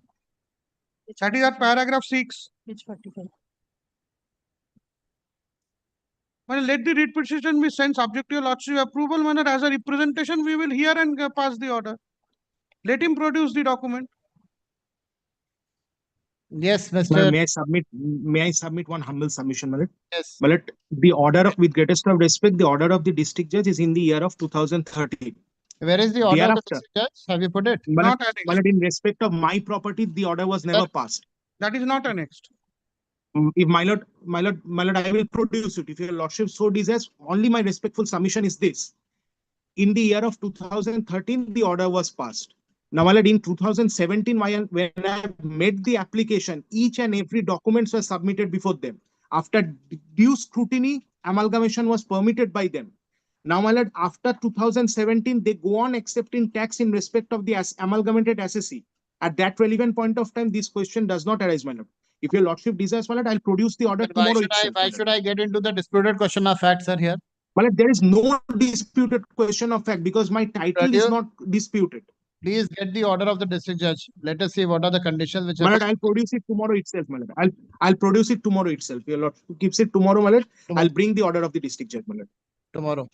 That is at paragraph 6. Page 45. Let the writ petition be sent subject to your lordship approval. As a representation, we will hear and pass the order. Let him produce the document. Yes, Well, Mr. may I submit one humble submission, Malad? Yes. Malad, the order of, with greatest of respect, the order of the district judge is in the year of 2013. Where is the order of the Thereafter, district judge? Have you put it? Malad, Not annexed. Malad, in respect of my property, the order was never passed. That is not annexed. If my lord, I will produce it. If your lordship so desires, only my respectful submission is this. In the year of 2013, the order was passed. Now, my lord, in 2017, when I made the application, each and every documents were submitted before them. After due scrutiny, amalgamation was permitted by them. Now, my lord, after 2017, they go on accepting tax in respect of the amalgamated assessee. At that relevant point of time, this question does not arise, my lord. If your lordship desires, my lord, I'll produce the order tomorrow itself. Why should I get into the disputed question of fact, sir, here? Well, there is no disputed question of fact because my title is not disputed. Please get the order of the district judge. Let us see what are the conditions which My are. lord, I'll produce it tomorrow itself, my lord. I'll produce it tomorrow itself. Your lord keeps it tomorrow, my lord. I'll bring the order of the district judge, my lord. Tomorrow.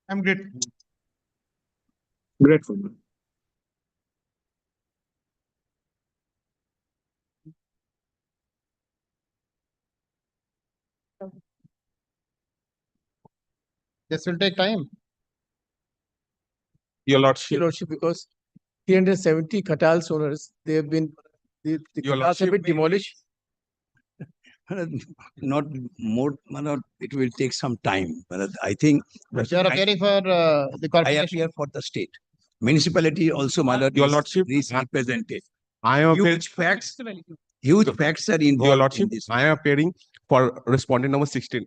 I'm grateful. Grateful, my lord. This will take time. Your Lordship. Your Lordship, because 370 Khatals owners, they have been, the Your Khatals have been Lordship, demolished. Not more, it will take some time. But I think You are appearing for the I corporation. appear for the state. Municipality also, Your Lordship, is represented. I am appearing. Huge facts are involved. Your Lordship, in this. I am appearing for respondent number 16.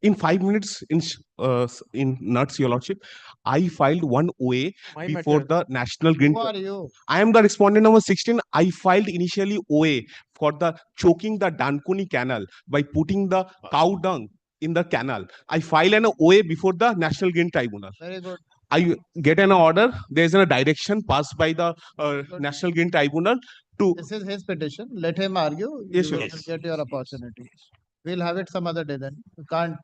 In 5 minutes, in nuts, Your Lordship, I filed one OA My before matter. the National Green. Who are you? I am the respondent number 16. I filed initially OA for the choking the Dankuni canal by putting the cow dung in the canal. I filed an OA before the National Green Tribunal. Very good. I get an order. There is a direction passed by the National Green Tribunal to. This is his petition. Let him argue. Yes, You Your will get your opportunity. We'll have it some other day then. You can't.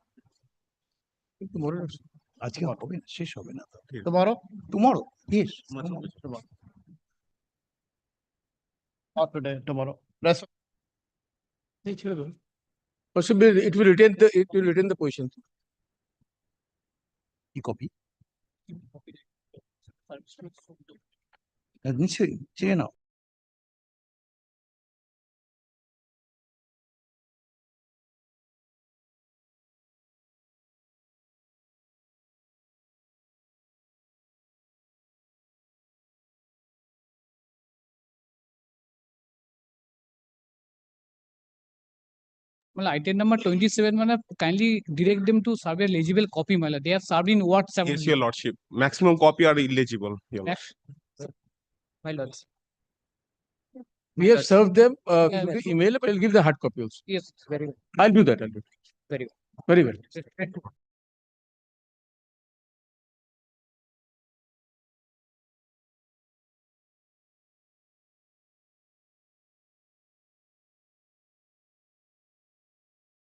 Tomorrow. আজকে হবে না, শেষ হবে না তো। Tomorrow? Tomorrow, yes. Tomorrow. Not today, tomorrow. Rest. Possibly it will retain the position. কি copy? নিশ্চয়ই চেয়ে নাও। Well, item number 27, kindly direct them to serve a legible copy. They have served in WhatsApp. Yes, Your Lordship. Maximum copy are illegible. Your Lordship. My lords. We have served them email, but I'll give the hard copy also. Yes, very well. I'll do that. Very well. Very well.